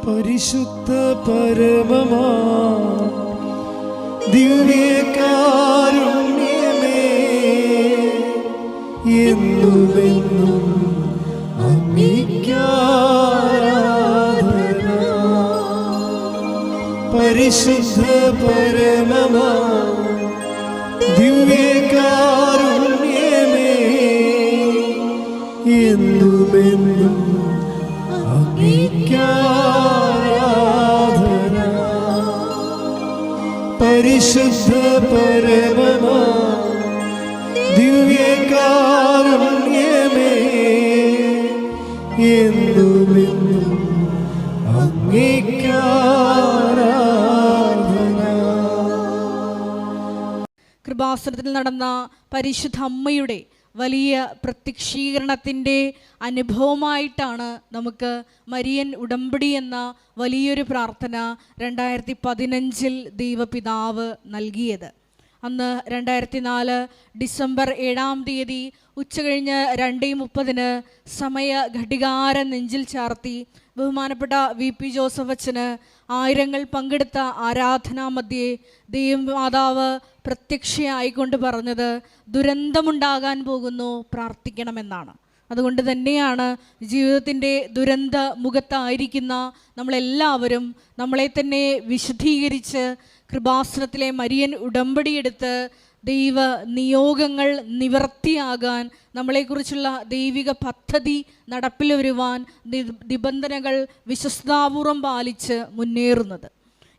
പരിശുദ്ധ പരമമാ ദിവ്യകാരുണ്യമേ, എന്നുമെന്നും അങ്ങേയ്ക്കാരാധന. പരിശുദ്ധ പരമമാ ദിവ്യകാരുണ്യമേ, എന്നുമെന്നും അങ്ങേയ്ക്കാരാധന. പരിശുദ്ധ പരമമാ ദിവ്യകാരുണ്യമേ, എന്നുമെന്നും അങ്ങേയ്ക്കാരാധന. കൃപാസനത്തിൽ നടന്ന പരിശുദ്ധ അമ്മയുടെ വലിയ പ്രത്യക്ഷീകരണത്തിൻ്റെ അനുഭവമായിട്ടാണ് നമുക്ക് മരിയൻ ഉടമ്പടി എന്ന വലിയൊരു പ്രാർത്ഥന 2015 ദൈവപിതാവ് നൽകിയത്. അന്ന് 2004 ഡിസംബർ 7 ഉച്ചകഴിഞ്ഞ് 2:30 സമയ ഘടികാര നെഞ്ചിൽ ചാർത്തി ബഹുമാനപ്പെട്ട VP ജോസഫ് അച്ഛന് ആയിരങ്ങൾ പങ്കെടുത്ത ആരാധനാ മധ്യേ ദൈവമാതാവ് പ്രത്യക്ഷയായിക്കൊണ്ട് പറഞ്ഞത് ദുരന്തമുണ്ടാകാൻ പോകുന്നു, പ്രാർത്ഥിക്കണമെന്നാണ്. അതുകൊണ്ട് തന്നെയാണ് ജീവിതത്തിൻ്റെ ദുരന്ത മുഖത്തായിരിക്കുന്ന നമ്മളെല്ലാവരും നമ്മളെ തന്നെ വിശുദ്ധീകരിച്ച് കൃപാസനത്തിലെ മരിയൻ ഉടമ്പടിയെടുത്ത് ദൈവ നിയോഗങ്ങൾ നിവർത്തിയാകാൻ, നമ്മളെക്കുറിച്ചുള്ള ദൈവിക പദ്ധതി നടപ്പിൽ വരുവാൻ നിബന്ധനകൾ വിശ്വസ്താപൂർവം പാലിച്ച് മുന്നേറുന്നത്.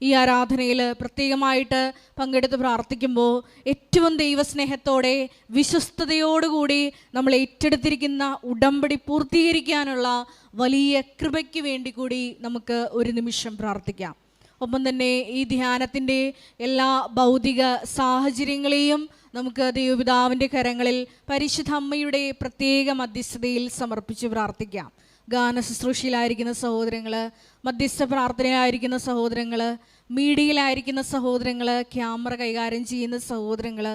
ഈ ആരാധനയിൽ പ്രത്യേകമായിട്ട് പങ്കെടുത്ത് പ്രാർത്ഥിക്കുമ്പോൾ ഏറ്റവും ദൈവസ്നേഹത്തോടെ വിശ്വസ്തയോടുകൂടി നമ്മൾ ഏറ്റെടുത്തിരിക്കുന്ന ഉടമ്പടി പൂർത്തീകരിക്കാനുള്ള വലിയ കൃപയ്ക്ക് വേണ്ടി കൂടി നമുക്ക് ഒരു നിമിഷം പ്രാർത്ഥിക്കാം. ഒപ്പം തന്നെ ഈ ധ്യാനത്തിൻ്റെ എല്ലാ ഭൗതിക സാഹചര്യങ്ങളെയും നമുക്ക് ദൈവപിതാവിൻ്റെ കരങ്ങളിൽ പരിശുദ്ധ അമ്മയുടെ പ്രത്യേക മധ്യസ്ഥതയിൽ സമർപ്പിച്ച് പ്രാർത്ഥിക്കാം. ഗാന ശുശ്രൂഷയിലായിരിക്കുന്ന സഹോദരങ്ങൾ, മധ്യസ്ഥ പ്രാർത്ഥനയിലായിരിക്കുന്ന സഹോദരങ്ങൾ, മീഡിയയിലായിരിക്കുന്ന സഹോദരങ്ങൾ, ക്യാമറ കൈകാര്യം ചെയ്യുന്ന സഹോദരങ്ങൾ,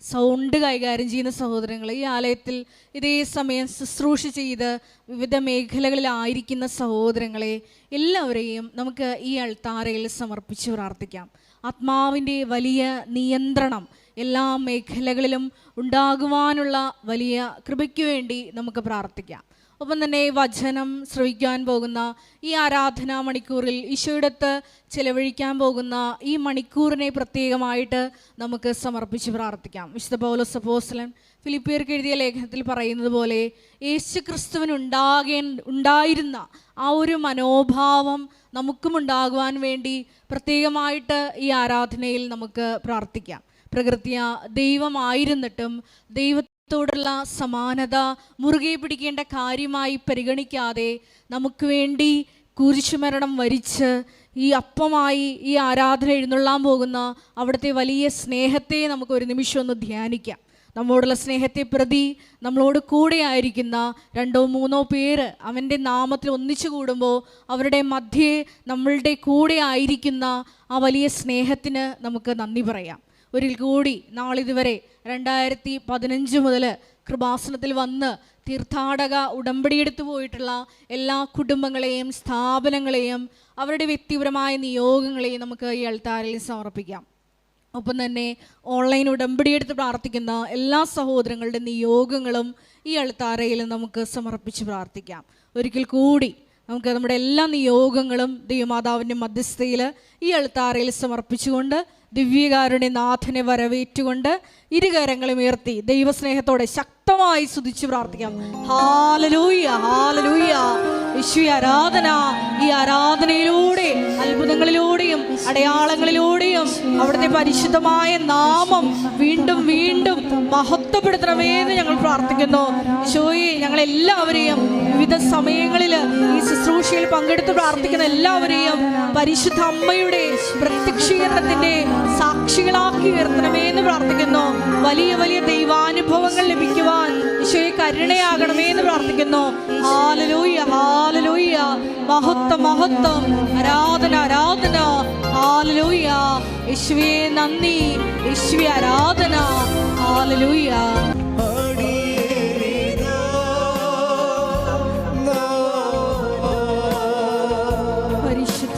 സൗണ്ട് കൈകാര്യം ചെയ്യുന്ന സഹോദരങ്ങൾ, ഈ ആലയത്തിൽ ഇതേ സമയം ശുശ്രൂഷ ചെയ്ത് വിവിധ മേഖലകളിലായിരിക്കുന്ന സഹോദരങ്ങളെ എല്ലാവരെയും നമുക്ക് ഈ അൾത്താരയിൽ സമർപ്പിച്ച് പ്രാർത്ഥിക്കാം. ആത്മാവിൻ്റെ വലിയ നിയന്ത്രണം എല്ലാ മേഖലകളിലും ഉണ്ടാകുവാനുള്ള വലിയ കൃപയ്ക്ക് വേണ്ടി നമുക്ക് പ്രാർത്ഥിക്കാം. ഒപ്പം തന്നെ വചനം ശ്രവിക്കാൻ പോകുന്ന ഈ ആരാധനാ മണിക്കൂറിൽ ഈശോയിടത്ത് ചെലവഴിക്കാൻ പോകുന്ന ഈ മണിക്കൂറിനെ പ്രത്യേകമായിട്ട് നമുക്ക് സമർപ്പിച്ച് പ്രാർത്ഥിക്കാം. വിശുദ്ധ പൗലോസ് അപ്പോസ്തലൻ ഫിലിപ്പിയർക്ക് എഴുതിയ ലേഖനത്തിൽ പറയുന്നത് പോലെ യേശുക്രിസ്തുവിന് ഉണ്ടായിരുന്ന ആ ഒരു മനോഭാവം നമുക്കും ഉണ്ടാകുവാൻ വേണ്ടി പ്രത്യേകമായിട്ട് ഈ ആരാധനയിൽ നമുക്ക് പ്രാർത്ഥിക്കാം. പ്രകൃത്യ ദൈവമായിരുന്നിട്ടും ദൈവത്തോടുള്ള സമാനത മുറുകെ പിടിക്കേണ്ട കാര്യമായി പരിഗണിക്കാതെ നമുക്ക് വേണ്ടി കുരിശുമരണം വരിച്ച് ഈ അപ്പമായി ഈ ആരാധന എഴുന്നള്ളാൻ പോകുന്ന അവിടുത്തെ വലിയ സ്നേഹത്തെ നമുക്ക് ഒരു നിമിഷം ഒന്ന് ധ്യാനിക്കാം. നമ്മോടുള്ള സ്നേഹത്തെ പ്രതി നമ്മളോട് കൂടെ ആയിരിക്കുന്ന 2-3 പേര് അവൻ്റെ നാമത്തിൽ ഒന്നിച്ചു കൂടുമ്പോൾ അവരുടെ മധ്യേ നമ്മളുടെ കൂടെ ആയിരിക്കുന്ന ആ വലിയ സ്നേഹത്തിന് നമുക്ക് നന്ദി പറയാം. ഒരിക്കൽ കൂടി നാളിതുവരെ 2015 മുതൽ കൃപാസനത്തിൽ വന്ന് തീർത്ഥാടക ഉടമ്പടിയെടുത്തു പോയിട്ടുള്ള എല്ലാ കുടുംബങ്ങളെയും സ്ഥാപനങ്ങളെയും അവരുടെ വ്യക്തിപരമായ നിയോഗങ്ങളെയും നമുക്ക് ഈ അൾത്താരയിൽ സമർപ്പിക്കാം. ഒപ്പം തന്നെ ഓൺലൈൻ ഉടമ്പടിയെടുത്ത് പ്രാർത്ഥിക്കുന്ന എല്ലാ സഹോദരങ്ങളുടെ നിയോഗങ്ങളും ഈ അൾത്താരയിൽ നമുക്ക് സമർപ്പിച്ച് പ്രാർത്ഥിക്കാം. ഒരിക്കൽ കൂടി നമുക്ക് നമ്മുടെ എല്ലാ നിയോഗങ്ങളും ദൈവമാതാവിൻ്റെ മധ്യസ്ഥയിൽ ഈ അൾത്താരയിൽ സമർപ്പിച്ചുകൊണ്ട് ദിവ്യകാരുണ്യ നാഥനെ വരവേറ്റുകൊണ്ട് ഇരുകരങ്ങളും ഉയർത്തി ദൈവസ്നേഹത്തോടെ ശക്തമായി സ്തുതിച്ച് പ്രാർത്ഥിക്കാം. ഹല്ലേലൂയ, ഹല്ലേലൂയ. യേശുവേ ആരാധന. ഈ ആരാധനയിലൂടെ അത്ഭുതങ്ങളിലൂടെയും അടയാളങ്ങളിലൂടെയും അവിടുത്തെ പരിശുദ്ധമായ നാമം വീണ്ടും വീണ്ടും മഹത്വപ്പെടുത്തണമെന്ന് ഞങ്ങൾ പ്രാർത്ഥിക്കുന്നു. യേശുവേ ഞങ്ങളെല്ലാവരെയും വിവിധ സമയങ്ങളിൽ ഈ ശുശ്രൂഷയിൽ പങ്കെടുത്ത് പ്രാർത്ഥിക്കുന്ന എല്ലാവരെയും പരിശുദ്ധ അമ്മയുടെ പ്രത്യക്ഷീകരണത്തിന്റെ സാക്ഷികളാക്കി ഉയർത്തണമേ എന്ന് പ്രാർത്ഥിക്കുന്നു. വലിയ വലിയ ദൈവാനുഭവങ്ങൾ ലഭിക്കുവാൻ ഈശോയെ കരുണയാകണമേ എന്ന് പ്രാർത്ഥിക്കുന്നു. ഹല്ലേലൂയ, ഹല്ലേലൂയ. മഹത്വം, മഹത്വം. ആരാധന, ആരാധന. ഹല്ലേലൂയ. യേശുവേ നന്ദി, യേശുവേ ആരാധന. ഹല്ലേലൂയ. പരിശുദ്ധ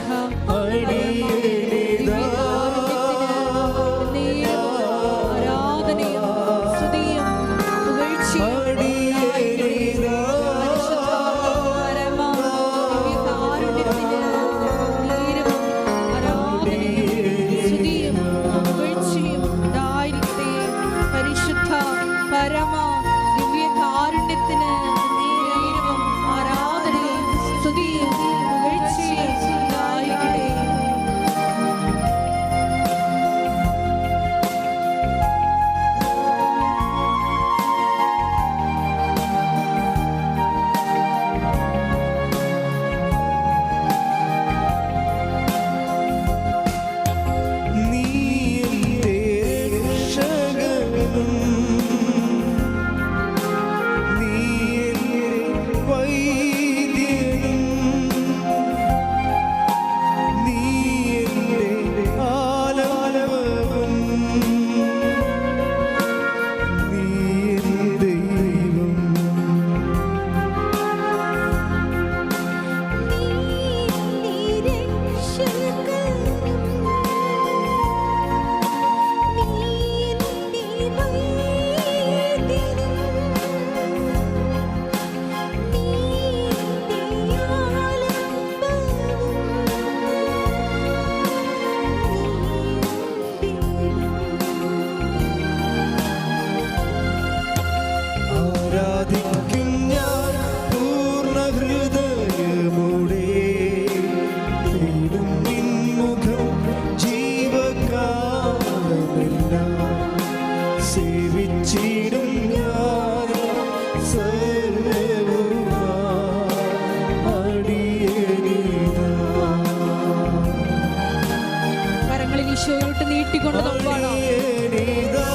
നീട്ടിക്കൊണ്ട് നമുക്ക് പാടാം. അടിയനിതാ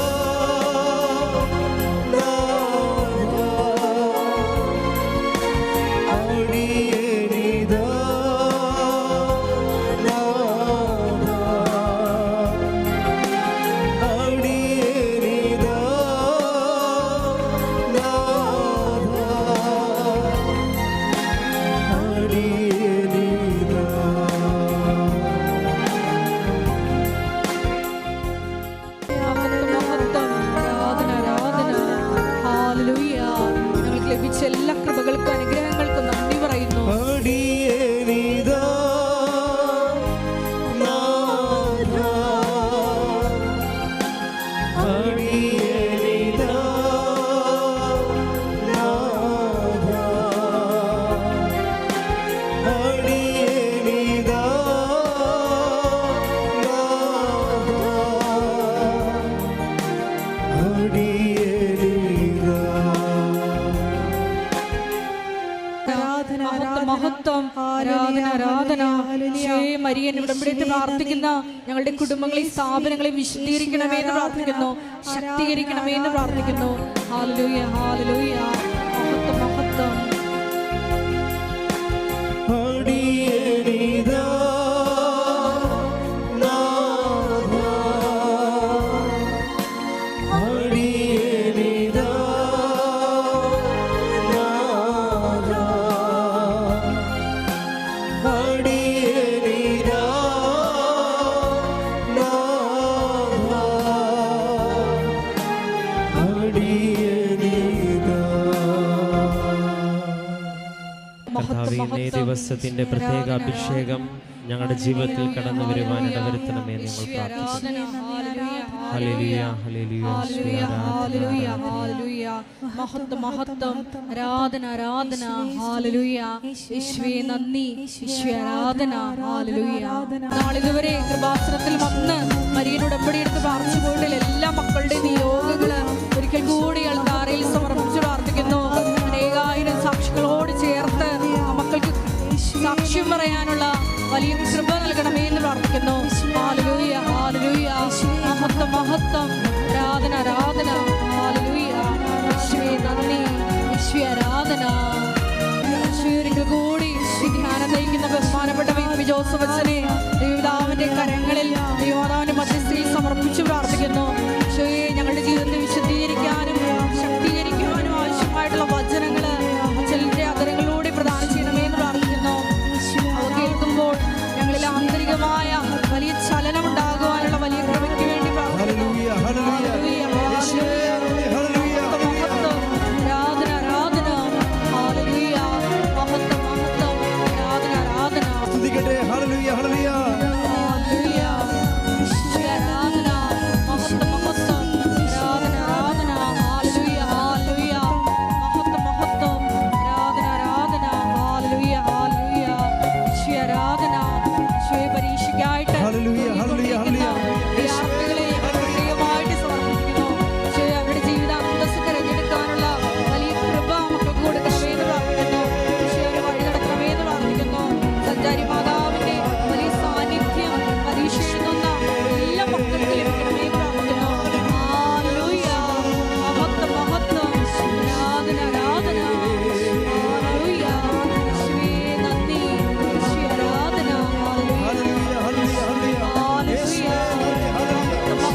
ലഭിച്ച എല്ലാ കൃപകൾക്കും അനുഗ്രഹങ്ങൾക്കും നന്ദി പറയുന്നു. അടിയനിതാ നാഥ അടിയനിതാ നാഥ അടിയനിതാ നാഥ മഹത്വം, ആരാധന, ആരാധന. മരിയൻ ഉടമ്പടിയിട്ട് പ്രാർത്ഥിക്കുന്ന ഞങ്ങളുടെ കുടുംബങ്ങളെ, സ്ഥാപനങ്ങളെ വിശദീകരിക്കണമേ എന്ന് പ്രാർത്ഥിക്കുന്നു, ശക്തീകരിക്കണമേ എന്ന് പ്രാർത്ഥിക്കുന്നു. ഹല്ലേലൂയ, ഹല്ലേലൂയ. മഹത്വം, മഹത്വം. അടിയനിതാ നാഥ അടിയനിതാ നാഥ അടിയനിതാ നാഥ അടിയനിതാ. കർത്താവേ, ഇന്നേ ദിവസത്തിന്റെ പ്രത്യേക അഭിഷേകം ഞങ്ങളുടെ ജീവിതത്തിൽ കടന്നു വരുവാൻ ഇടവരുത്തണമേ ഞങ്ങൾ പ്രാർത്ഥിക്കുന്നു. ഹല്ലേലൂയ, ഹല്ലേലൂയ, ഹല്ലേലൂയ, ഹല്ലേലൂയ, ഹല്ലേലൂയ. മഹത്വം, മഹത്വം. ആരാധന, ആരാധന. ഹല്ലേലൂയ. യേശുവേ നന്ദി, യേശുവേ ആരാധന. ഹല്ലേലൂയ. നാളിതുവരെ കൃപാസനത്തിൽ വന്ന് മരിയൻ ഉടമ്പടി എടുത്ത് പ്രാർത്ഥിച്ചു പോയിട്ടുള്ള എല്ലാ മക്കളുടെ നിയോഗങ്ങള് ഒരിക്കൽ കൂടി അൾത്താരയിൽ സമർപ്പിച്ച് പ്രാർത്ഥിക്കുന്നു. അനേകായിരം സാക്ഷികളോട് ചേർത്ത് ആ മക്കൾക്ക് സാക്ഷ്യം പറയാനുള്ള വലിയ കൃപ നൽകണമേ എന്ന് പ്രാർത്ഥിക്കുന്നു. ഹല്ലേലൂയ, ഹല്ലേലൂയ. മഹത്വം, മഹത്വം. ആരാധന, ആരാധന. ഹല്ലേലൂയ. യേശുവേ നന്ദി, യേശുവേ ആരാധന. യേശുവേ ഒരിക്കൽ കൂടി ഈ ധ്യാനം നയിക്കുന്ന ബഹുമാനപ്പെട്ട വി ജോസഫ് അച്ഛനെ ദൈവപിതാവിന്റെ കരങ്ങളിൽ ദൈവമാതാവിന്റെ മധ്യസ്ഥയിൽ സമർപ്പിച്ച് പ്രാർത്ഥിക്കുന്നു. യേശുവേ ഞങ്ങളുടെ ജീവിതത്തെ വിശദീകരിക്കാനും ശക്തീകരിക്കുവാനും ആവശ്യമായിട്ടുള്ള വചനങ്ങള് അച്ഛന്റെ അതരങ്ങളിലൂടെ പ്രദാനം ചെയ്യണമേ എന്ന് പ്രാർത്ഥിക്കുന്നു. അവ കേൾക്കുമ്പോൾ ഞങ്ങളിൽ ആന്തരികമായ വലിയ ചലനം ഉണ്ടാകുവാനുള്ള വലിയ കൃപയ്ക്ക് വേണ്ടി പ്രാർത്ഥിക്കുന്നു. ഹല്ലേലൂയ, ഹല്ലേലൂയ. മഹത്വം, ആരാധന, ആരാധന. ഹല്ലേലൂയ. മഹത്വം, മഹത്വം. ആരാധന, ആരാധന. സ്തുതിക്കട്ടെ. ഹല്ലേലൂയ, ഹല്ലേലൂയ. ഹല്ലേലൂയ. യേശുവേ ആരാധന. മഹത്വം, മഹത്വം. ആരാധന, ആരാധന. ഹല്ലേലൂയ, ഹല്ലേലൂയ. മഹത്വം, മഹത്വം. ആരാധന, ആരാധന. ഹല്ലേലൂയ, ഹല്ലേലൂയ. യേശുവേ ആരാധന. യേശുവേ പരീക്ഷയ്ക്കായിട്ട് ഹല്ലേലൂയ, ഹല്ലേലൂയ, ഹല്ലേലൂയ. വിദ്യാർത്ഥികളെ പ്രത്യേകമായിട്ട് സമർപ്പിക്കുന്നു. യേശുവേ അവരുടെ ജീവിത അന്തസ്സ് തിരഞ്ഞെടുക്കാനുള്ള വലിയ കൃപ മക്കൾക്ക് കൊടുക്കണമേ എന്ന് പ്രാർത്ഥിക്കുന്നു. യേശുവേ അവരെ വഴി നടത്തണമേ എന്ന് പ്രാർത്ഥിക്കുന്നു. സഞ്ചാരി മാതാവിന്റെ വലിയ സാന്നിധ്യം പരീക്ഷ എഴുതുന്ന എല്ലാ മക്കൾക്കും ലഭിക്കണമേ എന്ന് പ്രാർത്ഥിക്കുന്നു. ഹല്ലേലൂയ. മഹത്വം, മഹത്വം. ആരാധന, ആരാധന. ഹല്ലേലൂയ. യേശുവേ നന്ദി, യേശുവേ ആരാധന. ഹല്ലേലൂയ. ഹല്ലേലൂയ, ഹല്ലേലൂയ, ഹല്ലേലൂയ. ഹല്ലേലൂയ.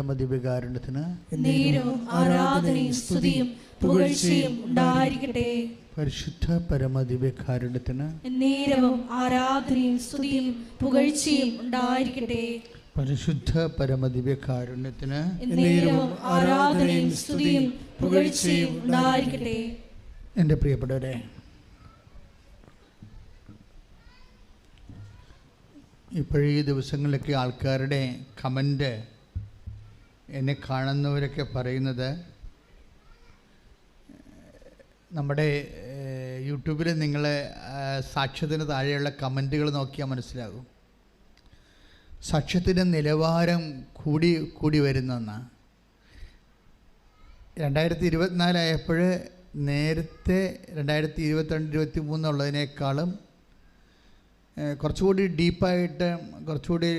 പരമദിവ്യകാരുണ്യത്തിന് നേരവും ആരാധനയും സ്തുതിയും പുകഴ്ചയും ഉണ്ടായിരിക്കട്ടെ. പരിശുദ്ധ പരമദിവ്യകാരുണ്യത്തിന് നേരവും ആരാധനയും സ്തുതിയും പുകഴ്ചയും ഉണ്ടായിരിക്കട്ടെ. പരിശുദ്ധ പരമദിവ്യകാരുണ്യത്തിന് നേരവും ആരാധനയും സ്തുതിയും പുകഴ്ചയും ഉണ്ടായിരിക്കട്ടെ. എൻ്റെ പ്രിയപ്പെട്ടവരെ, ഇപ്പോഴീ ദിവസങ്ങളിലൊക്കെ ആൾക്കാരുടെ കമൻ്റ് എന്നെ കാണുന്നവരൊക്കെ പറയുന്നത്, നമ്മുടെ യൂട്യൂബിൽ നിങ്ങൾ സാക്ഷ്യത്തിന് താഴെയുള്ള കമൻറ്റുകൾ നോക്കിയാൽ മനസ്സിലാകും. സാക്ഷ്യത്തിൻ്റെ നിലവാരം കൂടി വരുന്നെന്നാണ്. 2024 ആയപ്പോൾ നേരത്തെ 2022-23 ഉള്ളതിനേക്കാളും കുറച്ചുകൂടി ഡീപ്പായിട്ട്, കുറച്ചുകൂടി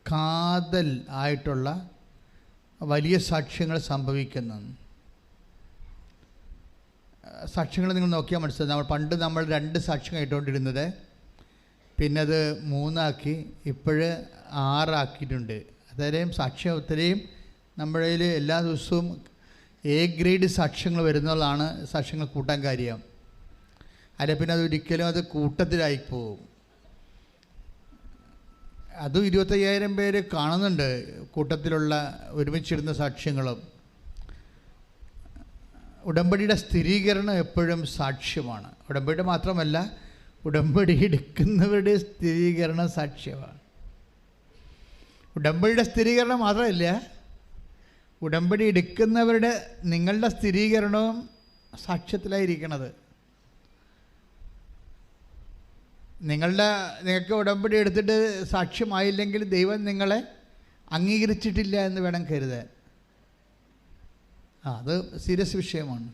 കാതൽ ആയിട്ടുള്ള വലിയ സാക്ഷ്യങ്ങൾ സംഭവിക്കുന്നു. സാക്ഷ്യങ്ങൾ നിങ്ങൾ നോക്കിയാൽ മനസ്സിലാവും. പണ്ട് നമ്മൾ 2 സാക്ഷ്യം കേട്ടുകൊണ്ടിരുന്നത്, പിന്നെ അത് 3 ആക്കി, ഇപ്പോഴ് 6 ആക്കിയിട്ടുണ്ട്. അത്രയും സാക്ഷ്യം, ഒത്തിരിയും നമ്മുടെ കയ്യിൽ എല്ലാ ദിവസവും A ഗ്രേഡ് സാക്ഷ്യങ്ങൾ വരുന്നതാണ് സാക്ഷ്യങ്ങൾ കൂട്ടാൻ കാര്യം. അല്ല പിന്നെ അതൊരിക്കലും അത് കൂട്ടത്തിലായി പോകും. അതും 25,000 പേര് കാണുന്നുണ്ട് കൂട്ടത്തിലുള്ള ഒരുമിച്ചിടുന്ന സാക്ഷ്യങ്ങളും. ഉടമ്പടിയുടെ സ്ഥിരീകരണം എപ്പോഴും സാക്ഷ്യമാണ്. ഉടമ്പടി മാത്രമല്ല, ഉടമ്പടി എടുക്കുന്നവരുടെ സ്ഥിരീകരണം സാക്ഷ്യമാണ്. ഉടമ്പടിയുടെ സ്ഥിരീകരണം മാത്രമല്ല, ഉടമ്പടി എടുക്കുന്നവരുടെ നിങ്ങളുടെ സ്ഥിരീകരണവും സാക്ഷ്യത്തിലായിരിക്കണത്. നിങ്ങൾക്ക് ഉടമ്പടി എടുത്തിട്ട് സാക്ഷ്യമായില്ലെങ്കിൽ ദൈവം നിങ്ങളെ അംഗീകരിച്ചിട്ടില്ല എന്ന് വേണം കരുതാൻ. അത് സീരിയസ് വിഷയമാണ്.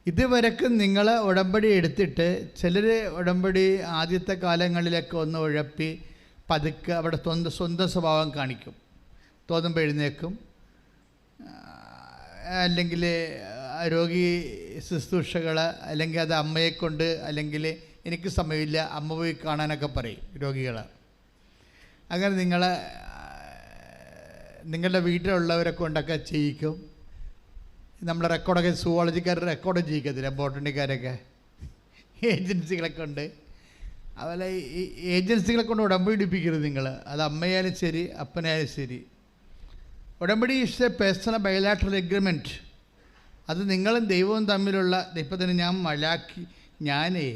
ഇതുവരെക്ക് നിങ്ങൾ ഉടമ്പടി എടുത്തിട്ട് ചിലർ ഉടമ്പടി ആദ്യത്തെ കാലങ്ങളിലൊക്കെ ഒന്ന് ഉഴപ്പി പതുക്കെ അവിടെ സ്വന്തം സ്വഭാവം കാണിക്കും. തോന്നുമ്പോൾ എഴുന്നേക്കും, അല്ലെങ്കിൽ രോഗി ശുശ്രൂഷകൾ, അല്ലെങ്കിൽ അത് അമ്മയെക്കൊണ്ട്, അല്ലെങ്കിൽ എനിക്ക് സമയമില്ല അമ്മ പോയി കാണാനൊക്കെ പറയും രോഗികൾ. അങ്ങനെ നിങ്ങളുടെ വീട്ടിലുള്ളവരെ കൊണ്ടൊക്കെ ചെയ്യിക്കും. നമ്മുടെ റെക്കോർഡൊക്കെ സുവോളജിക്കാർ റെക്കോർഡ് ചെയ്യിക്കത്തില്ല, ബോട്ടണിക്കാരൊക്കെ ഏജൻസികളൊക്കെ ഉണ്ട്. അതുപോലെ ഈ ഏജൻസികളെ കൊണ്ട് ഉടമ്പടി എടുപ്പിക്കരുത് നിങ്ങൾ. അത് അമ്മയായാലും ശരി അപ്പനായാലും ശരി. ഉടമ്പടി is A personal bilateral agreement. അത് നിങ്ങളും ദൈവവും തമ്മിലുള്ള. ഇപ്പം തന്നെ ഞാനേ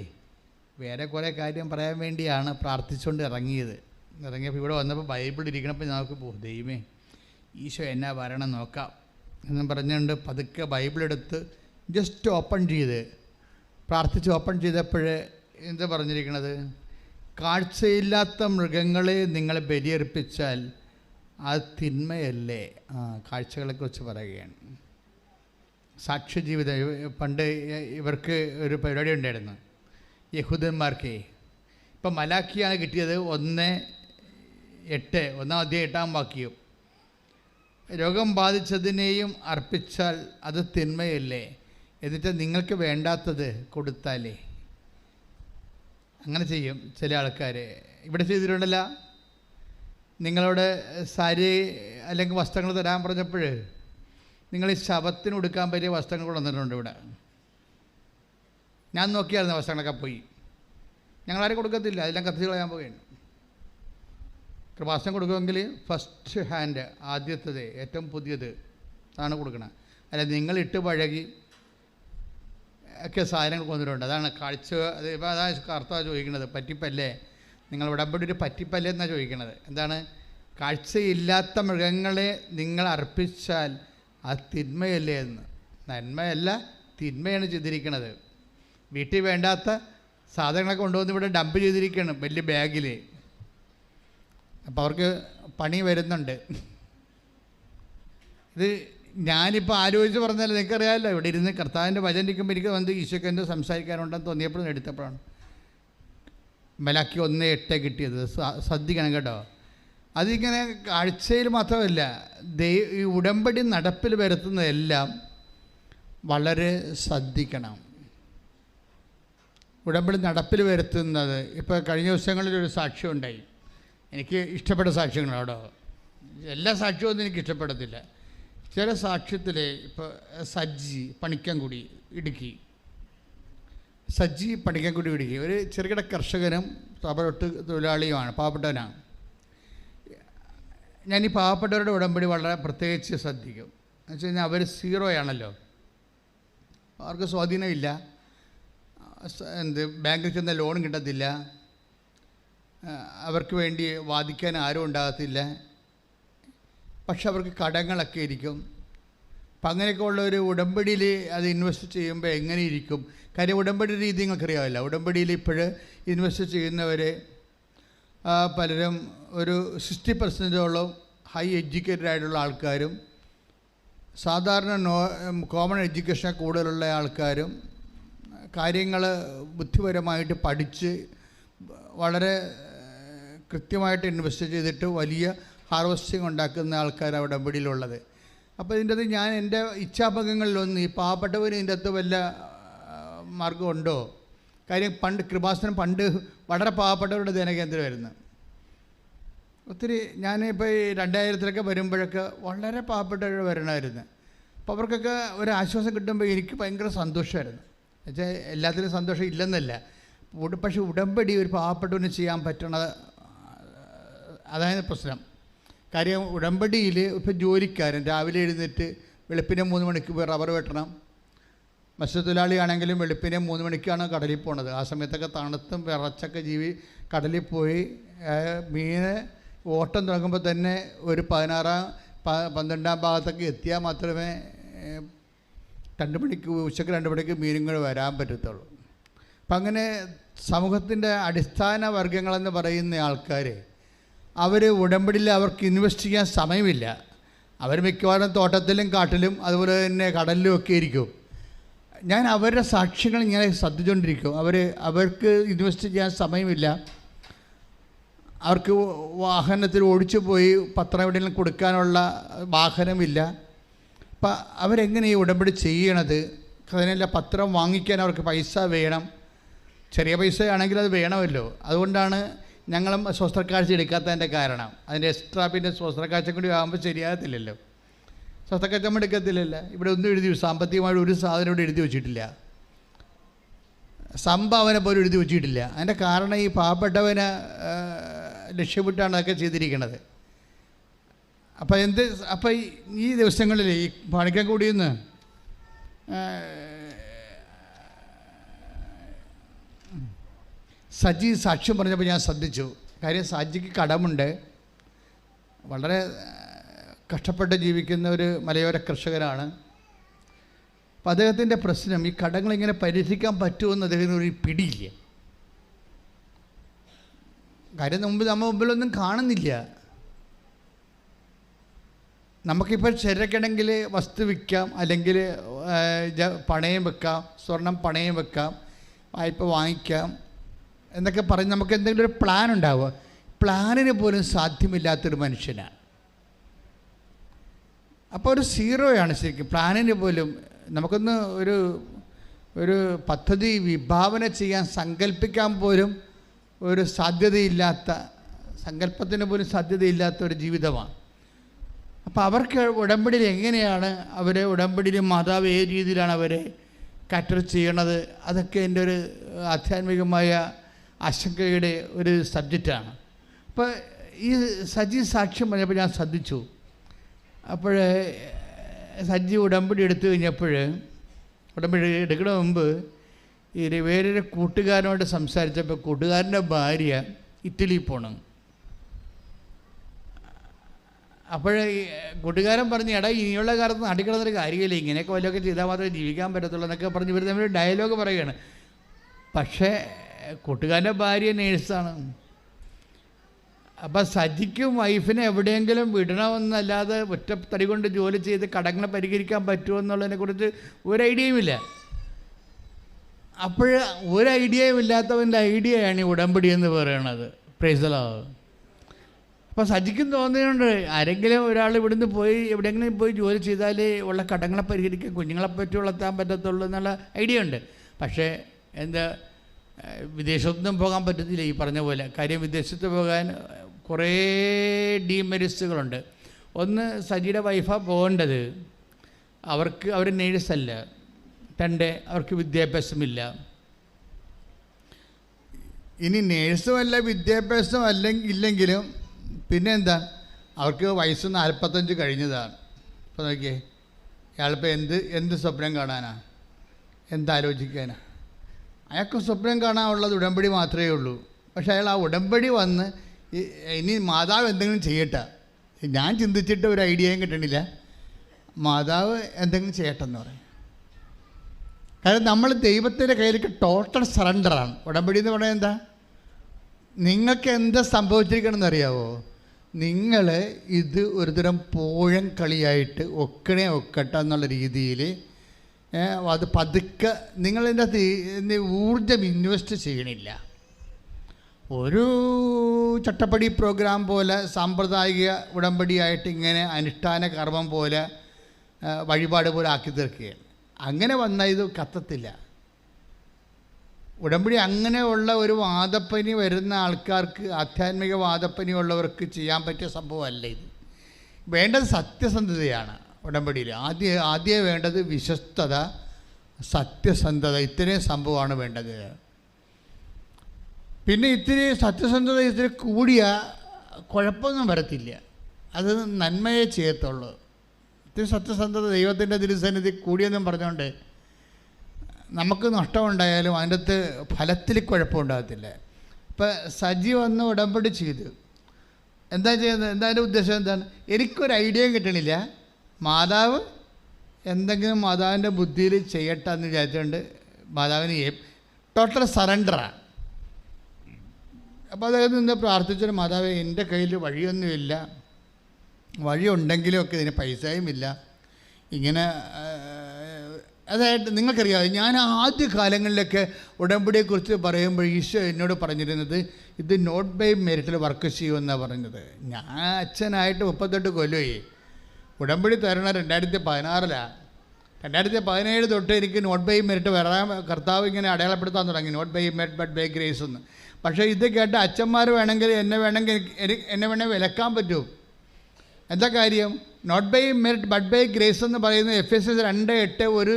വേറെ കുറേ കാര്യം പറയാൻ വേണ്ടിയാണ് പ്രാർത്ഥിച്ചുകൊണ്ട് ഇറങ്ങിയപ്പോൾ ഇവിടെ വന്നപ്പോൾ ബൈബിൾ ഇരിക്കണപ്പോൾ നമുക്ക് ദൈവമേ ഈശോ എന്നാ വരണം നോക്കാം എന്നും പറഞ്ഞുകൊണ്ട് പതുക്കെ ബൈബിളെടുത്ത് ജസ്റ്റ് ഓപ്പൺ ചെയ്ത് പ്രാർത്ഥിച്ച് ഓപ്പൺ ചെയ്തപ്പോൾ എന്താ പറഞ്ഞിരിക്കണത്? കാഴ്ചയില്ലാത്ത മൃഗങ്ങളെ നിങ്ങൾ ബലിയർപ്പിച്ചാൽ അത് തിന്മയല്ലേ? കാഴ്ചകളെക്കുറിച്ച് പറയുകയാണ്. സാക്ഷ്യജീവിതം. പണ്ട് ഇവർക്ക് ഒരു പരിപാടി ഉണ്ടായിരുന്നു യഹൂദന്മാർക്ക്. ഇപ്പം മലാക്കിയാണ് കിട്ടിയത് 1:8, 1:8 വാക്യം. രോഗം ബാധിച്ചതിനെയും അർപ്പിച്ചാൽ അത് തിന്മയല്ലേ? എന്നിട്ട് നിങ്ങൾക്ക് വേണ്ടാത്തത് കൊടുത്താലേ. അങ്ങനെ ചെയ്യും ചില ആൾക്കാർ. ഇവിടെ ചെയ്തിട്ടുണ്ടല്ല, നിങ്ങളോട് സാരി അല്ലെങ്കിൽ വസ്ത്രങ്ങൾ തരാൻ പറഞ്ഞപ്പോൾ നിങ്ങൾ ഈ ശവത്തിന് കൊടുക്കാൻ പറ്റിയ വസ്ത്രങ്ങൾ കൊണ്ടുവന്നിട്ടുണ്ട് ഇവിടെ. ഞാൻ നോക്കിയായിരുന്നു, വസ്ത്രങ്ങളൊക്കെ പോയി. ഞങ്ങളാരും കൊടുക്കത്തില്ല, അതെല്ലാം കത്തിച്ച് കളയാൻ പോവുകയാണ്. കൃപാസനം കൊടുക്കുമെങ്കിൽ ഫസ്റ്റ് ഹാൻഡ്, ആദ്യത്തത്, ഏറ്റവും പുതിയത് ആണ് കൊടുക്കണം. അല്ല നിങ്ങളിട്ട് പഴകി ഒക്കെ സാധനങ്ങൾ കൊണ്ടിട്ടുണ്ട്. അതാണ് കാഴ്ച. അത് ഇപ്പോൾ അതാണ് കർത്താവ് ചോദിക്കുന്നത്, പറ്റിപ്പല്ലേ? നിങ്ങൾ ഉടമ്പടി ഒരു പറ്റിപ്പല്ലേ എന്നാണ് ചോദിക്കുന്നത്. എന്താണ്? കാഴ്ചയില്ലാത്ത മൃഗങ്ങളെ നിങ്ങൾ അർപ്പിച്ചാൽ അത് തിന്മയല്ലേ എന്ന്. നന്മയല്ല, തിന്മയാണ് ചെയ്തിരിക്കുന്നത്. വീട്ടിൽ വേണ്ടാത്ത സാധനങ്ങളൊക്കെ കൊണ്ടുവന്ന് ഇവിടെ ഡംപ് ചെയ്തിരിക്കുകയാണ് വലിയ ബാഗിൽ. അപ്പോൾ അവർക്ക് പണി വരുന്നുണ്ട്. ഇത് ഞാനിപ്പോൾ ആലോചിച്ച് പറഞ്ഞാൽ നിങ്ങൾക്കറിയാമല്ലോ, ഇവിടെ ഇരുന്ന് കർത്താവിൻ്റെ വചനം ഇരിക്കുമ്പോൾ എനിക്ക് വന്ന് ഈശോയ്ക്ക് എന്തോ സംസാരിക്കാനുണ്ടെന്ന് തോന്നിയപ്പോഴും എടുത്തപ്പോഴാണ് മലാക്കി 1:8 കിട്ടിയത്. ശ്രദ്ധിക്കണം കേട്ടോ. അതിങ്ങനെ കാഴ്ചയിൽ മാത്രമല്ല, ഈ ഉടമ്പടി നടപ്പിൽ വരുത്തുന്നതെല്ലാം വളരെ ശ്രദ്ധിക്കണം. ഉടമ്പടി നടപ്പിൽ വരുത്തുന്നത്, ഇപ്പോൾ കഴിഞ്ഞ ദിവസങ്ങളിലൊരു സാക്ഷ്യം ഉണ്ടായി, എനിക്ക് ഇഷ്ടപ്പെട്ട സാക്ഷ്യങ്ങളാണോ. എല്ലാ സാക്ഷ്യമൊന്നും എനിക്ക് ഇഷ്ടപ്പെടത്തില്ല. ചില സാക്ഷ്യത്തിൽ ഇപ്പോൾ സജ്ജി പണിക്കൻകുടി ഇടുക്കി, സജ്ജി പണിക്കൻകുടി ഇടുക്കി ഒരു ചെറുകിട കർഷകനും റബ്ബർ തൊഴിലാളിയുമാണ്, പാവപ്പെട്ടവനാണ്. ഞാൻ ഈ പാവപ്പെട്ടവരുടെ ഉടമ്പടി വളരെ പ്രത്യേകിച്ച് ശ്രദ്ധിക്കും. എന്ന് വെച്ച് കഴിഞ്ഞാൽ അവർ സീറോയാണല്ലോ, അവർക്ക് സ്വാധീനമില്ല, ബാങ്കിൽ ചെന്ന ലോൺ കിട്ടത്തില്ല, അവർക്ക് വേണ്ടി വാദിക്കാൻ ആരും ഉണ്ടാകത്തില്ല, പക്ഷെ അവർക്ക് കടങ്ങളൊക്കെ ഇരിക്കും. അപ്പം അങ്ങനെയൊക്കെ ഉള്ള ഒരു ഉടമ്പടിയിൽ അത് ഇൻവെസ്റ്റ് ചെയ്യുമ്പോൾ എങ്ങനെ ഇരിക്കും? കാര്യം ഉടമ്പടി രീതി നിങ്ങൾക്കറിയാമല്ലോ. ഉടമ്പടിയിൽ ഇപ്പോൾ ഇൻവെസ്റ്റ് ചെയ്യുന്നവർ പലരും ഒരു 60% ഹൈ എഡ്യൂക്കേറ്റഡ് ആയിട്ടുള്ള ആൾക്കാരും സാധാരണ കോമൺ എഡ്യൂക്കേഷൻ കൂടുതലുള്ള ആൾക്കാരും കാര്യങ്ങൾ ബുദ്ധിപരമായിട്ട് പഠിച്ച് വളരെ കൃത്യമായിട്ട് ഇൻവെസ്റ്റ് ചെയ്തിട്ട് വലിയ ഹാർവസ്റ്റിംഗ് ഉണ്ടാക്കുന്ന ആൾക്കാരാണ് ഉടമ്പടിയിലുള്ളത്. അപ്പോൾ ഇതിൻ്റെ അകത്ത് ഞാൻ എൻ്റെ ഇച്ഛാഭംഗങ്ങളിലൊന്നും ഈ പാവപ്പെട്ടവന് ഇതിൻ്റെ അകത്ത് വല്ല മാർഗമുണ്ടോ? കാര്യം പണ്ട് കൃപാസനം പണ്ട് വളരെ പാവപ്പെട്ടവരുടെ ധ്യാനകേന്ദ്രമായിരുന്നു. ഒത്തിരി ഞാനിപ്പോൾ ഈ 2000-ലൊക്കെ വരുമ്പോഴൊക്കെ വളരെ പാവപ്പെട്ടവർ വരണമായിരുന്നു. അപ്പോൾ അവർക്കൊക്കെ ഒരു ആശ്വാസം കിട്ടുമ്പോൾ എനിക്ക് ഭയങ്കര സന്തോഷമായിരുന്നു. എന്നുവെച്ചാൽ എല്ലാത്തിനും സന്തോഷം ഇല്ലെന്നല്ല, പക്ഷേ ഉടമ്പടി ഒരു പാവപ്പെട്ടവന് ചെയ്യാൻ പറ്റണത് അതായത് പ്രശ്നം. കാര്യം ഉടമ്പടിയിൽ ഇപ്പോൾ ജോലിക്കാരൻ രാവിലെ എഴുന്നേറ്റ് വെളുപ്പിനെ 3 മണിക്ക് പോയി റബ്ബർ വെട്ടണം. മത്സ്യത്തൊഴിലാളിയാണെങ്കിലും വെളുപ്പിനെ 3 മണിക്കാണ് കടലിൽ പോണത്. ആ സമയത്തൊക്കെ തണുത്തും വിറച്ചൊക്കെ കടലിൽ പോയി മീന് ഓട്ടം തുടങ്ങുമ്പോൾ തന്നെ ഒരു 12-ാം ഭാഗത്തൊക്കെ എത്തിയാൽ മാത്രമേ 2 മണിക്ക് ഉച്ചയ്ക്ക് 2 മണിക്ക് മീനുകൾ വരാൻ പറ്റത്തുള്ളൂ. അപ്പം അങ്ങനെ സമൂഹത്തിൻ്റെ അടിസ്ഥാന വർഗങ്ങളെന്ന് പറയുന്ന ആൾക്കാർ അവർ ഉടമ്പടിയിൽ അവർക്ക് ഇൻവെസ്റ്റ് ചെയ്യാൻ സമയമില്ല. അവർ മിക്കവാറും തോട്ടത്തിലും കാട്ടിലും അതുപോലെ തന്നെ കടലിലും ഒക്കെ ഇരിക്കും. ഞാൻ അവരുടെ സാക്ഷ്യങ്ങൾ ഇങ്ങനെ ശ്രദ്ധിച്ചുകൊണ്ടിരിക്കും. അവർക്ക് ഇൻവെസ്റ്റ് ചെയ്യാൻ സമയമില്ല, അവർക്ക് വാഹനത്തിൽ ഓടിച്ചു പോയി പത്രം എവിടെയെങ്കിലും കൊടുക്കാനുള്ള വാഹനമില്ല. അപ്പം അവരെങ്ങനെ ഈ ഉടമ്പടി ചെയ്യണത്? അതിനെല്ലാം പത്രം വാങ്ങിക്കാൻ അവർക്ക് പൈസ വേണം. ചെറിയ പൈസയാണെങ്കിൽ അത് വേണമല്ലോ. അതുകൊണ്ടാണ് ഞങ്ങളും സ്വസ്ത്രക്കാഴ്ച എടുക്കാത്തതിൻ്റെ കാരണം. അതിൻ്റെ എക്സ്ട്രാ പിന്നെ സ്വസ്ത്രക്കാഴ്ച കൂടി ആകുമ്പോൾ ശരിയാകത്തില്ലല്ലോ. സ്വസ്ത്രക്കാഴ്ച നമ്മൾ എടുക്കത്തില്ലല്ലോ. ഇവിടെ ഒന്നും സാമ്പത്തികമായിട്ട് ഒരു സാധനം ഇവിടെ എഴുതി വെച്ചിട്ടില്ല, സംഭാവന പോലും എഴുതി വെച്ചിട്ടില്ല. അതിൻ്റെ കാരണം ഈ പാവപ്പെട്ടവന് ലക്ഷ്യമിട്ടാണ് അതൊക്കെ ചെയ്തിരിക്കുന്നത്. അപ്പം ഈ ദിവസങ്ങളിൽ ഈ പണിക്കൻകുടിയിൽ നിന്ന് സജി സാക്ഷ്യം പറഞ്ഞപ്പോൾ ഞാൻ ശ്രദ്ധിച്ചു. കാര്യം സജിക്ക് കടമുണ്ട്, വളരെ കഷ്ടപ്പെട്ട് ജീവിക്കുന്ന ഒരു മലയോര കർഷകനാണ്. അപ്പം അദ്ദേഹത്തിൻ്റെ പ്രശ്നം ഈ കടങ്ങളിങ്ങനെ പരിഹരിക്കാൻ പറ്റുമെന്ന് അദ്ദേഹത്തിന് ഒരു പിടിയില്ല. കാര്യം നമ്മൾ മുമ്പിലൊന്നും കാണുന്നില്ല. നമുക്കിപ്പോൾ ചിരക്കണമെങ്കിൽ വസ്തു വിൽക്കാം, അല്ലെങ്കിൽ പണയം വെക്കാം, സ്വർണം പണയം വെക്കാം, വായ്പ വാങ്ങിക്കാം എന്നൊക്കെ പറഞ്ഞ് നമുക്ക് എന്തെങ്കിലും ഒരു പ്ലാൻ ഉണ്ടാവുക. പ്ലാനിന് പോലും സാധ്യമില്ലാത്തൊരു മനുഷ്യനാണ്. അപ്പോൾ ഒരു സീറോയാണ് ശരിക്കും. പ്ലാനിന് പോലും നമുക്കൊന്ന് ഒരു പദ്ധതി വിഭാവന ചെയ്യാൻ സങ്കല്പിക്കാൻ പോലും ഒരു സാധ്യതയില്ലാത്ത, സങ്കല്പത്തിന് പോലും സാധ്യതയില്ലാത്ത ഒരു ജീവിതമാണ്. അപ്പോൾ അവർക്ക് ഉടമ്പടിയിൽ എങ്ങനെയാണ് ഉടമ്പടിയിൽ മാതാവ് ഏത് രീതിയിലാണ് അവരെ കാറ്റർ ചെയ്യണത്, അതൊക്കെ എൻ്റെ ഒരു ആധ്യാത്മികമായ ആശങ്കയുടെ ഒരു സബ്ജക്റ്റാണ്. അപ്പോൾ ഈ സജി സാക്ഷ്യം പറഞ്ഞപ്പോൾ ഞാൻ ശ്രദ്ധിച്ചു. അപ്പോൾ സജി ഉടമ്പടി എടുത്തു കഴിഞ്ഞപ്പോൾ, ഉടമ്പടി എടുക്കണ മുമ്പ് വേറൊരു കൂട്ടുകാരനോട് സംസാരിച്ചപ്പോൾ കൂട്ടുകാരൻ്റെ ഭാര്യ ഇറ്റലിയിൽ പോകണം. അപ്പോൾ കൂട്ടുകാരൻ പറഞ്ഞു, എടാ ഇനിയുള്ള കാലത്ത് നാട്ടിക്കിടന്നൊരു കാര്യമില്ല, ഇങ്ങനെയൊക്കെ വല്ലതൊക്കെ ചെയ്താൽ മാത്രമേ ജീവിക്കാൻ പറ്റത്തുള്ളൂ എന്നൊക്കെ പറഞ്ഞ് ഇവർ തമ്മിൽ ഡയലോഗ് പറയുകയാണ്. പക്ഷേ കൂട്ടുകാരൻ്റെ ഭാര്യ നേഴ്സാണ്. അപ്പം സജിക്കും വൈഫിനെ എവിടെയെങ്കിലും വിടണമെന്നല്ലാതെ ഒറ്റത്തടി കൊണ്ട് ജോലി ചെയ്ത് കടങ്ങളെ പരിഹരിക്കാൻ പറ്റുമോ എന്നുള്ളതിനെക്കുറിച്ച് ഒരു ഐഡിയയുമില്ല. അപ്പോൾ ഒരു ഐഡിയയും ഇല്ലാത്തവൻ്റെ ഐഡിയയാണ് ഈ ഉടമ്പടി എന്ന് പറയണത്. Price the Lord. അപ്പോൾ സജിക്കും തോന്നിയുണ്ട്, ആരെങ്കിലും ഒരാൾ ഇവിടുന്ന് പോയി എവിടെയെങ്കിലും പോയി ജോലി ചെയ്താലേ ഉള്ള കടങ്ങളെ പരിഹരിക്കാൻ, കുഞ്ഞുങ്ങളെ പറ്റി വളർത്താൻ പറ്റത്തുള്ളൂ എന്നുള്ള ഐഡിയ ഉണ്ട്. പക്ഷേ വിദേശത്തൊന്നും പോകാൻ പറ്റത്തില്ല ഈ പറഞ്ഞ പോലെ. കാര്യം വിദേശത്ത് പോകാൻ കുറേ ഡീമെരിറ്റ്സുകളുണ്ട്. ഒന്ന്, സജിയുടെ വൈഫാണ് പോകേണ്ടത്, അവർ നേഴ്സല്ല. 2, അവർക്ക് വിദ്യാഭ്യാസമില്ല. ഇനി നേഴ്സുമല്ല വിദ്യാഭ്യാസം ഇല്ലെങ്കിലും പിന്നെ എന്താ, അവർക്ക് വയസ്സ് 45 കഴിഞ്ഞതാണ്. അപ്പോൾ നോക്കിയേ, അയാളിപ്പോൾ എന്ത് സ്വപ്നം കാണാനാ, എന്താലോചിക്കാനാ? അയാൾക്ക് സ്വപ്നം കാണാനുള്ളത് ഉടമ്പടി മാത്രമേ ഉള്ളൂ. പക്ഷേ അയാൾ ആ ഉടമ്പടി വന്ന് ഇനി മാതാവ് എന്തെങ്കിലും ചെയ്യട്ടെ, ഞാൻ ചിന്തിച്ചിട്ട് ഒരു ഐഡിയയും കിട്ടണില്ല, മാതാവ് എന്തെങ്കിലും ചെയ്യട്ടെന്ന് പറയും. കാരണം നമ്മൾ ദൈവത്തിൻ്റെ കയ്യിലേക്ക് ടോട്ടൽ സറണ്ടറാണ്. ഉടമ്പടി എന്ന് പറയുന്നത് എന്താ? നിങ്ങൾക്ക് എന്താ സംഭവിച്ചിരിക്കണമെന്ന് അറിയാവോ? നിങ്ങൾ ഇത് ഒരുതരം പോഴൻ കളിയായിട്ട് ഒക്കട്ടെ എന്നുള്ള രീതിയിൽ അത് പതുക്കെ നിങ്ങളിതിൻ്റെ അകത്ത് ഊർജം ഇൻവെസ്റ്റ് ചെയ്യണില്ല. ഒരു ചട്ടപ്പടി പ്രോഗ്രാം പോലെ സാമ്പ്രദായിക ഉടമ്പടിയായിട്ട് ഇങ്ങനെ അനുഷ്ഠാന കർമ്മം പോലെ വഴിപാട് പോലെ ആക്കി തീർക്കുകയാണ്. അങ്ങനെ വന്നാൽ ഇത് കത്തത്തില്ല. ഉടമ്പടി അങ്ങനെയുള്ള ഒരു വാദപ്പനി വരുന്ന ആൾക്കാർക്ക്, ആധ്യാത്മിക വാദപ്പനി ഉള്ളവർക്ക് ചെയ്യാൻ പറ്റിയ സംഭവമല്ല ഇത്. വേണ്ടത് സത്യസന്ധതയാണ്. ഉടമ്പടിയിൽ ആദ്യം വേണ്ടത് വിശ്വസ്തത, സത്യസന്ധത, ഇത്രയും സംഭവമാണ് വേണ്ടത്. പിന്നെ ഇത്തിരി സത്യസന്ധത ഇത്തിരി കൂടിയ കുഴപ്പമൊന്നും വരത്തില്ല, അത് നന്മയെ ചെയ്യത്തുള്ളൂ. ഇത്തിരി സത്യസന്ധത ദൈവത്തിൻ്റെ തിരുസന്നിധി കൂടിയെന്നും പറഞ്ഞുകൊണ്ട് നമുക്ക് നഷ്ടമുണ്ടായാലും അതിൻ്റെ അകത്ത് ഫലത്തിൽ കുഴപ്പമുണ്ടാകത്തില്ല. ഇപ്പം സജി വന്ന് ഉടമ്പടി ചെയ്തു, എന്താ ചെയ്യുന്നത്? എന്താ അതിൻ്റെ ഉദ്ദേശം എന്താണ്? എനിക്കൊരു ഐഡിയയും കിട്ടണില്ല, മാതാവ് എന്തെങ്കിലും മാതാവിൻ്റെ ബുദ്ധിയിൽ ചെയ്യട്ടെ എന്ന് വിചാരിച്ചുകൊണ്ട് മാതാവിന് ടോട്ടൽ സറണ്ടറാണ്. അപ്പോൾ അതായത് നിന്ന് പ്രാർത്ഥിച്ചൊരു മാതാവേ, എൻ്റെ കയ്യിൽ വഴിയൊന്നുമില്ല, വഴിയുണ്ടെങ്കിലും ഒക്കെ ഇതിന് പൈസയുമില്ല, ഇങ്ങനെ അതായത് നിങ്ങൾക്കറിയാം, ഞാൻ ആദ്യ കാലങ്ങളിലൊക്കെ ഉടമ്പടിയെക്കുറിച്ച് പറയുമ്പോൾ ഈശോ എന്നോട് പറഞ്ഞിരുന്നത് ഇത് നോട്ട് ബൈ മെറിറ്റിൽ വർക്ക് ചെയ്യുമെന്നാണ് പറഞ്ഞത്. ഞാൻ അച്ഛനായിട്ട് 38 കൊല്ലമായി. ഉടമ്പടി തരണ 2016. 2017 തൊട്ട് എനിക്ക് നോട്ട് ബൈ മെറിറ്റ് വരാൻ കർത്താവ് ഇങ്ങനെ അടയാളപ്പെടുത്താൻ തുടങ്ങി, not by merit but by grace എന്ന്. പക്ഷേ ഇത് കേട്ട് അച്ഛന്മാർ വേണമെങ്കിൽ എന്നെ വേണമെങ്കിൽ വിലക്കാൻ പറ്റും. എന്താ കാര്യം? Not by merit but by grace എന്ന് പറയുന്നത് Ephesians 2:8 ഒരു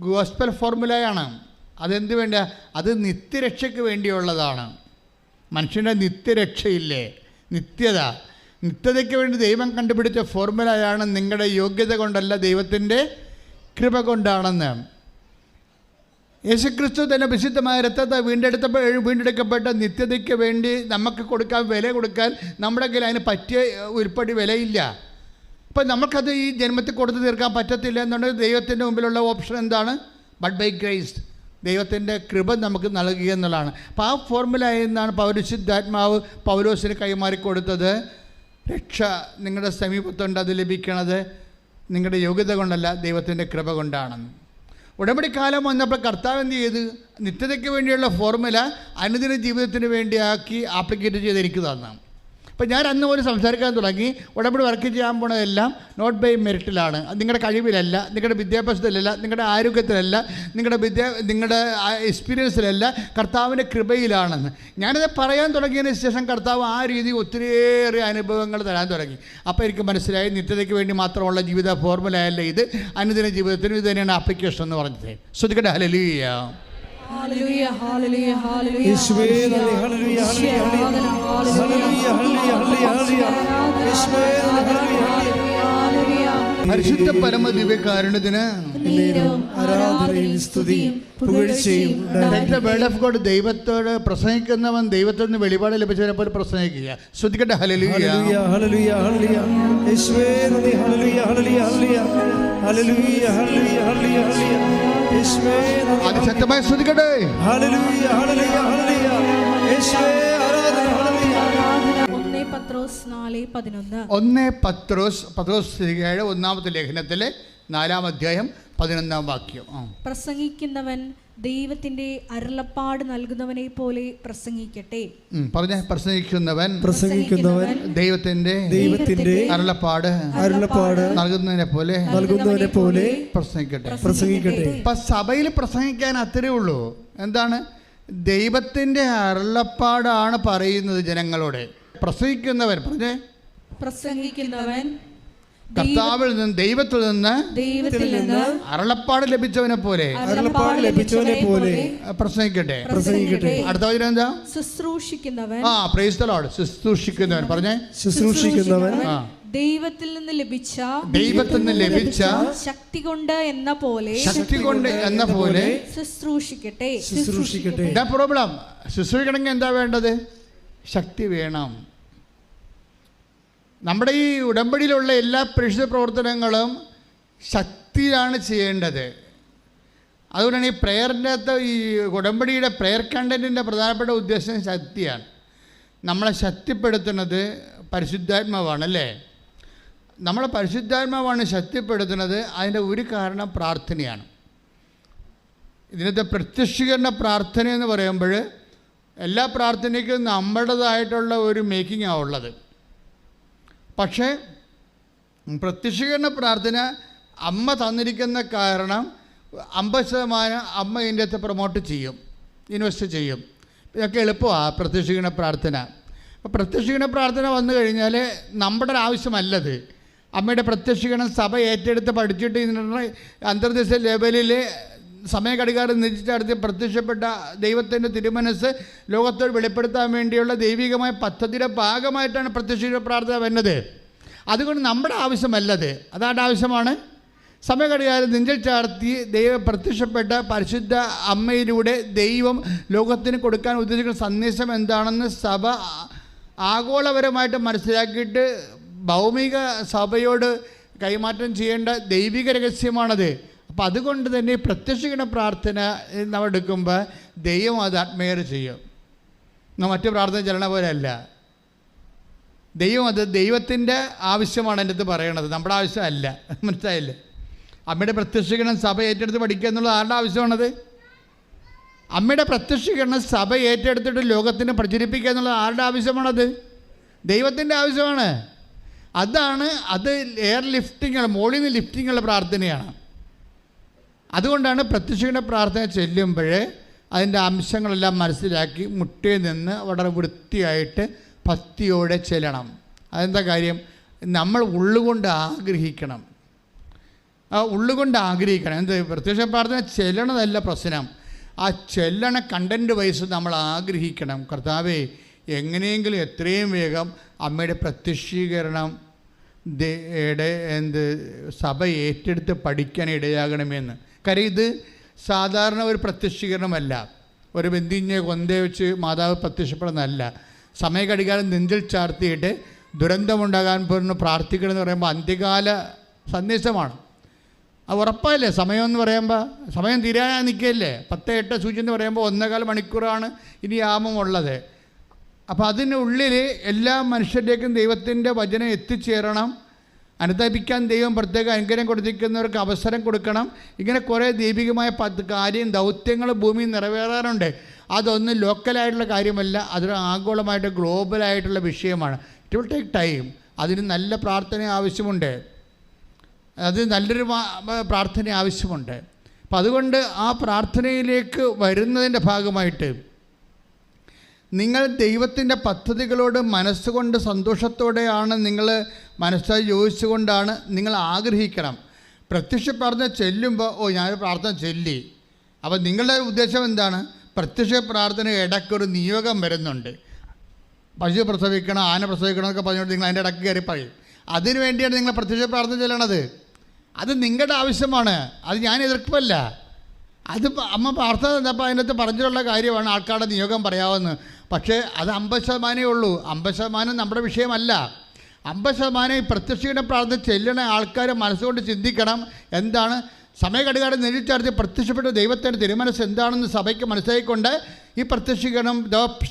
ഗോസ്പൽ ഫോർമുലയാണ്. അതെന്ത് വേണ്ട? അത് നിത്യരക്ഷയ്ക്ക് വേണ്ടിയുള്ളതാണ്. മനുഷ്യൻ്റെ നിത്യരക്ഷയില്ലേ, നിത്യതയ്ക്ക് വേണ്ടി ദൈവം കണ്ടുപിടിച്ച ഫോർമുലയാണ്. നിങ്ങളുടെ യോഗ്യത കൊണ്ടല്ല, ദൈവത്തിൻ്റെ കൃപ കൊണ്ടാണെന്ന്. യേശുക്രിസ്തു തന്നെ വിശുദ്ധമായ രക്തത്തെ വീണ്ടെടുക്കപ്പെട്ട നിത്യതയ്ക്ക് വേണ്ടി നമുക്ക് വില കൊടുക്കാൻ നമ്മുടെ കയ്യിൽ അതിന് പറ്റിയ ഉരുപ്പടി വിലയില്ല. അപ്പം നമുക്കത് ഈ ജന്മത്തിൽ കൊടുത്തു തീർക്കാൻ പറ്റത്തില്ല എന്നുണ്ടെങ്കിൽ ദൈവത്തിൻ്റെ മുമ്പിലുള്ള ഓപ്ഷൻ എന്താണ്? ബട്ട് ബൈ ഗ്രേസ്, ദൈവത്തിൻ്റെ കൃപ നമുക്ക് നൽകുക എന്നുള്ളതാണ്. അപ്പോൾ ആ ഫോർമുലയിൽ നിന്നാണ് പരിശുദ്ധാത്മാവ് പൗലോസിന് കൈമാറിക്കൊടുത്തത്. രക്ഷ നിങ്ങളുടെ സമീപത്തുണ്ട്, അത് ലഭിക്കണത് നിങ്ങളുടെ യോഗ്യത കൊണ്ടല്ല, ദൈവത്തിൻ്റെ കൃപ കൊണ്ടാണെന്ന്. ഉടമ്പടി കാലം വന്നപ്പോൾ കർത്താവ് എന്ത് ചെയ്ത്? നിത്യതയ്ക്ക് വേണ്ടിയുള്ള ഫോർമുല അനുദിന ജീവിതത്തിന് വേണ്ടിയാക്കി ആപ്ലിക്കേറ്റ് ചെയ്ത് എനിക്ക് തന്നാണ്. അപ്പോൾ ഞാൻ അന്ന് പോലും സംസാരിക്കാൻ തുടങ്ങി. ഉടമ്പടി വർക്ക് ചെയ്യാൻ പോണതെല്ലാം നോട്ട് ബൈ മെറിറ്റിലാണ്. നിങ്ങളുടെ കഴിവിലല്ല, നിങ്ങളുടെ വിദ്യാഭ്യാസത്തിലല്ല, നിങ്ങളുടെ ആരോഗ്യത്തിലല്ല, നിങ്ങളുടെ എക്സ്പീരിയൻസിലല്ല, കർത്താവിൻ്റെ കൃപയിലാണെന്ന്. ഞാനത് പറയാൻ തുടങ്ങിയതിന് ശേഷം കർത്താവ് ആ രീതി ഒത്തിരിയേറെ അനുഭവങ്ങൾ തരാൻ തുടങ്ങി. അപ്പോൾ എനിക്ക് മനസ്സിലായി, നിത്യതയ്ക്ക് വേണ്ടി മാത്രമുള്ള ജീവിത ഫോർമുലയല്ല ഇത്, അനുദിന ജീവിതത്തിനും ഇത് തന്നെയാണ് ആപ്ലിക്കേഷൻ എന്ന് പറഞ്ഞത്. ശ്രദ്ധിക്കട്ടെ. ഹല്ലേലൂയ. Hallelujah, hallelujah, hallelujah. യേശുവേ നന്ദി. ഹല്ലേലൂയ, ഹല്ലേലൂയ, ഹല്ലേലൂയ, ഹല്ലേലൂയ, ഹല്ലേലൂയ. യേശുവേ നന്ദി. ഹല്ലേലൂയ. പരിശുദ്ധ പരമ ദിവ്യകാരുണ്യത്തിന് ആരാധനയും സ്തുതിയും പുകഴ്ചയും The word of God, ദൈവത്തോട് പ്രസംഗിക്കുന്നവൻ ദൈവത്തിൽ നിന്ന് വെളിപാട് ലഭിച്ചവനെ പോലെ പ്രസംഗിക്കുക. ശ്രദ്ധിക്കട്ടെ. ഹല്ലേലൂയ, ഹല്ലേലൂയ, ഹല്ലേലൂയ, ഹല്ലേലൂയ. യേശുവേ നന്ദി. ഹല്ലേലൂയ, ഹല്ലേലൂയ, ഹല്ലേലൂയ, ഹല്ലേലൂയ, ഹല്ലേലൂയ, ഹല്ലേലൂയ, ഹല്ലേലൂയ. യേശുവേ നന്ദി. അതിശക്തമായി ശ്രദ്ധിക്കട്ടെ. ഹല്ലേലൂയ, ഹല്ലേലൂയ, ഹല്ലേലൂയ. യേശുവേ ആരാധന. ഹല്ലേലൂയ. 1 പത്രോസ് 4:11. 1 പത്രോസ് 1 ലേഖനത്തിലെ 4-ാം അധ്യായം 11-ാം വാക്യം. പ്രസംഗിക്കുന്നവൻ ദൈവത്തിന്റെ അരുളപ്പാട് നൽകുന്നവനെ പോലെ പ്രസംഗിക്കട്ടെ. പറഞ്ഞ പ്രസംഗിക്കുന്നവൻ ദൈവത്തിന്റെ അരുളപ്പാട് നൽകുന്നതിനെ പോലെ പ്രസംഗിക്കട്ടെ. അപ്പൊ സഭയിൽ പ്രസംഗിക്കാൻ അത്രേ ഉള്ളൂ. എന്താണ്? ദൈവത്തിന്റെ അരുളപ്പാടാണ് പറയുന്നത് ജനങ്ങളോട്. പ്രസംഗിക്കുന്നവൻ പറഞ്ഞേ, പ്രസംഗിക്കുന്നവൻ കർത്താവിൽ നിന്ന് ദൈവത്തിൽ നിന്ന് അരുളപ്പാട് ലഭിച്ചവനെ പോലെ പ്രസംഗിക്കട്ടെ. അടുത്ത വചനം എന്താ? ശുശ്രൂഷിക്കുന്നവൻ. Praise the lord. ശുശ്രൂഷിക്കുന്നവൻ പറഞ്ഞേ, ശുശ്രൂഷിക്കുന്നവൻ ദൈവത്തിൽ നിന്ന് ലഭിച്ച ശക്തി കൊണ്ട് എന്ന പോലെ ശുശ്രൂഷിക്കട്ടെ. എന്താ പ്രോബ്ലം? ശുശ്രൂഷിക്കണമെങ്കിൽ എന്താ വേണ്ടത്? ശക്തി വേണം. നമ്മുടെ ഈ ഉടമ്പടിയിലുള്ള എല്ലാ പരിശുദ്ധ പ്രവർത്തനങ്ങളും ശക്തിയിലാണ് ചെയ്യേണ്ടത്. അതുകൊണ്ടാണ് ഈ പ്രെയറിൻ്റെ അകത്ത് ഈ ഉടമ്പടിയുടെ പ്രെയർ കണ്ടൻറ്റിൻ്റെ പ്രധാനപ്പെട്ട ഉദ്ദേശം ശക്തിയാണ്. നമ്മളെ ശക്തിപ്പെടുത്തുന്നത് പരിശുദ്ധാത്മാവാണല്ലേ. നമ്മളെ പരിശുദ്ധാത്മാവാണ് ശക്തിപ്പെടുത്തുന്നത്. അതിൻ്റെ ഒരു കാരണം പ്രാർത്ഥനയാണ്. ഇതിനകത്ത് പ്രത്യക്ഷീകരണ പ്രാർത്ഥന എന്ന് പറയുമ്പോൾ എല്ലാ പ്രാർത്ഥനയ്ക്കും നമ്മുടേതായിട്ടുള്ള ഒരു മേക്കിങ്ങാണ് ഉള്ളത്. പക്ഷേ പ്രത്യക്ഷീകരണ പ്രാർത്ഥന അമ്മ തന്നിരിക്കുന്ന കാരണം 50% അമ്മ ഇതിൻ്റെ അകത്ത് പ്രൊമോട്ട് ചെയ്യും, ഇൻവെസ്റ്റ് ചെയ്യും. ഇതൊക്കെ എളുപ്പമാണ് പ്രത്യക്ഷീകരണ പ്രാർത്ഥന. അപ്പോൾ പ്രത്യക്ഷീകരണ പ്രാർത്ഥന വന്നു കഴിഞ്ഞാൽ നമ്മുടെ ഒരു ആവശ്യമല്ലത്. അമ്മയുടെ പ്രത്യക്ഷീകരണം സഭ ഏറ്റെടുത്ത് പഠിച്ചിട്ട് ഇതിനുള്ള അന്തർദേശീയ ലെവലിൽ സമയഘടികാരം നിശ്ചയിച്ചടുത്ത് പ്രത്യക്ഷപ്പെട്ട ദൈവത്തിൻ്റെ തിരുമനസ് ലോകത്തോട് വെളിപ്പെടുത്താൻ വേണ്ടിയുള്ള ദൈവികമായ പദ്ധതിയുടെ ഭാഗമായിട്ടാണ് പ്രത്യക്ഷീകരണ പ്രാർത്ഥന വരുന്നത്. അതുകൊണ്ട് നമ്മുടെ ആവശ്യമല്ലത്, അതാരുടെ ആവശ്യമാണ്. സമയഘടികാരം നെഞ്ചിൽ ചാർത്തി ദൈവം പ്രത്യക്ഷപ്പെട്ട പരിശുദ്ധ അമ്മയിലൂടെ ദൈവം ലോകത്തിന് കൊടുക്കാൻ ഉദ്ദേശിക്കുന്ന സന്ദേശം എന്താണെന്ന് സഭ ആഗോളപരമായിട്ട് മനസ്സിലാക്കിയിട്ട് ഭൗമിക സഭയോട് കൈമാറ്റം ചെയ്യേണ്ട ദൈവിക രഹസ്യമാണത്. അപ്പം അതുകൊണ്ട് തന്നെ പ്രത്യക്ഷീകരണ പ്രാർത്ഥന നമ്മൾ എടുക്കുമ്പോൾ ദൈവം അത് അഡ്മയർ ചെയ്യും. മറ്റു പ്രാർത്ഥന ചെല്ലണ പോലെ അല്ല. ദൈവത്തിൻ്റെ ആവശ്യമാണ് എൻ്റെ അടുത്ത് പറയണത്, നമ്മുടെ ആവശ്യമല്ല. മനസ്സിലായില്ലേ? അമ്മയുടെ പ്രത്യക്ഷീകരണം സഭ ഏറ്റെടുത്ത് പഠിക്കുക എന്നുള്ളത് ആരുടെ ആവശ്യമാണത്? അമ്മയുടെ പ്രത്യക്ഷീകരണം സഭ ഏറ്റെടുത്തിട്ട് ലോകത്തിന് പ്രചരിപ്പിക്കുക എന്നുള്ളത് ആരുടെ ആവശ്യമാണത്? ദൈവത്തിൻ്റെ ആവശ്യമാണ്. അത് എയർ ലിഫ്റ്റിങ്ങുള്ള, മോളിൽ നിന്ന് ലിഫ്റ്റിങ്ങുള്ള പ്രാർത്ഥനയാണ്. അതുകൊണ്ടാണ് പ്രത്യക്ഷീകരണ പ്രാർത്ഥന ചെല്ലുമ്പോൾ അതിൻ്റെ അംശങ്ങളെല്ലാം മനസ്സിലാക്കി മുട്ടിൽ നിന്ന് വളരെ വൃത്തിയായിട്ട് ഭക്തിയോടെ ചെല്ലണം. അതെന്താ കാര്യം? നമ്മൾ ഉള്ളുകൊണ്ട് ആഗ്രഹിക്കണം. ഉള്ളുകൊണ്ട് ആഗ്രഹിക്കണം. എന്ത്? പ്രത്യക്ഷ പ്രാർത്ഥന ചെല്ലണതല്ല പ്രശ്നം, ആ ചെല്ലണ കണ്ടൻറ്റ് വൈസ് നമ്മൾ ആഗ്രഹിക്കണം. കർത്താവേ, എങ്ങനെയെങ്കിലും എത്രയും വേഗം അമ്മയുടെ പ്രത്യക്ഷീകരണം സഭ ഏറ്റെടുത്ത് പഠിക്കാൻ ഇടയാകണമെന്ന്. കാര്യം ഇത് സാധാരണ ഒരു പ്രത്യക്ഷീകരണമല്ല, ഒരു ബന്ധിഞ്ഞ കൊന്തേ വെച്ച് മാതാവ് പ്രത്യക്ഷപ്പെടുന്നതല്ല. സമയഘടികാരം നെഞ്ചിൽ ചാർത്തിയിട്ട് ദുരന്തമുണ്ടാകാൻ പോകുന്ന പ്രാർത്ഥിക്കണമെന്ന് പറയുമ്പോൾ അന്ത്യകാല സന്ദേശമാണ്. അത് ഉറപ്പല്ലേ? സമയം എന്ന് പറയുമ്പോൾ സമയം തീരാൻ നിൽക്കുകയല്ലേ. 10:08 സൂചി എന്ന് പറയുമ്പോൾ 1.25 മണിക്കൂറാണ് ഇനി യാമമുള്ളത്. അപ്പോൾ അതിനുള്ളിൽ എല്ലാ മനുഷ്യരിലേക്കും ദൈവത്തിൻ്റെ വചനം എത്തിച്ചേരണം. അനുദപിക്കാൻ ദൈവം പ്രത്യേക അനുഗ്രഹം കൊടുത്തിരിക്കുന്നവർക്ക് അവസരം കൊടുക്കണം. ഇങ്ങനെ കുറേ ദൈവികമായ ദൗത്യങ്ങൾ ഭൂമിയിൽ നിറവേറാറുണ്ട്. അതൊന്നും ലോക്കലായിട്ടുള്ള കാര്യമല്ല, അതൊരു ആഗോളമായിട്ട് ഗ്ലോബലായിട്ടുള്ള വിഷയമാണ്. It will take time. അതിന് നല്ല പ്രാർത്ഥന ആവശ്യമുണ്ട്, അത് നല്ലൊരു പ്രാർത്ഥന ആവശ്യമുണ്ട്. അപ്പം അതുകൊണ്ട് ആ പ്രാർത്ഥനയിലേക്ക് വരുന്നതിൻ്റെ ഭാഗമായിട്ട് നിങ്ങൾ ദൈവത്തിൻ്റെ പദ്ധതികളോട് മനസ്സുകൊണ്ട് സന്തോഷത്തോടെയാണ് നിങ്ങൾ മനസ്സായി യോജിച്ചുകൊണ്ടാണ് നിങ്ങൾ ആഗ്രഹിക്കണം. പ്രത്യക്ഷ പ്രാർത്ഥന ചെല്ലുമ്പോൾ ഞാനൊരു പ്രാർത്ഥന ചെല്ലി. അപ്പോൾ നിങ്ങളുടെ ഉദ്ദേശം എന്താണ്? പ്രത്യക്ഷ പ്രാർത്ഥന ഇടയ്ക്കൊരു നിയോഗം വരുന്നുണ്ട്. പശു പ്രസവിക്കണം, ആന പ്രസവിക്കണം എന്നൊക്കെ പറഞ്ഞുകൊണ്ട് നിങ്ങൾ അതിൻ്റെ ഇടയ്ക്ക് കയറി പറയും. അതിനു വേണ്ടിയാണ് നിങ്ങൾ പ്രത്യക്ഷ പ്രാർത്ഥന ചെല്ലണത്. അത് നിങ്ങളുടെ ആവശ്യമാണ്, അത് ഞാൻ എതിർപ്പല്ല. അത് അമ്മ പ്രാർത്ഥന തന്നപ്പോൾ അതിനകത്ത് പറഞ്ഞിട്ടുള്ള കാര്യമാണ് ആൾക്കാരുടെ നിയോഗം പറയാമെന്ന്. പക്ഷേ അത് 50% ഉള്ളൂ. 50% നമ്മുടെ വിഷയമല്ല. 50% ഈ പ്രത്യക്ഷീകരണ പ്രാർത്ഥന ചെല്ലണ ആൾക്കാർ മനസ്സുകൊണ്ട് ചിന്തിക്കണം. എന്താണ്? സമയഘടികാരം നെഞ്ചിൽ പ്രത്യക്ഷപ്പെട്ട ദൈവത്തിൻ്റെ തിരുമനസ് എന്താണെന്ന് സഭയ്ക്ക് മനസ്സിലാക്കിക്കൊണ്ട് ഈ പ്രത്യക്ഷീകരണം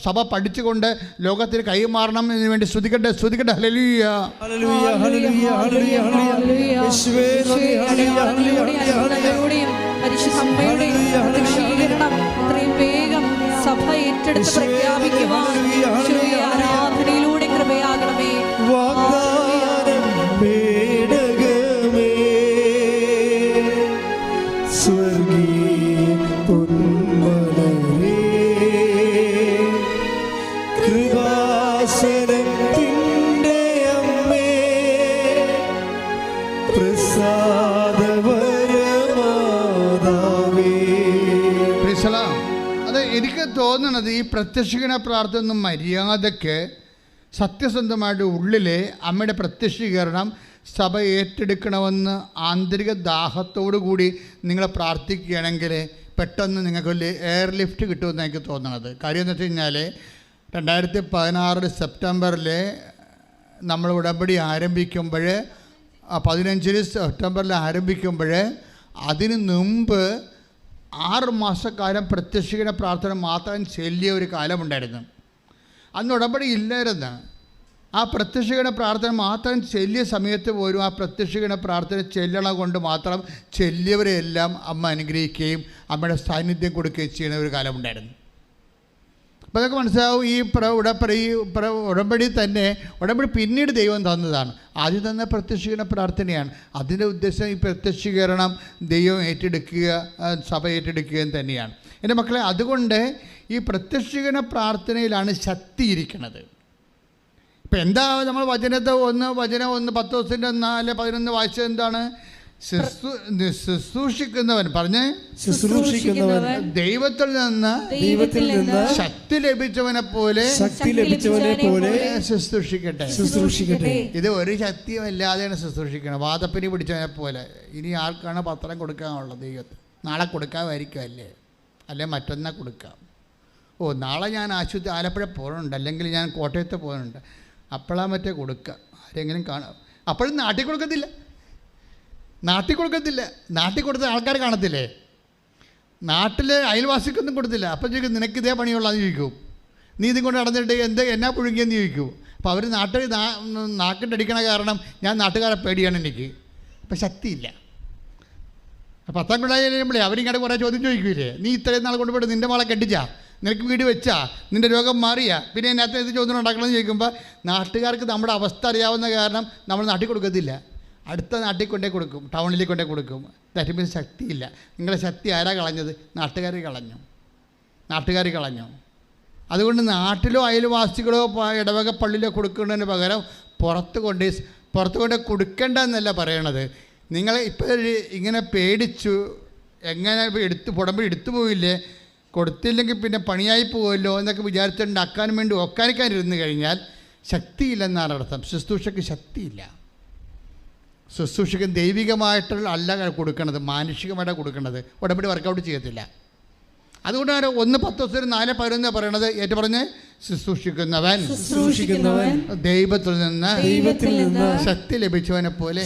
സഭ പഠിച്ചുകൊണ്ട് ലോകത്തിന് കൈമാറണം എന്ന് വേണ്ടി സ്തുതിക്കട്ടെ. ഹല്ലേലൂയ, ഹല്ലേലൂയ, ഹല്ലേലൂയ, ഹല്ലേലൂയ, ഹല്ലേലൂയ. യേശുവേ നന്ദി, ഹല്ലേലൂയ, ഹല്ലേലൂയ, ഹല്ലേലൂയ. പരിശുദ്ധമ്മയുടെ പ്രത്യക്ഷീകരണം എത്രയും വേഗം സഭ ഏറ്റെടുത്ത് പ്രഖ്യാപിക്കുവാൻ ആരാധനയിലൂടെ കൃപയാകണമേ. വാഗ്ദാനം പേടകമേ, സ്വർഗീയ പൊന്മലരേ, കൃപാസനം എനിക്ക് തോന്നുന്നത് ഈ പ്രത്യക്ഷീകരണ പ്രാർത്ഥന ഒന്നും മര്യാദക്ക് സത്യസന്ധമായിട്ട് ഉള്ളിൽ അമ്മയുടെ പ്രത്യക്ഷീകരണം സഭ ഏറ്റെടുക്കണമെന്ന് ആന്തരിക ദാഹത്തോടു കൂടി നിങ്ങൾ പ്രാർത്ഥിക്കുകയാണെങ്കിൽ പെട്ടെന്ന് നിങ്ങൾക്ക് എയർ ലിഫ്റ്റ് കിട്ടുമെന്ന് എനിക്ക് തോന്നുന്നത്. കാര്യം എന്ന് വെച്ച് കഴിഞ്ഞാൽ 2016 സെപ്റ്റംബറിൽ നമ്മൾ ഉടമ്പടി ആരംഭിക്കുമ്പോൾ 15 സെപ്റ്റംബറിൽ ആരംഭിക്കുമ്പോൾ അതിന് മുമ്പ് 6 മാസക്കാലം പ്രത്യക്ഷീകരണ പ്രാർത്ഥന മാത്രം ചെല്ലിയ ഒരു കാലമുണ്ടായിരുന്നു. അന്ന് ഉടമ്പടി ഇല്ലായിരുന്നു. ആ പ്രത്യക്ഷീകരണ പ്രാർത്ഥന മാത്രം ചെല്ലിയ സമയത്ത് പോലും ആ പ്രത്യക്ഷീകരണ പ്രാർത്ഥന ചെല്ലണ കൊണ്ട് മാത്രം ചെല്ലിയവരെയെല്ലാം അമ്മ അനുഗ്രഹിക്കുകയും അമ്മയുടെ സാന്നിധ്യം കൊടുക്കുകയും ചെയ്യുന്ന ഒരു കാലമുണ്ടായിരുന്നു. അപ്പോൾ അതൊക്കെ മനസ്സിലാവും. ഈ ഉടമ്പടി തന്നെ ഉടമ്പടി പിന്നീട് ദൈവം തന്നതാണ്. ആദ്യം തന്ന പ്രത്യക്ഷീകരണ പ്രാർത്ഥനയാണ്. അതിൻ്റെ ഉദ്ദേശം ഈ പ്രത്യക്ഷീകരണം ദൈവം ഏറ്റെടുക്കുക, സഭ ഏറ്റെടുക്കുകയും തന്നെയാണ്. എൻ്റെ മക്കളെ, അതുകൊണ്ട് ഈ പ്രത്യക്ഷീകരണ പ്രാർത്ഥനയിലാണ് ശക്തി ഇരിക്കുന്നത്. ഇപ്പം എന്താ നമ്മൾ വചനം 10 ദിവസത്തിൻ്റെ 4-11 വായിച്ചത് എന്താണ്? ശുശ്രൂഷിക്കുന്നവൻ പറഞ്ഞേ, ശുശ്രൂഷിക്കുന്നവൻ ദൈവത്തിൽ നിന്ന് ശക്തി ലഭിച്ചവനെ പോലെ ശുശ്രൂഷിക്കട്ടെ. ഇത് ഒരു ശക്തിയും ഇല്ലാതെയാണ് ശുശ്രൂഷിക്കണം. വാദപ്പനി പിടിച്ചവനെ പോലെ. ഇനി ആർക്കാണ് പത്രം കൊടുക്കാനുള്ളത്? ദൈവത്തിന് നാളെ കൊടുക്കാമായിരിക്കുമല്ലേ, അല്ലെ മറ്റൊന്നാ കൊടുക്കാം. നാളെ ഞാൻ ആലപ്പുഴ പോകുന്നുണ്ട്, അല്ലെങ്കിൽ ഞാൻ കോട്ടയത്ത് പോകുന്നുണ്ട്, അപ്പോഴാ മറ്റേ കൊടുക്കുക. ആരെങ്കിലും കാണാം. അപ്പോഴും നാട്ടിൽ കൊടുക്കത്തില്ല. നാട്ടിൽ കൊടുത്ത ആൾക്കാർ കാണത്തില്ലേ? നാട്ടിലെ അയൽവാസിക്കൊന്നും കൊടുത്തില്ല. അപ്പം ചോദിക്കും, നിനക്ക് ഇതേ പണിയുള്ളതെന്ന് ചോദിക്കും. നീ ഇതും കൊണ്ട് നടന്നിട്ട് എന്നാ പുഴുങ്ങിയെന്ന് ചോദിക്കും. അപ്പോൾ അവർ നാക്കിട്ടടിക്കണ കാരണം ഞാൻ നാട്ടുകാരെ പേടിയാണ് എനിക്ക്. അപ്പം ശക്തിയില്ല. 10ാം ക്ലാസ് കഴിയുമ്പോഴേ അവരിങ്ങോട്ട് കുറേ ചോദ്യം ചോദിക്കൂലേ, നീ ഇത്രയും നാൾ കൊണ്ടുപോയിട്ട് നിൻ്റെ മോളെ കെട്ടിച്ചാ, നിനക്ക് വീട് വെച്ചാ, നിൻ്റെ രോഗം മാറിയാ, പിന്നെ അതിനകത്ത് ഇത് ചോദ്യം ഉണ്ടാക്കണമെന്ന് ചോദിക്കുമ്പോൾ നാട്ടുകാർക്ക് നമ്മുടെ അവസ്ഥ അറിയാവുന്ന കാരണം നമ്മൾ നാട്ടിൽ കൊടുക്കത്തില്ല. അടുത്ത നാട്ടിൽ കൊണ്ടേ കൊടുക്കും, ടൗണിലേക്ക് കൊണ്ടേ കൊടുക്കും. ദാറ്റ് മീൻസ് ശക്തിയില്ല. നിങ്ങളുടെ ശക്തി ആരാ കളഞ്ഞത്? നാട്ടുകാർ കളഞ്ഞു. അതുകൊണ്ട് നാട്ടിലോ അയൽവാസികളോ ഇടവക പള്ളിയിലോ കൊടുക്കുന്നതിന് പകരം പുറത്ത് കൊണ്ട് കൊടുക്കേണ്ട എന്നല്ല പറയണത്. നിങ്ങൾ ഇപ്പോൾ ഇങ്ങനെ പേടിച്ചു, എങ്ങനെ ഉടമ്പടി എടുത്തു പോയില്ലേ, കൊടുത്തില്ലെങ്കിൽ പിന്നെ പണിയായി പോകുമല്ലോ എന്നൊക്കെ വിചാരിച്ചുകൊണ്ട് അക്കാനും വേണ്ടി ഒക്കാനിക്കാനിരുന്ന് കഴിഞ്ഞാൽ ശക്തിയില്ലെന്നാണ് അർത്ഥം. ശുശ്രൂഷയ്ക്ക് ശക്തിയില്ല. ശുശ്രൂഷയ്ക്ക് ദൈവികമായിട്ടുള്ള അല്ല കൊടുക്കണത്, മാനുഷികമായിട്ടാണ് കൊടുക്കുന്നത്. ഉടമ്പടി വർക്കൗട്ട് ചെയ്യത്തില്ല. അതുകൊണ്ടാണ് 1-10-4-11 പറയണത്. ഏറ്റു പറഞ്ഞ്, ശുശ്രൂഷിക്കുന്നവൻ ദൈവത്തിൽ നിന്ന് ശക്തി ലഭിച്ചവനെ പോലെ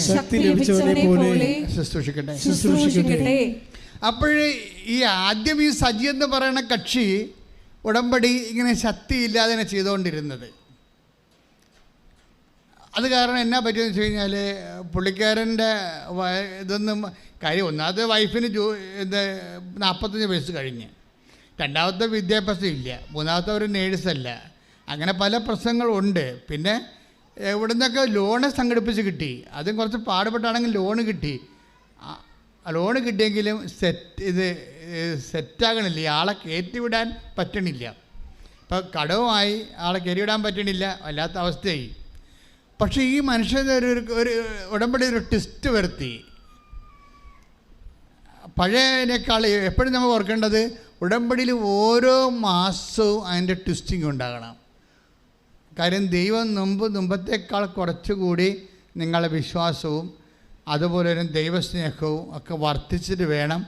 ശുശ്രൂഷിക്കട്ടെ. അപ്പോഴേ ഈ ആദ്യം ഈ സജി എന്ന് പറയുന്ന കക്ഷി ഉടമ്പടി ഇങ്ങനെ ശക്തിയില്ലാതെ ചെയ്തുകൊണ്ടിരുന്നത്. അത് കാരണം എന്നാ പറ്റിയെന്ന് വെച്ച് കഴിഞ്ഞാൽ, പുള്ളിക്കാരൻ്റെ ഇതൊന്നും കാര്യം, ഒന്നാമത്തെ വൈഫിന് 45 വയസ്സ് കഴിഞ്ഞ്, രണ്ടാമത്തെ വിദ്യാഭ്യാസം ഇല്ല, മൂന്നാമത്തെ ഒരു നേഴ്സല്ല, അങ്ങനെ പല പ്രശ്നങ്ങളുണ്ട്. പിന്നെ എവിടെ നിന്നൊക്കെ ലോണ് സംഘടിപ്പിച്ച് കിട്ടി, അതും കുറച്ച് പാടുപെട്ടാണെങ്കിൽ ലോണ് കിട്ടി. ലോണ് കിട്ടിയെങ്കിലും സെറ്റാകണില്ല, ആളെ കയറ്റിവിടാൻ പറ്റണില്ല. ഇപ്പോൾ കടവുമായി ആളെ കയറിവിടാൻ പറ്റണില്ല, വല്ലാത്ത അവസ്ഥയായി. പക്ഷേ ഈ മനുഷ്യൻ്റെ ഒരു ഉടമ്പടി ഒരു ട്വിസ്റ്റ് വരുത്തി. പഴയതിനേക്കാൾ എപ്പോഴും നമ്മൾ ഓർക്കേണ്ടത്, ഉടമ്പടിയിൽ ഓരോ മാസവും അതിൻ്റെ ട്വിസ്റ്റിംഗ് ഉണ്ടാകണം. കാര്യം ദൈവം മുമ്പത്തേക്കാൾ കുറച്ചുകൂടി നിങ്ങളുടെ വിശ്വാസവും അതുപോലെ തന്നെ ദൈവസ്നേഹവും ഒക്കെ വർദ്ധിച്ചിട്ട് വേണം.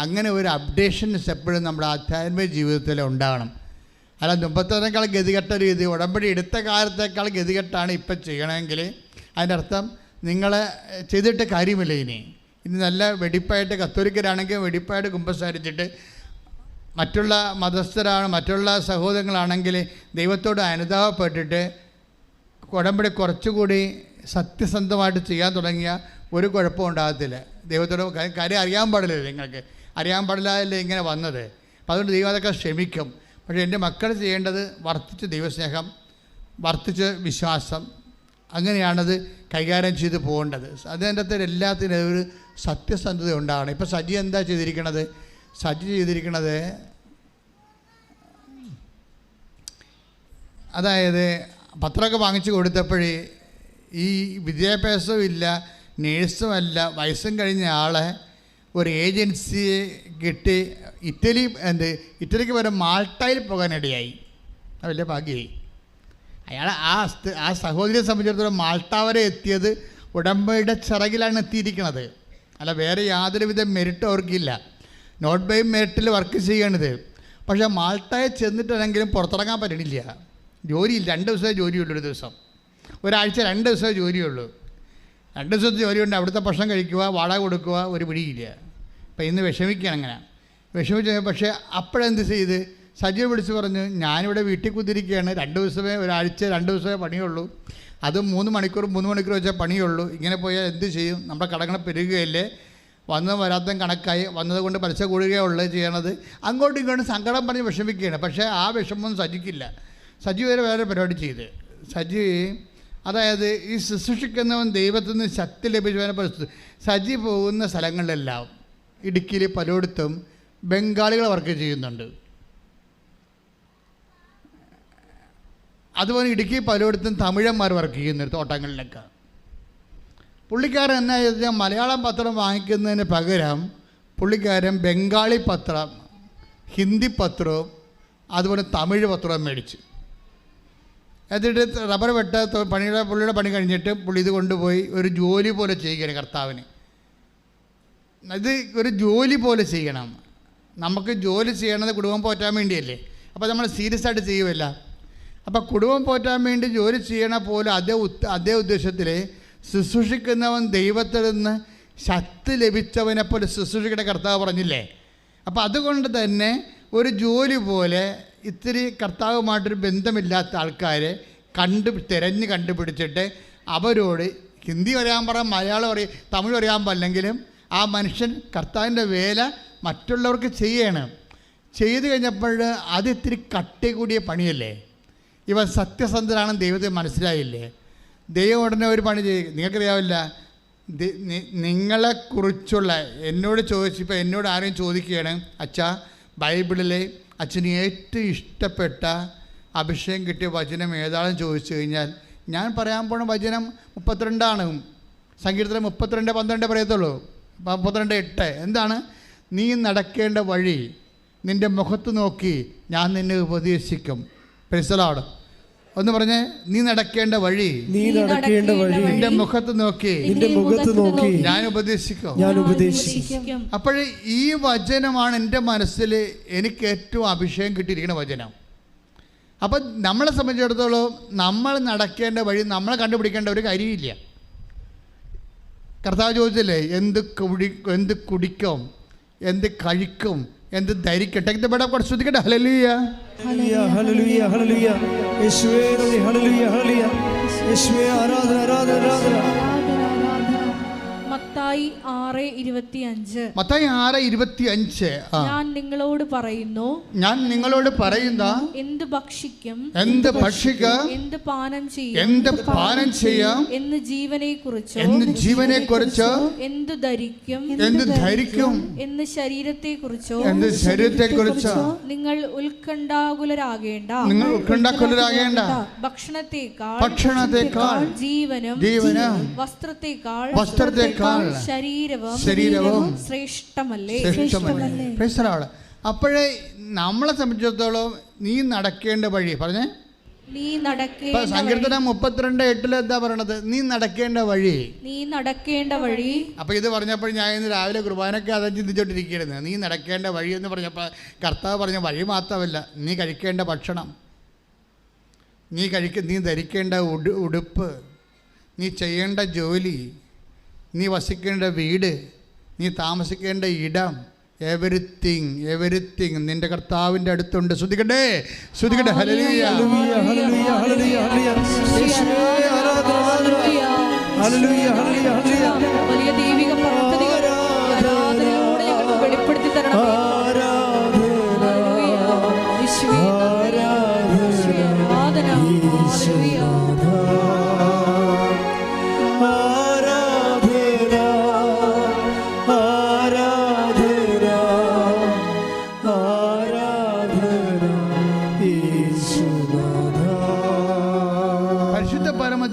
അങ്ങനെ ഒരു അപ്ഡേഷൻസ് എപ്പോഴും നമ്മുടെ ആധ്യാത്മിക ജീവിതത്തിൽ ഉണ്ടാകണം. അല്ല മുമ്പത്തേക്കാൾ ഗതികെട്ട രീതി, ഉടമ്പടി എടുത്ത കാലത്തേക്കാൾ ഗതികെട്ടാണ് ഇപ്പം ചെയ്യണമെങ്കിൽ അതിൻ്റെ അർത്ഥം നിങ്ങൾ ചെയ്തിട്ട് കാര്യമില്ല. ഇനി നല്ല വെടിപ്പായിട്ട് കത്തോലിക്കരാണെങ്കിൽ വെടിപ്പായിട്ട് കുമ്പസാരിച്ചിട്ട്, മറ്റുള്ള മതസ്ഥരാണ് മറ്റുള്ള സഹോദരങ്ങളാണെങ്കിൽ ദൈവത്തോട് അനുതാപപ്പെട്ടിട്ട് ഉടമ്പടി കുറച്ചുകൂടി സത്യസന്ധമായിട്ട് ചെയ്യാൻ തുടങ്ങിയ ഒരു കുഴപ്പവും ഉണ്ടാകത്തില്ല. ദൈവത്തോട് കാര്യം അറിയാൻ പാടില്ലല്ലോ, നിങ്ങൾക്ക് അറിയാൻ പാടില്ലല്ലേ ഇങ്ങനെ വന്നത്. അപ്പോൾ അതുകൊണ്ട് ദൈവം അതൊക്കെ ക്ഷമിക്കും. പക്ഷേ എൻ്റെ മക്കൾ ചെയ്യേണ്ടത് വർദ്ധിച്ച ദൈവസ്നേഹം, വർദ്ധിച്ച വിശ്വാസം, അങ്ങനെയാണത് കൈകാര്യം ചെയ്ത് പോകേണ്ടത്. അതിൻ്റെ അകത്ത് എല്ലാത്തിനും ഒരു സത്യസന്ധത ഉണ്ടാകണം. ഇപ്പോൾ സജി എന്താ ചെയ്തിരിക്കണത്? അതായത് പത്രമൊക്കെ വാങ്ങിച്ചു കൊടുത്തപ്പോഴേ ഈ വിദ്യാഭ്യാസവും ഇല്ല, നേഴ്സുമല്ല, വയസ്സും കഴിഞ്ഞ ആളെ ഒരു ഏജൻസിയെ കിട്ടി ഇറ്റലിക്ക് വരെ മാൾട്ടയിൽ പോകാനിടയായി. അത് വലിയ ഭാഗ്യമായി. അയാൾ ആ സഹോദരിയെ സംബന്ധിച്ചിടത്തോളം മാൾട്ട വരെ എത്തിയത് ഉടമ്പടിയുടെ ചിറകിലാണ് എത്തിയിരിക്കുന്നത്. അല്ല വേറെ യാതൊരുവിധ മെറിറ്റും അവർക്കില്ല. നോട്ട് ബൈ മെറിറ്റിൽ വർക്ക് ചെയ്യണത്. പക്ഷേ മാൾട്ടയെ ചെന്നിട്ടാണെങ്കിലും പുറത്തിറങ്ങാൻ പറ്റണില്ല. ജോലിയില്ല. 2 ദിവസമേ ജോലിയുള്ളൂ. ഒരു ദിവസം, ഒരാഴ്ച 2 ദിവസമേ ജോലിയുള്ളൂ. 2 ദിവസത്തെ ജോലിയുണ്ട്. അവിടുത്തെ ഭക്ഷണം കഴിക്കുക, വാടക കൊടുക്കുക, ഒരു പിടിയില്ല. അപ്പം ഇന്ന് വിഷമിക്കുകയാണ്. അങ്ങനെ വിഷമിച്ച് പക്ഷേ അപ്പോഴെന്ത് ചെയ്ത് സജീവ് വിളിച്ച് പറഞ്ഞു, ഞാനിവിടെ വീട്ടിൽ കുത്തിരിക്കുകയാണ്. 2 ദിവസമേ, ഒരാഴ്ച 2 ദിവസമേ പണിയുള്ളൂ. അതും 3 മണിക്കൂർ വെച്ചാൽ പണിയുള്ളൂ. ഇങ്ങനെ പോയാൽ എന്ത് ചെയ്യും? നമ്മുടെ കടങ്ങൾ പെരുകുകയല്ലേ. വന്നതും വരാത്തതും കണക്കായി, വന്നതുകൊണ്ട് പലിശ കൂടുകയുള്ളത് ചെയ്യണത്. അങ്ങോട്ടും ഇങ്ങോട്ടും സങ്കടം പറഞ്ഞ് വിഷമിക്കുകയാണ്. പക്ഷേ ആ വിഷമൊന്നും സജിക്കില്ല. സജി വേറെ പരിപാടി ചെയ്ത് സജി, അതായത് ഈ ശുശ്രൂഷിക്കുന്നവൻ ദൈവത്തിൽ നിന്ന് ശക്തി ലഭിച്ചവനെ പരിസ്ഥിതി. സജി പോകുന്ന സ്ഥലങ്ങളിലെല്ലാം ഇടുക്കിയിൽ പലയിടത്തും ബംഗാളികൾ വർക്ക് ചെയ്യുന്നുണ്ട്. അതുപോലെ ഇടുക്കി പലയിടത്തും തമിഴന്മാർ വർക്ക് ചെയ്യുന്നുണ്ട് തോട്ടങ്ങളിലൊക്കെ. പുള്ളിക്കാരൻ എന്നാ ചെയ്താൽ മലയാളം പത്രം വാങ്ങിക്കുന്നതിന് പകരം പുള്ളിക്കാരൻ ബംഗാളി പത്രം, ഹിന്ദി പത്രവും അതുപോലെ തമിഴ് പത്രവും മേടിച്ചു. എന്നിട്ട് റബ്ബർ പുള്ളിയുടെ പണി കഴിഞ്ഞിട്ട് പുള്ളി ഇത് കൊണ്ടുപോയി ഒരു ജോലി പോലെ ചെയ്യുകയാണ് കർത്താവിന്. ഇത് ഒരു ജോലി പോലെ ചെയ്യണം. നമുക്ക് ജോലി ചെയ്യണത് കുടുംബം പോറ്റാൻ വേണ്ടിയല്ലേ. അപ്പോൾ നമ്മൾ സീരിയസ് ആയിട്ട് ചെയ്യുമല്ല. അപ്പോൾ കുടുംബം പോറ്റാൻ വേണ്ടി ജോലി ചെയ്യണ പോലെ അതേ ഉദ്ദേശത്തിൽ ശുശ്രൂഷിക്കുന്നവൻ ദൈവത്തിൽ നിന്ന് ശക്തി ലഭിച്ചവനെ പോലെ ശുശ്രൂഷിക്കേണ്ട കർത്താവ് പറഞ്ഞില്ലേ. അപ്പോൾ അതുകൊണ്ട് തന്നെ ഒരു ജോലി പോലെ ഇത്തിരി കർത്താവുമായിട്ടൊരു ബന്ധമില്ലാത്ത ആൾക്കാരെ തിരഞ്ഞ് കണ്ടുപിടിച്ചിട്ട് അവരോട് ഹിന്ദി അറിയാൻ പറയാം, മലയാളം അറിയാം, തമിഴ് അറിയാൻ പാടില്ലെങ്കിലും ആ മനുഷ്യൻ കർത്താവിൻ്റെ വേല മറ്റുള്ളവർക്ക് ചെയ്യണം. ചെയ്തു കഴിഞ്ഞപ്പോൾ അത് ഇത്തിരി കട്ടി കൂടിയ പണിയല്ലേ. ഇവൻ സത്യസന്ധനാണെന്ന് ദൈവത്തെ മനസ്സിലായില്ലേ. ദൈവം ഉടനെ ഒരു പണി ചെയ്യും. നിങ്ങൾക്കറിയാവില്ല, നിങ്ങളെക്കുറിച്ചുള്ള എന്നോട് ചോദിച്ചപ്പോൾ എന്നോട് ആരെയും ചോദിക്കുകയാണ്, അച്ഛാ ബൈബിളിലെ അച്ഛന് ഏറ്റവും ഇഷ്ടപ്പെട്ട അഭിഷേകം കിട്ടിയ വചനം ഏതാണെന്ന് ചോദിച്ചു കഴിഞ്ഞാൽ ഞാൻ പറയാൻ പോണ വചനം 32 സങ്കീർത്തനം 32:12 പറയത്തുള്ളൂ. 32:8 എന്താണ്? നീ നടക്കേണ്ട വഴി നിൻ്റെ മുഖത്ത് നോക്കി ഞാൻ നിന്നെ ഉപദേശിക്കും. Price the Lord. ഒന്ന് പറഞ്ഞേ, നീ നടക്കേണ്ട വഴി നിന്റെ മുഖത്ത് നോക്കി ഞാൻ ഉപദേശിക്കും. അപ്പോഴേ ഈ വചനമാണ് എൻ്റെ മനസ്സിൽ എനിക്ക് ഏറ്റവും അഭിഷേകം കിട്ടിയിരിക്കുന്ന വചനം. അപ്പം നമ്മളെ സംബന്ധിച്ചിടത്തോളം നമ്മൾ നടക്കേണ്ട വഴി നമ്മളെ കണ്ടുപിടിക്കേണ്ട ഒരു കാര്യമില്ല. കർത്താവ് ചോദിച്ചില്ലേ, എന്ത് കുടിക്കും, എന്ത് കഴിക്കും, എന്ത് ധരിക്കട്ടെ. ശ്രദ്ധിക്കട്ടെ. ഹല്ലേലൂയ, ഹല്ലേലൂയ, ഹല്ലേലൂയ. യേശുവേ നന്ദി. ഹല്ലേലൂയ, ഹല്ലേലൂയ. യേശുവേ ആരാധന, ആരാധന, ആരാധന. മത്തായി 6:25. മത്തായി 6:25. ഞാൻ നിങ്ങളോട് പറയുന്ന എന്ത് ഭക്ഷിക്കും, എന്ത് പാനം ചെയ്യാം, എന്ന് ജീവനെക്കുറിച്ചോ എന്ത് ധരിക്കും, എന്ന് ശരീരത്തെക്കുറിച്ചോ നിങ്ങൾ ഉത്കണ്ഠാകുലരാകേണ്ട. ഭക്ഷണത്തേക്കാൾ ജീവനും വസ്ത്രത്തേക്കാൾ ശരീരവും ശ്രേഷ്ഠമല്ലേ. അപ്പോഴേ നമ്മളെ സംബന്ധിച്ചിടത്തോളം നീ നടക്കേണ്ട വഴി പറഞ്ഞേ. സങ്കീർത്തനം 32:8 എന്താ പറയണത്? നീ നടക്കേണ്ട വഴി. അപ്പൊ ഇത് പറഞ്ഞപ്പോൾ ഞാൻ ഇന്ന് രാവിലെ കുർബാനയ്ക്ക് അത് ചിന്തിച്ചോണ്ടിരിക്കുകയായിരുന്നു. നീ നടക്കേണ്ട വഴി എന്ന് പറഞ്ഞപ്പോൾ കർത്താവ് പറഞ്ഞ വഴി മാത്രമല്ല, നീ കഴിക്കേണ്ട ഭക്ഷണം, നീ ധരിക്കേണ്ട ഉടുപ്പ്, നീ ചെയ്യേണ്ട ജോലി, നീ വസിക്കേണ്ട വീട്, നീ താമസിക്കേണ്ട ഇടം, എവരിത്തിങ് നിന്റെ കർത്താവിൻ്റെ അടുത്തുണ്ട്. ശ്രദ്ധിക്കട്ടെ. ഹല്ലേലൂയ, ഹല്ലേലൂയ, ഹല്ലേലൂയ, ഹല്ലേലൂയ. യേശുവേ ആരാധന, ഹല്ലേലൂയ, ഹല്ലേലൂയ, ഹല്ലേലൂയ. വലിയ ദൈവിക പദ്ധതികൾ ആരാധനയിലൂടെ ഞങ്ങൾക്ക് വെളിപ്പെടുത്തി തരണം.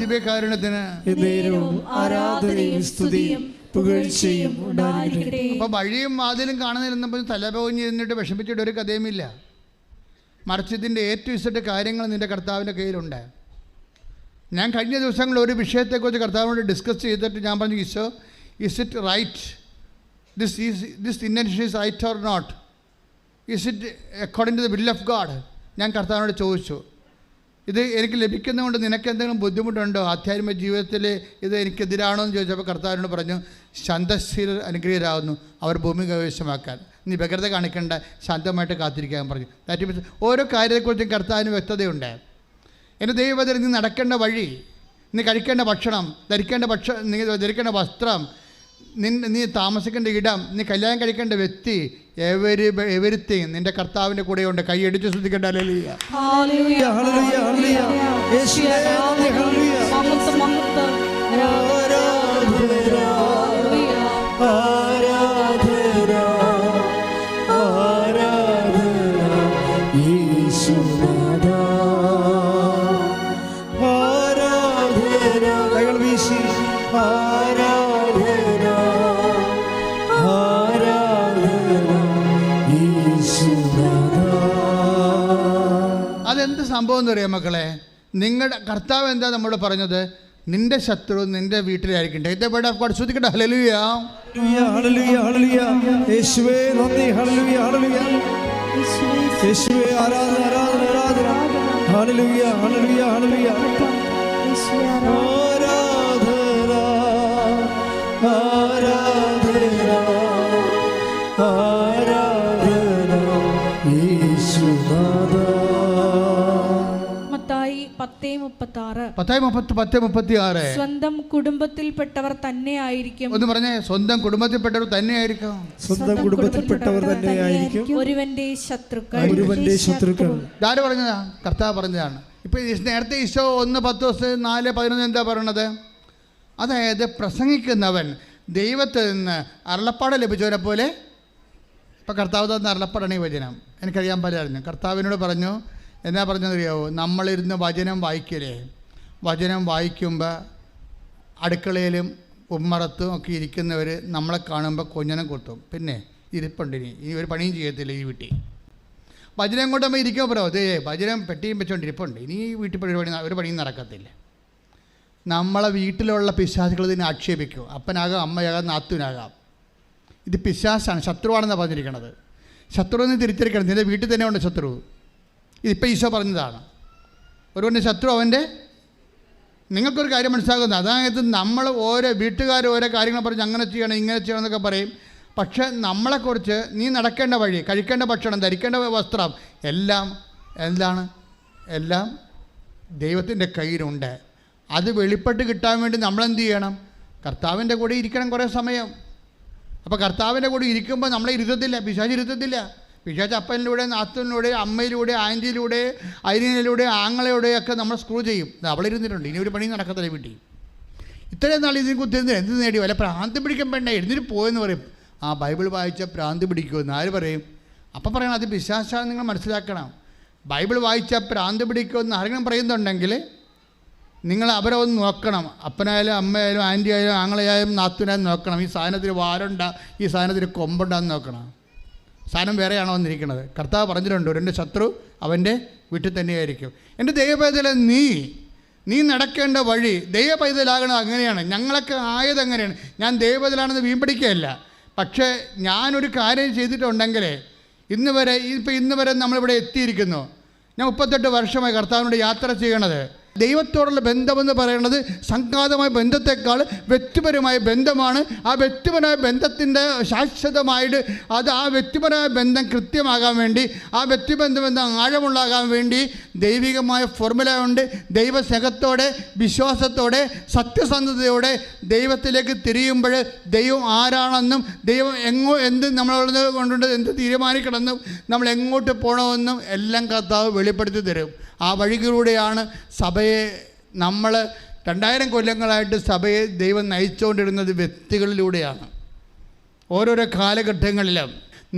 ദിവ്യകാരുണ്യത്തിന് ആരാധനയും സ്തുതിയും പുകഴ്ചയും ഉണ്ടായിരിക്കട്ടെ. അപ്പോൾ വഴിയും വാതിലും കാണുന്നില്ലെന്നപ്പോൾ തലപോഞ്ഞിരുന്നിട്ട് വിഷമിച്ചിട്ട് ഒരു കഥയുമില്ല. മറിച്ച് ഇതിൻ്റെ ഏറ്റവും ഇസട്ട് കാര്യങ്ങൾ നിൻ്റെ കർത്താവിൻ്റെ കയ്യിലുണ്ട്. ഞാൻ കഴിഞ്ഞ ദിവസങ്ങളിൽ ഒരു വിഷയത്തെക്കുറിച്ച് കർത്താവിനോട് ഡിസ്കസ് ചെയ്തിട്ട് ഞാൻ പറഞ്ഞു, Eesho, is it right, this intention is right or not, is it according to the will of God? ഞാൻ കർത്താവിനോട് ചോദിച്ചു. ഇത് എനിക്ക് ലഭിക്കുന്നതുകൊണ്ട് നിനക്ക് എന്തെങ്കിലും ബുദ്ധിമുട്ടുണ്ടോ? ആധ്യാത്മിക ജീവിതത്തിൽ ഇത് എനിക്കെതിരാണോ എന്ന് ചോദിച്ചപ്പോൾ കർത്താവിനോട് പറഞ്ഞു, ശാന്തശീലർ അനുഗ്രഹീതരാകുന്നു, അവർ ഭൂമി കൈവശമാക്കാൻ. നീ വ്യഗ്രത കാണിക്കേണ്ട, ശാന്തമായിട്ട് കാത്തിരിക്കാൻ പറഞ്ഞു. ദാറ്റ് മീൻസ് ഓരോ കാര്യത്തെക്കുറിച്ചും കർത്താവിന് വ്യക്തതയുണ്ട്. എൻ്റെ ദൈവത്തിൽ നീ നടക്കേണ്ട വഴി, നീ കഴിക്കേണ്ട ഭക്ഷണം, നീ ധരിക്കേണ്ട വസ്ത്രം, നീ താമസിക്കേണ്ട ഇടം, നീ കല്യാണം കഴിക്കേണ്ട വ്യക്തി, എവരിത്തിങ് നിന്റെ കർത്താവിൻ്റെ കൂടെയുണ്ട്. കൈയടിച്ച് ശ്രദ്ധിക്കേണ്ട. ഹല്ലേലൂയ, ഹല്ലേലൂയ, ഹല്ലേലൂയ. യേശുവേ നന്ദി, ഹല്ലേലൂയ. മഹത്വം, മഹത്വം. ആരാധന, ആരാധന, ആരാധന യേശുനാഥാ. ആരാധന, കൈകൾ വീശി ആരാധന, ആരാധന യേശുനാഥാ. അതെന്ത് സംഭവം എന്ന് പറയാം മക്കളെ? നിങ്ങളുടെ കർത്താവ് എന്താ നമ്മോട് പറഞ്ഞത്? നിന്റെ ശത്രു നിന്റെ വീട്ടിലായിരിക്കട്ടെ. ഇത് വേർഡ് ഓഫ് ഗോഡ്. ശ്രദ്ധിക്കട്ടെ. ഹല്ലേലൂയ, ഹല്ലേലൂയ, ഹല്ലേലൂയ. യേശുവേ നന്ദി, ഹല്ലേലൂയ, ഹല്ലേലൂയ. യേശുവേ ആരാധന, ആരാധന, ആരാധന. ഹല്ലേലൂയ, ഹല്ലേലൂയ, ഹല്ലേലൂയ. ആരാധന, ആരാധന, ആരാധന യേശുനാഥാ. മത്തായി 10:36. 10:36. സ്വന്തം കുടുംബത്തിൽപ്പെട്ടവർ തന്നെ ആയിരിക്കും. ഒന്ന് പറഞ്ഞേ, സ്വന്തം കുടുംബത്തിൽപ്പെട്ടവർ തന്നെയായിരിക്കും. സ്വന്തം കുടുംബത്തിൽപ്പെട്ടവർ തന്നെയായിരിക്കും ഒരുവന്റെ ശത്രുക്കൾ. ഒരുവന്റെ ശത്രുക്കൾ. ആര് പറഞ്ഞതാണ്? കർത്താവ് പറഞ്ഞതാണ്. ഇപ്പോൾ നേരത്തെ ഈശോ 1:10-4:11 എന്താ പറയണത്? അതായത് പ്രസംഗിക്കുന്നവൻ ദൈവത്തിൽ നിന്ന് അരുളപ്പാട് ലഭിച്ചവരെ പോലെ. ഇപ്പം കർത്താവ് തന്ന അരുളപ്പാടാണ് ഈ വചനം. എനിക്കറിയാൻ പലറിഞ്ഞു. കർത്താവിനോട് പറഞ്ഞു, എന്നാ പറഞ്ഞതറിയാവോ? നമ്മളിരുന്ന് വചനം വായിക്കലേ, വചനം വായിക്കുമ്പോൾ അടുക്കളയിലും ഉമ്മറത്തും ഒക്കെ ഇരിക്കുന്നവർ നമ്മളെ കാണുമ്പോൾ കൊഞ്ഞനം കൊത്തും. പിന്നെ ഇരിപ്പുണ്ട്, ഇനി ഒരു പണിയും ചെയ്യത്തില്ല ഈ വീട്ടിൽ. വചനം കൊണ്ട് നമ്മൾ ഇരിക്കുമ്പോൾ പറയോ, അതേ വചനം പെട്ടിയും വെച്ചുകൊണ്ട് ഇരിപ്പുണ്ട്, ഇനി ഈ വീട്ടിൽ ഒരു പണിയും നടക്കത്തില്ല. നമ്മളെ വീട്ടിലുള്ള പിശാചുകൾ ഇതിനെ ആക്ഷേപിക്കും. അപ്പനാകാം, അമ്മയാകാം, നാത്തുനാകാം. ഇത് പിശാചാണ്, ശത്രുവാണെന്നാണ് പറഞ്ഞിരിക്കുന്നത്. ശത്രുവിനെ തിരിച്ചറിയിക്കണം. നിന്റെ വീട്ടിൽ തന്നെ ഉണ്ട് ശത്രു. ഇതിപ്പോൾ ഈശോ പറഞ്ഞതാണ്. ഒരുവൻ്റെ ശത്രു അവൻ്റെ. നിങ്ങൾക്കൊരു കാര്യം മനസ്സിലാക്കുന്നത്, അതായത് നമ്മൾ ഓരോ വീട്ടുകാർ ഓരോ കാര്യങ്ങൾ പറഞ്ഞ് അങ്ങനെ ചെയ്യണം ഇങ്ങനെ ചെയ്യണം എന്നൊക്കെ പറയും. പക്ഷേ നമ്മളെക്കുറിച്ച് നീ നടക്കേണ്ട വഴി, കഴിക്കേണ്ട ഭക്ഷണം, ധരിക്കേണ്ട വസ്ത്രം എല്ലാം എന്താണ്? എല്ലാം ദൈവത്തിൻ്റെ കയ്യിലുണ്ട്. അത് വെളിപ്പെട്ട് കിട്ടാൻ വേണ്ടി നമ്മളെന്ത് ചെയ്യണം? കർത്താവിൻ്റെ കൂടെ ഇരിക്കണം കുറേ സമയം. അപ്പോൾ കർത്താവിൻ്റെ കൂടെ ഇരിക്കുമ്പോൾ നമ്മളെ ഇരുത്തത്തില്ല, പിശാച് ഇരുത്തത്തില്ല. പിശാച് അപ്പനിലൂടെ, നാത്തനിലൂടെ, അമ്മയിലൂടെ, ആൻറ്റിയിലൂടെ, അരിനിലൂടെ, ആങ്ങളയിലൂടെയൊക്കെ നമ്മൾ സ്ക്രൂ ചെയ്യും. അവളിരുന്നിട്ടുണ്ട്, ഇനി ഒരു പണി നടക്കത്തില്ല വീട്ടിൽ. ഇത്രയും നാൾ ഇതിനെ കുത്തിരുന്ന് എന്ത് നേടി? വല്ല ഭ്രാന്തി പിടിക്കാൻ വേണ്ട, എഴുന്നേറ്റ് പോയെന്ന് പറയും. ആ ബൈബിൾ വായിച്ച ഭ്രാന്തി പിടിക്കുമെന്ന് ആര് പറയും? അപ്പം പറയണം അത് പിശാചാണ്, നിങ്ങൾ മനസ്സിലാക്കണം. ബൈബിൾ വായിച്ച ഭ്രാന്തി പിടിക്കുമെന്ന് ആരെങ്കിലും പറയുന്നുണ്ടെങ്കിൽ നിങ്ങൾ അവരെ ഒന്ന് നോക്കണം. അപ്പനായാലും അമ്മയായാലും ആൻറ്റി ആയാലും ആങ്ങളയായാലും നാത്തുനായാലും നോക്കണം. ഈ സാധനത്തിന് വാലുണ്ട, ഈ സാധനത്തിന് കൊമ്പുണ്ടാന്ന് നോക്കണം. സാധനം വേറെയാണോ വന്നിരിക്കുന്നത്? കർത്താവ് പറഞ്ഞിട്ടുണ്ട്, എൻ്റെ ശത്രു അവൻ്റെ വീട്ടിൽ തന്നെയായിരിക്കും. എൻ്റെ ദൈവപൈതലെ നീ നടക്കേണ്ട വഴി, ദൈവപൈതലാകണത് അങ്ങനെയാണ്. ഞങ്ങളൊക്കെ ആയത് അങ്ങനെയാണ്. ഞാൻ ദൈവപൈതലാണെന്ന് വീമ്പടിക്കുകയല്ല. പക്ഷേ ഞാനൊരു കാര്യം ചെയ്തിട്ടുണ്ടെങ്കിൽ ഇന്ന് വരെ നമ്മളിവിടെ എത്തിയിരിക്കുന്നു. ഞാൻ 38 വർഷമായി കർത്താവിനോട് യാത്ര ചെയ്യണത്. ദൈവത്തോടുള്ള ബന്ധമെന്ന് പറയുന്നത് സംഘാതമായ ബന്ധത്തെക്കാൾ വ്യക്തിപരമായ ബന്ധമാണ്. ആ വ്യക്തിപരമായ ബന്ധത്തിൻ്റെ ശാശ്വതമായിട്ട് ആ വ്യക്തിപരമായ ബന്ധം കൃത്യമാകാൻ വേണ്ടി, ആ വ്യക്തിബന്ധം ആഴമുള്ളാകാൻ വേണ്ടി ദൈവികമായ ഫോർമുല ഉണ്ട്. ദൈവസ്നേഹത്തോടെ, വിശ്വാസത്തോടെ, സത്യസന്ധതയോടെ ദൈവത്തിലേക്ക് തിരിയുമ്പോൾ ദൈവം ആരാണെന്നും ദൈവം എന്ത് നമ്മളെ കൊണ്ടുണ്ട് എന്ത് തീരുമാനിക്കണമെന്നും നമ്മൾ എങ്ങോട്ട് പോകണമെന്നും എല്ലാം കർത്താവ് വെളിപ്പെടുത്തി തരും. ആ വഴികളിലൂടെയാണ് സഭയെ നമ്മൾ 2000 കൊല്ലങ്ങളായിട്ട് സഭയെ ദൈവം നയിച്ചുകൊണ്ടിരുന്നത്. വ്യക്തികളിലൂടെയാണ്. ഓരോരോ കാലഘട്ടങ്ങളിലും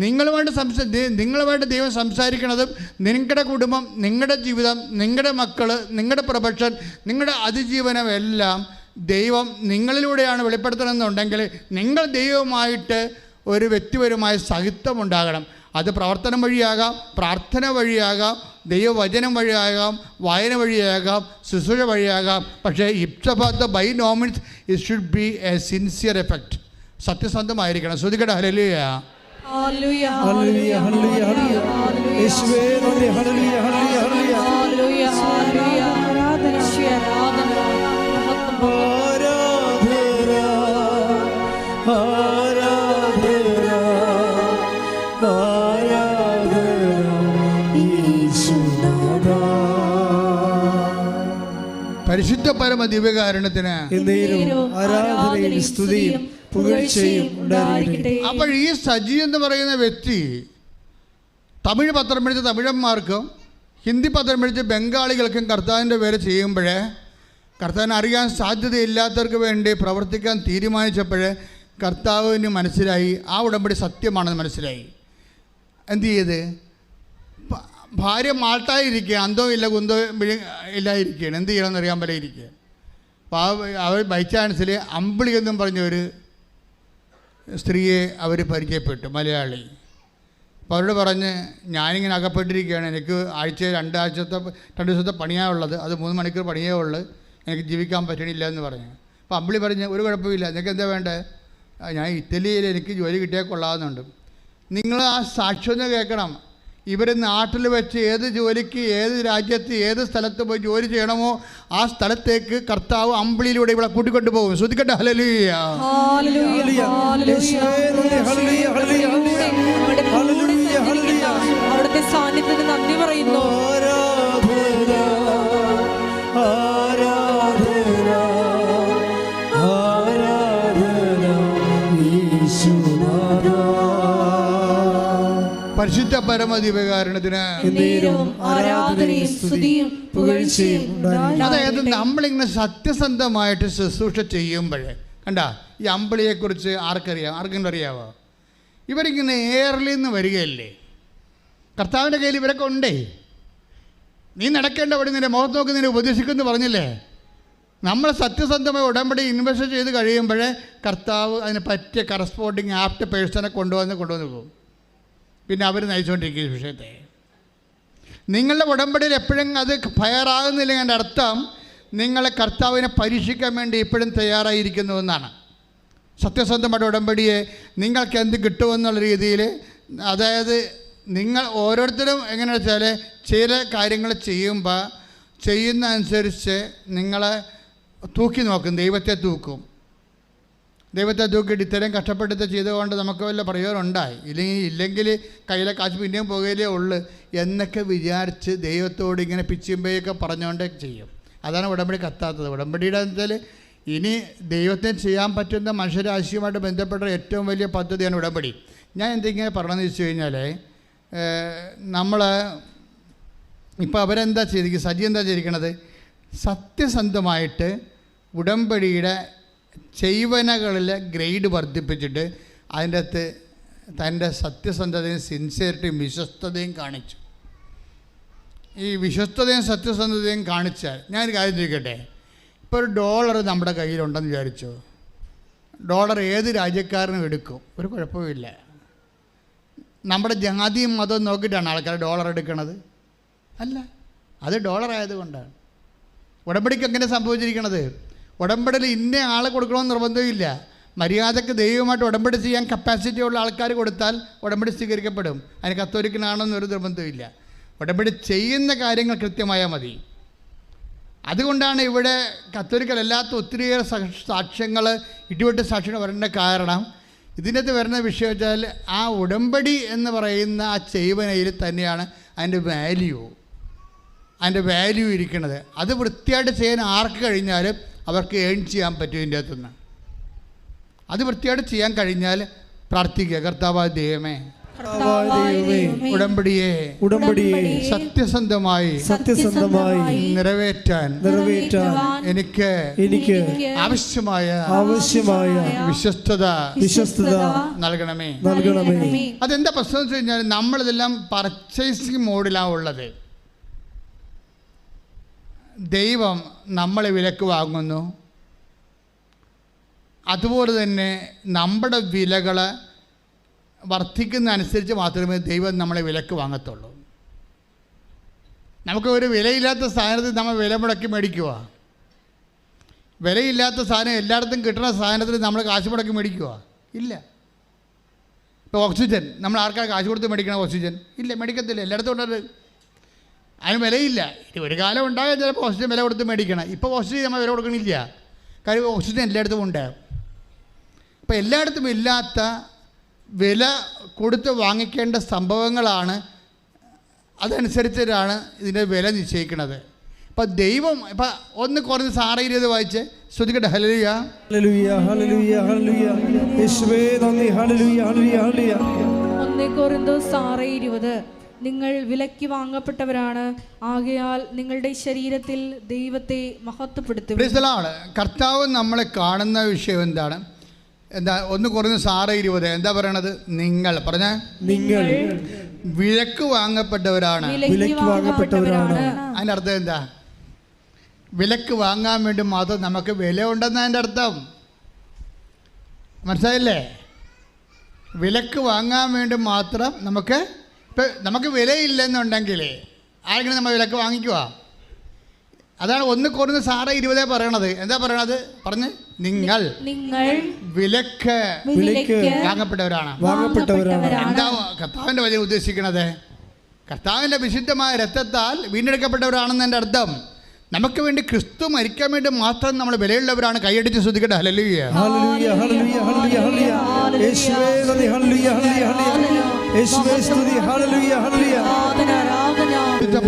നിങ്ങളുമായിട്ട് ദൈവം സംസാരിക്കുന്നതും നിങ്ങളുടെ കുടുംബം, നിങ്ങളുടെ ജീവിതം, നിങ്ങളുടെ മക്കൾ, നിങ്ങളുടെ പ്രൊഫഷൻ, നിങ്ങളുടെ അതിജീവനം എല്ലാം ദൈവം നിങ്ങളിലൂടെയാണ് വെളിപ്പെടുത്തണമെന്നുണ്ടെങ്കിൽ നിങ്ങൾ ദൈവവുമായിട്ട് ഒരു വ്യക്തിപരമായ സഹിത്വം ഉണ്ടാകണം. അത് പ്രവർത്തനം വഴിയാകാം, പ്രാർത്ഥന വഴിയാകാം, ദൈവവചനം വഴിയാകാം, വായന വഴിയാകാം, ശുശ്രൂഷ വഴിയാകാം. പക്ഷേ ഇപ്സബാത്ത് by no means it should be a sincere effect. സത്യസന്ധമായിരിക്കണം. ശ്രുതികട ഹല്ലേലൂയ. ഹല്ലേലൂയ ഹല്ലേലൂയ ഹല്ലേലൂയ ഹല്ലേലൂയ. യേശുവേ നന്ദി. ഹല്ലേലൂയ ഹല്ലേലൂയ ഹല്ലേലൂയ. ഹല്ലേലൂയ ഹല്ലേലൂയ. ആരാധന ആരാധന പരിശുദ്ധ പരമ ദിവ്യകാരുണ്യത്തിന് ആരാധനയും സ്തുതിയും പുകഴ്ചയും ഉണ്ടായിരിക്കട്ടെ. അപ്പോൾ ഈ സജി എന്ന് പറയുന്ന വ്യക്തി തമിഴ് പത്രം പിടിച്ച തമിഴന്മാർക്കും ഹിന്ദി പത്രം പിടിച്ച ബംഗാളികൾക്കും കർത്താവിൻ്റെ പേര് ചെയ്യുമ്പോഴേ കർത്താവിനെ അറിയാൻ സാധ്യതയില്ലാത്തവർക്ക് വേണ്ടി പ്രവർത്തിക്കാൻ തീരുമാനിച്ചപ്പോൾ കർത്താവിന് മനസ്സിലായി ആ ഉടമ്പടി സത്യമാണെന്ന് മനസ്സിലായി. എന്ത് ചെയ്ത് ഭാര്യ മാൾട്ടായിരിക്കുക, അന്തോ ഇല്ല കുന്തോ ഇല്ലായിരിക്കുകയാണ്. എന്ത് ചെയ്യണമെന്ന് അറിയാൻ പോലെ ഇരിക്കുക. അപ്പോൾ അവർ ബൈ ചാൻസിൽ അമ്പിളി എന്നും പറഞ്ഞൊരു സ്ത്രീയെ അവർ പരിചയപ്പെട്ടു, മലയാളി. അപ്പോൾ അവരോട് പറഞ്ഞ് ഞാനിങ്ങനെ അകപ്പെട്ടിരിക്കുകയാണ്, എനിക്ക് ആഴ്ചയിൽ 2 ദിവസത്തെ പണിയാനുള്ളത്, അത് 3 മണിക്കൂർ പണിയേ ഉള്ളൂ, എനിക്ക് ജീവിക്കാൻ പറ്റണില്ല എന്ന് പറഞ്ഞു. അപ്പോൾ അമ്പിളി പറഞ്ഞ് ഒരു കുഴപ്പമില്ല, നിങ്ങൾക്ക് എന്താ വേണ്ടത്? ഞാൻ ഇറ്റലിയിൽ എനിക്ക് ജോലി കിട്ടിയാൽ കൊള്ളാമെന്നുണ്ട്. നിങ്ങൾ ആ സാക്ഷ്യം കേൾക്കണം. ഇവർ നാട്ടിൽ വെച്ച് ഏത് ജോലിക്ക്, ഏത് രാജ്യത്ത്, ഏത് സ്ഥലത്ത് പോയി ജോലി ചെയ്യണമോ ആ സ്ഥലത്തേക്ക് കർത്താവ് അമ്പിളിയിലൂടെ ഇവിടെ കൂട്ടിക്കൊണ്ടു പോകും. ശ്രദ്ധിക്കട്ടെ. ഹല്ലേലൂയ. അവിടുത്തെ സാന്നിധ്യത്തിന് നന്ദി പറയുന്നു. പരിശുദ്ധ പരമ ദിവ്യകാരുണ്യത്തിന് അതായത് നമ്മളിങ്ങനെ സത്യസന്ധമായിട്ട് ശുശ്രൂഷ ചെയ്യുമ്പോഴേ കണ്ട ഈ അമ്പിളിയെക്കുറിച്ച് ആർക്കെങ്കിലും അറിയാവോ? ഇവരിങ്ങനെ എയറിൽ നിന്ന് വരികയല്ലേ, കർത്താവിൻ്റെ കയ്യിൽ ഇവരൊക്കെ ഉണ്ടേ. നീ നടക്കേണ്ട അവിടെ നിന്റെ മുഖത്ത് നോക്കി നിന്നെ ഉപദേശിക്കുമെന്ന് പറഞ്ഞില്ലേ? നമ്മൾ സത്യസന്ധമായി ഉടമ്പടി ഇൻവെസ്റ്റ് ചെയ്ത് കഴിയുമ്പോഴേ കർത്താവ് അതിന് പറ്റിയ കറസ്പോണ്ടിങ് ആപ്റ്റ് പേഴ്സണെ കൊണ്ടുവന്ന് പോകും. പിന്നെ അവർ നയിച്ചുകൊണ്ടിരിക്കുന്ന വിഷയത്തെ നിങ്ങളുടെ ഉടമ്പടിയിൽ എപ്പോഴും അത് ഫയറാകുന്നില്ലെങ്കിൽ എൻ്റെ അർത്ഥം നിങ്ങളെ കർത്താവിനെ പരീക്ഷിക്കാൻ വേണ്ടി ഇപ്പോഴും തയ്യാറായിരിക്കുന്നു എന്നാണ്. സത്യസന്ധമായ ഉടമ്പടിയെ നിങ്ങൾക്ക് എന്ത് കിട്ടുമെന്നുള്ള രീതിയിൽ, അതായത് നിങ്ങൾ ഓരോരുത്തരും എങ്ങനെയാണെന്ന് വെച്ചാൽ ചില കാര്യങ്ങൾ ചെയ്യുമ്പോൾ ചെയ്യുന്ന അനുസരിച്ച് നിങ്ങളെ തൂക്കി നോക്കും, ദൈവത്തെ തൂക്കും. ദൈവത്തെ തൂക്കിയിട്ട് ഇത്രയും കഷ്ടപ്പെട്ട് ചെയ്തുകൊണ്ട് നമുക്ക് വല്ല പ്രയോജനം ഉണ്ടായി, ഇല്ലെങ്കിൽ കയ്യിലെ കാശ് പിന്നെയും പോകുകയിലേ ഉള്ളു എന്നൊക്കെ വിചാരിച്ച് ദൈവത്തോട് ഇങ്ങനെ പിച്ചുമ്പയൊക്കെ പറഞ്ഞുകൊണ്ട് ചെയ്യും. അതാണ് ഉടമ്പടി കത്താത്തത്. ഉടമ്പടിയുടെ വെച്ചാൽ ഇനി ദൈവത്തിന് ചെയ്യാൻ പറ്റുന്ന മനുഷ്യരാശിയുമായിട്ട് ബന്ധപ്പെട്ട ഏറ്റവും വലിയ പദ്ധതിയാണ് ഉടമ്പടി. ഞാൻ എന്തെങ്കിലും പറയണമെന്ന് വെച്ച് കഴിഞ്ഞാൽ നമ്മൾ ഇപ്പോൾ അവരെന്താ ചെയ്തിരിക്കുന്നത്, സജി എന്താ ചെയ്തിരിക്കണത്? സത്യസന്ധമായിട്ട് ഉടമ്പടിയുടെ ചെയ്വനകളിലെ ഗ്രേഡ് വർദ്ധിപ്പിച്ചിട്ട് അതിൻ്റെ അകത്ത് തൻ്റെ സത്യസന്ധതയും സിൻസിയറിറ്റിയും വിശ്വസ്തതയും കാണിച്ചു. ഈ വിശ്വസ്തതയും സത്യസന്ധതയും കാണിച്ചാൽ ഞാനൊരു കാര്യം ചോദിക്കട്ടെ, ഇപ്പോൾ ഒരു ഡോളർ നമ്മുടെ കയ്യിലുണ്ടെന്ന് വിചാരിച്ചു, ഡോളർ ഏത് രാജ്യക്കാരനും എടുക്കും, ഒരു കുഴപ്പമില്ല. നമ്മുടെ ജാതിയും മതവും നോക്കിയിട്ടാണ് ആൾക്കാർ ഡോളർ എടുക്കണത്? അല്ല, അത് ഡോളർ ആയതുകൊണ്ടാണ്. ഉടമ്പടിക്ക് എങ്ങനെ സംഭവിച്ചിരിക്കണത്? ഉടമ്പടിയിൽ ഇന്ന ആളെ കൊടുക്കണമെന്ന് നിർബന്ധമില്ല. മര്യാദക്ക് ദൈവമായിട്ട് ഉടമ്പടി ചെയ്യാൻ കപ്പാസിറ്റി ഉള്ള ആൾക്കാർ കൊടുത്താൽ ഉടമ്പടി സ്വീകരിക്കപ്പെടും. അതിന് കത്തോലിക്കനാണെന്നൊരു നിർബന്ധമില്ല. ഉടമ്പടി ചെയ്യുന്ന കാര്യങ്ങൾ കൃത്യമായാൽ മതി. അതുകൊണ്ടാണ് ഇവിടെ കത്തോലിക്കലല്ലാത്ത ഒത്തിരിയേറെ സാക്ഷ്യങ്ങൾ, ഇടിവെട്ട് സാക്ഷ്യങ്ങൾ വരേണ്ട കാരണം ഇതിനകത്ത് വരുന്ന വിഷയം വെച്ചാൽ ആ ഉടമ്പടി എന്ന് പറയുന്ന ആ ചെയ്വനയിൽ തന്നെയാണ് അതിൻ്റെ വാല്യൂ ഇരിക്കുന്നത്. അത് വൃത്തിയായിട്ട് ചെയ്യാൻ ആർക്ക് കഴിഞ്ഞാലും അവർക്ക് ഏൺ ചെയ്യാൻ പറ്റും. ഇതിൻ്റെ അകത്തുനിന്ന് അത് വൃത്തിയായിട്ട് ചെയ്യാൻ കഴിഞ്ഞാൽ പ്രാർത്ഥിക്കുക, കർത്താവായ ദൈവമേ ഉടമ്പടിയെ സത്യസന്ധമായി നിറവേറ്റാൻ എനിക്ക് ആവശ്യമായ വിശ്വസ്തത നൽകണമേ. അതെന്താ പ്രശ്നം എന്ന് വെച്ച് കഴിഞ്ഞാൽ നമ്മളിതെല്ലാം പർച്ചേസിങ് മോഡിലാണ് ഉള്ളത്. ദൈവം നമ്മളെ വിലക്ക് വാങ്ങുന്നു, അതുപോലെ തന്നെ നമ്മുടെ വിലകൾ വർദ്ധിക്കുന്നതനുസരിച്ച് മാത്രമേ ദൈവം നമ്മളെ വിലക്ക് വാങ്ങത്തുള്ളൂ. നമുക്ക് ഒരു വിലയില്ലാത്ത സാധനത്തിൽ നമ്മൾ വില മുടക്കി മേടിക്കുക. വിലയില്ലാത്ത സാധനം എല്ലായിടത്തും കിട്ടുന്ന സാധനത്തിൽ നമ്മൾ കാശ് മുടക്കി മേടിക്കുക ഇല്ല. ഇപ്പോൾ ഓക്സിജൻ നമ്മൾ ആർക്കാണ് കാശ് കൊടുത്ത് മേടിക്കണം? ഓക്സിജൻ ഇല്ല, മേടിക്കത്തില്ല. എല്ലായിടത്തും ഉണ്ടത്. അതിന് വിലയില്ല. ഇനി ഒരു കാലം ഉണ്ടാകാൻ ചിലപ്പോൾ ഓക്സിജൻ വില കൊടുത്ത് മേടിക്കണം. ഇപ്പോൾ ഓക്സിജൻ നമ്മൾ വില കൊടുക്കണില്ല. കാര്യം ഓക്സിജൻ എല്ലായിടത്തും ഉണ്ട്. അപ്പോൾ എല്ലായിടത്തും ഇല്ലാത്ത വില കൊടുത്ത് വാങ്ങിക്കേണ്ട സംഭവങ്ങളാണ്, അതനുസരിച്ചിട്ടാണ് ഇതിൻ്റെ വില നിശ്ചയിക്കുന്നത്. അപ്പം ദൈവം ഇപ്പം 1 കൊരിന്ത്യർ 6:20 വായിച്ച് ശ്രുതിക്കട്ടെ. ഹല്ലേലൂയ ഹല്ലേലൂയ ഹല്ലേലൂയ ഹല്ലേലൂയ യേശുവേ നന്ദി. ഹല്ലേലൂയ ഹല്ലേലൂയ ഹല്ലേലൂയ. 1 കൊരിന്ത്യർ 6:20 നിങ്ങൾ വിലയ്ക്ക് വാങ്ങപ്പെട്ടവരാണ്, ആകയാൽ നിങ്ങളുടെ ശരീരത്തിൽ ദൈവത്തെ മഹത്വപ്പെടുത്തും. കർത്താവ് നമ്മളെ കാണുന്ന വിഷയം എന്താണ്? 1 കൊരിന്ത്യർ 6:20 എന്താ പറയണത്? നിങ്ങൾ പറഞ്ഞ നിങ്ങൾ വിലക്ക് വാങ്ങപ്പെട്ടവരാണ്. വിലയ്ക്ക് വാങ്ങപ്പെട്ടവരാണ്. അതിൻ്റെ അർത്ഥം എന്താ? വിലക്ക് വാങ്ങാൻ വേണ്ടി മാത്രം നമുക്ക് വില ഉണ്ടെന്ന് അതിൻ്റെ അർത്ഥം. മനസ്സിലായില്ലേ? വിലക്ക് വാങ്ങാൻ വേണ്ടി മാത്രം നമുക്ക് വിലയില്ലെന്നുണ്ടെങ്കിൽ ആരെങ്കിലും നമ്മൾ വിലക്ക് വാങ്ങിക്കുക? അതാണ് 1 കൊരിന്ത്യർ 6:20 പറയണത്. എന്താ പറയണത്? പറഞ്ഞ് നിങ്ങൾ വിലക്ക് വാങ്ങപ്പെട്ടവരാണ്. എന്താ കർത്താവിൻ്റെ വചനം ഉദ്ദേശിക്കണത്? കർത്താവിൻ്റെ വിശുദ്ധമായ രക്തത്താൽ വീണ്ടെടുക്കപ്പെട്ടവരാണെന്ന് എൻ്റെ അർത്ഥം. നമുക്ക് വേണ്ടി ക്രിസ്തു മരിക്കാൻ വേണ്ടി മാത്രം നമ്മൾ വിലയുള്ളവരാണ്. കൈയടിച്ച് ശ്രദ്ധിക്കട്ടെ. ഹല്ലേലൂയ ഹല്ലേലൂയ ഹല്ലേലൂയ ഹല്ലേലൂയ യേശുവേ നന്ദി. ഹല്ലേലൂയ ഹല്ലേലൂയ യേശുവേ സ്തുതി. ഹല്ലേലൂയ ഹല്ലേലൂയ